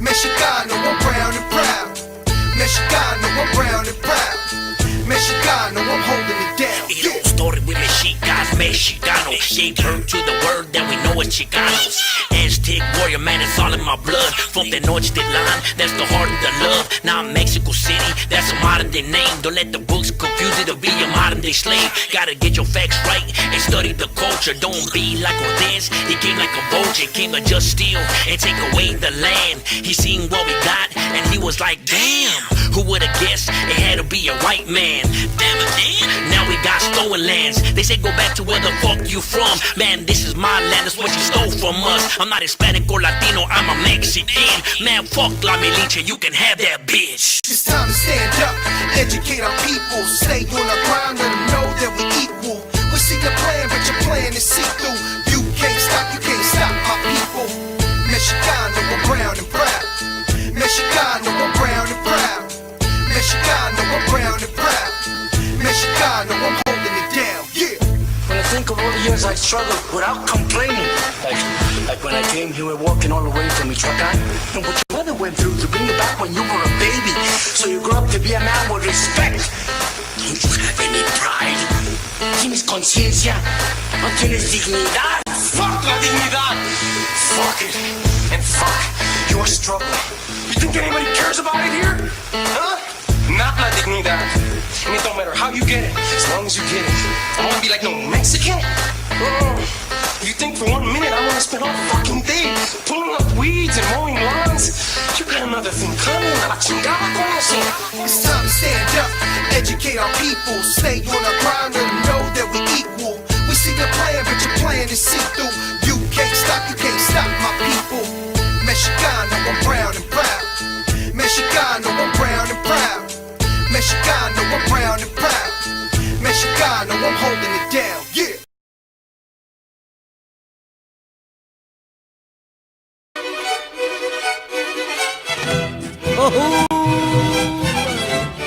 Mexicano, I'm brown and proud. Mexicano, I'm brown and proud. Mexicano, I'm holding it down. Yeah. Story with Mexicas, Mexicano. Gave birth to the word that we know as Chicanos. Aztec warrior, man, it's all in my blood. From the Tenochtitlan, that's the heart of the love. Now I'm Mexico City, that's a modern day name. Don't let the books confuse it to be a modern day slave. Gotta get your facts right and study the culture. Don't be like Cortez, he came like a vulture. Came to just steal and take away the land. He seen what we got and he was like, damn, who would've guessed it had to be a white man. Damn again, now we got stolen lands. They say go back to where the fuck you from. Man, this is my land, that's what you stole from us. I'm not Hispanic or Latino, I'm a Mexican. Man, fuck La Milicia, you can have that bitch. It's time to stand up, educate our people. Stay on our ground, let them know that we equal. We see your plan, but your plan is see-through. You can't stop my people. Mexicano, I'm brown and proud. Mexicano, I'm brown and proud. Mexicano, I'm brown and proud. Mexicano, I'm holding it down, yeah. When I think of all the years I struggled without complaining, like when I came here, we're walking all the way from Michoacan, and what your mother went through to bring you back when you were a baby, so you grew up to be a man with respect. Don't you have any pride? ¿Tienes conciencia? ¿No tienes dignidad? Fuck la dignidad! Fuck it, and fuck your struggle. You think anybody cares about it here? Huh? Not la dignidad. And it don't matter how you get it, as long as you get it. I wanna be like no Mexican. You think for 1 minute I want to spend all fucking day pulling up weeds and mowing lawns? You got another thing coming, a la chingada con eso. It's time to stand up, educate our people, stay on our grind and know that we equal. We see your plan, but your plan is see-through. You can't stop my people. Mexicano, I'm brown and proud. Mexicano, I'm brown and proud. Mexicano, I'm brown and proud. Mexicano, I'm holding it down, yeah.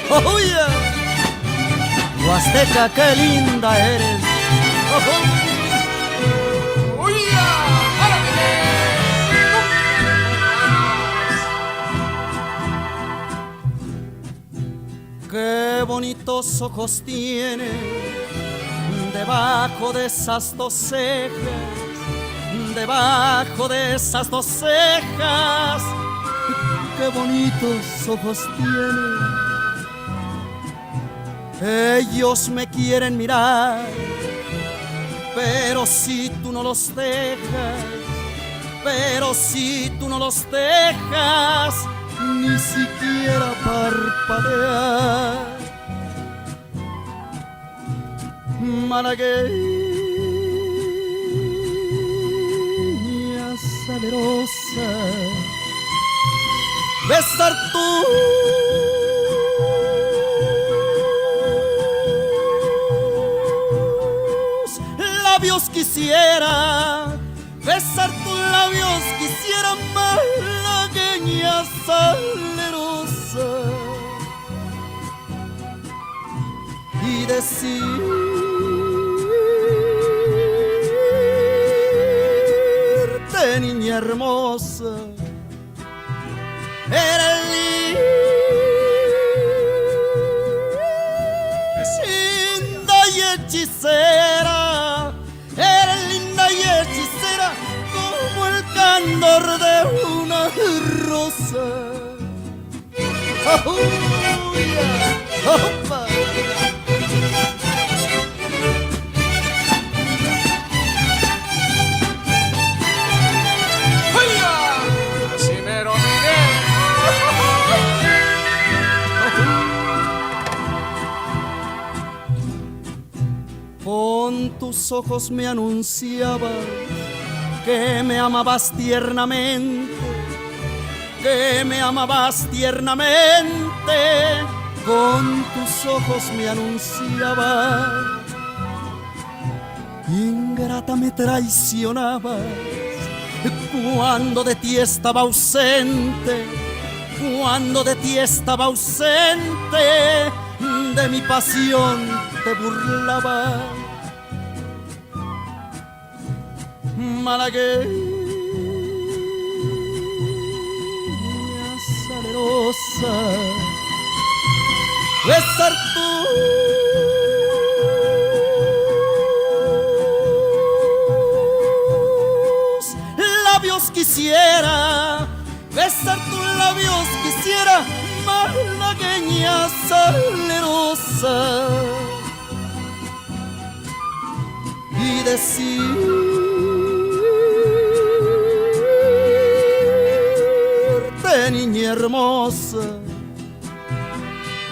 ¡Oh, yeah! Huasteca, qué linda eres. ¡Oh, qué bonitos ojos tiene debajo de esas dos cejas, debajo de esas dos cejas. Qué bonitos ojos tiene. Ellos me quieren mirar, pero si tú no los dejas, pero si tú no los dejas, ni siquiera parpadear. Malagueña salerosa, besar tus labios quisiera, besar tus labios quisiera, malagueña salerosa, y decirte, niña hermosa, eres linda y hechicera, eres linda y hechicera como el candor de una rosa. Oh, yeah. Opa. Con tus ojos me anunciabas que me amabas tiernamente, que me amabas tiernamente. Con tus ojos me anunciabas, ingrata me traicionabas cuando de ti estaba ausente, cuando de ti estaba ausente. De mi pasión te burlaba, malagueña salerosa, besar tus labios quisiera, besar tus labios quisiera, malagueña salerosa, y decirte, niña hermosa,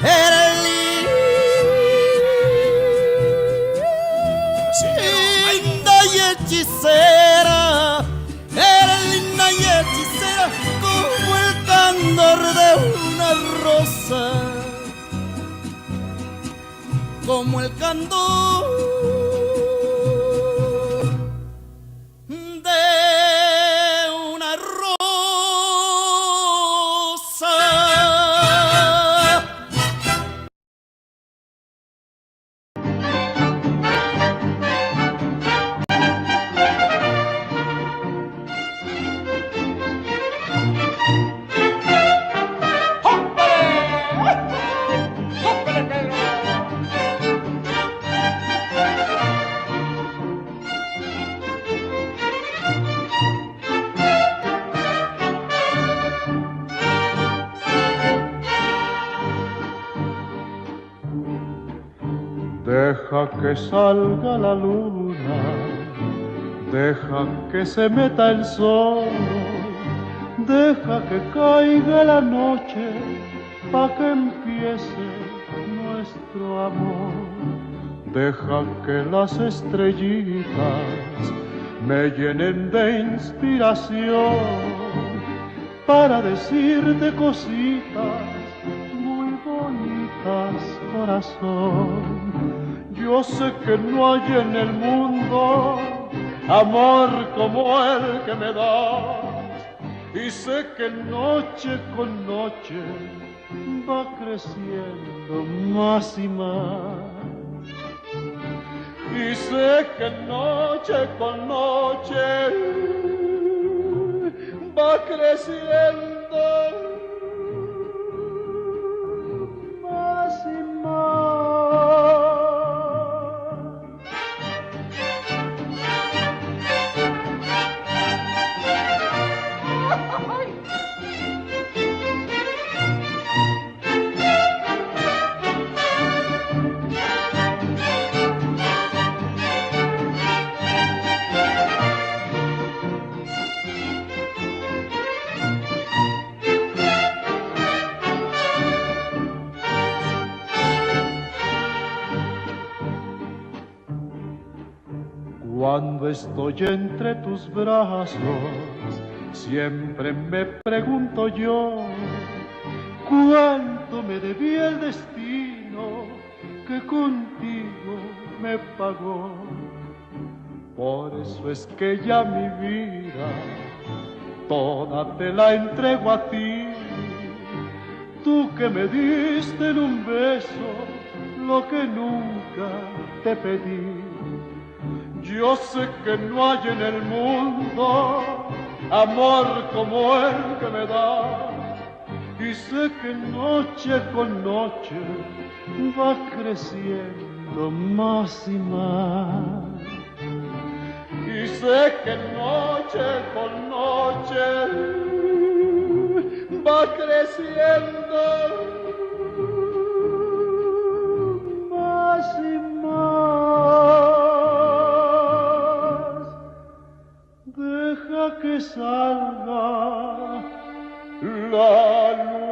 eres linda y hechicera, eres linda y hechicera como el candor de una rosa, como el candor de una rosa. Deja que salga la luna, Deja que se meta el sol, deja que caiga la noche, pa' que empiece nuestro amor. Deja que las estrellitas me llenen de inspiración para decirte cositas muy bonitas, corazón. Yo sé que no hay en el mundo amor como el que me das, y sé que noche con noche va creciendo más y más. Y sé que noche con noche va creciendo más y más. Cuando estoy entre tus brazos, siempre me pregunto yo, ¿cuánto me debía el destino que contigo me pagó? Por eso es que ya mi vida toda te la entrego a ti, tú que me diste en un beso lo que nunca te pedí. Yo sé que no hay en el mundo amor como el que me das, y sé que noche con noche va creciendo más y más. Y sé que noche con noche va creciendo más y más. Deja que salga la luna.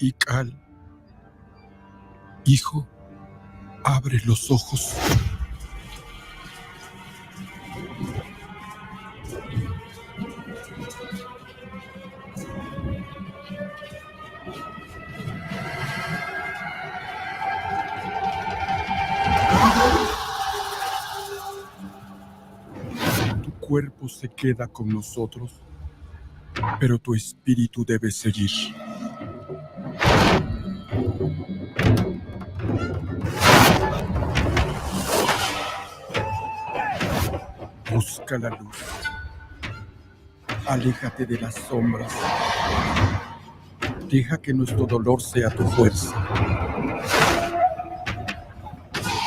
Ical, hijo, abre los ojos. Tu cuerpo se queda con nosotros, pero tu espíritu debe seguir. Busca la luz. Aléjate de las sombras. Deja que nuestro dolor sea tu fuerza.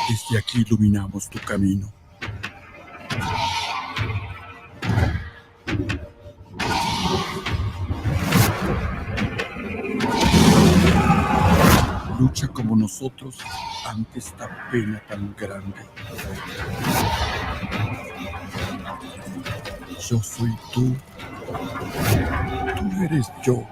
Desde aquí iluminamos tu camino. Lucha como nosotros ante esta pena tan grande. Yo soy tú. Tú eres yo.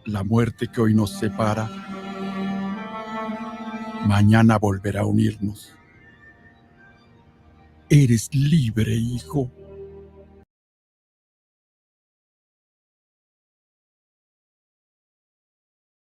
La muerte que hoy nos separa, mañana volverá a unirnos. Eres libre, hijo.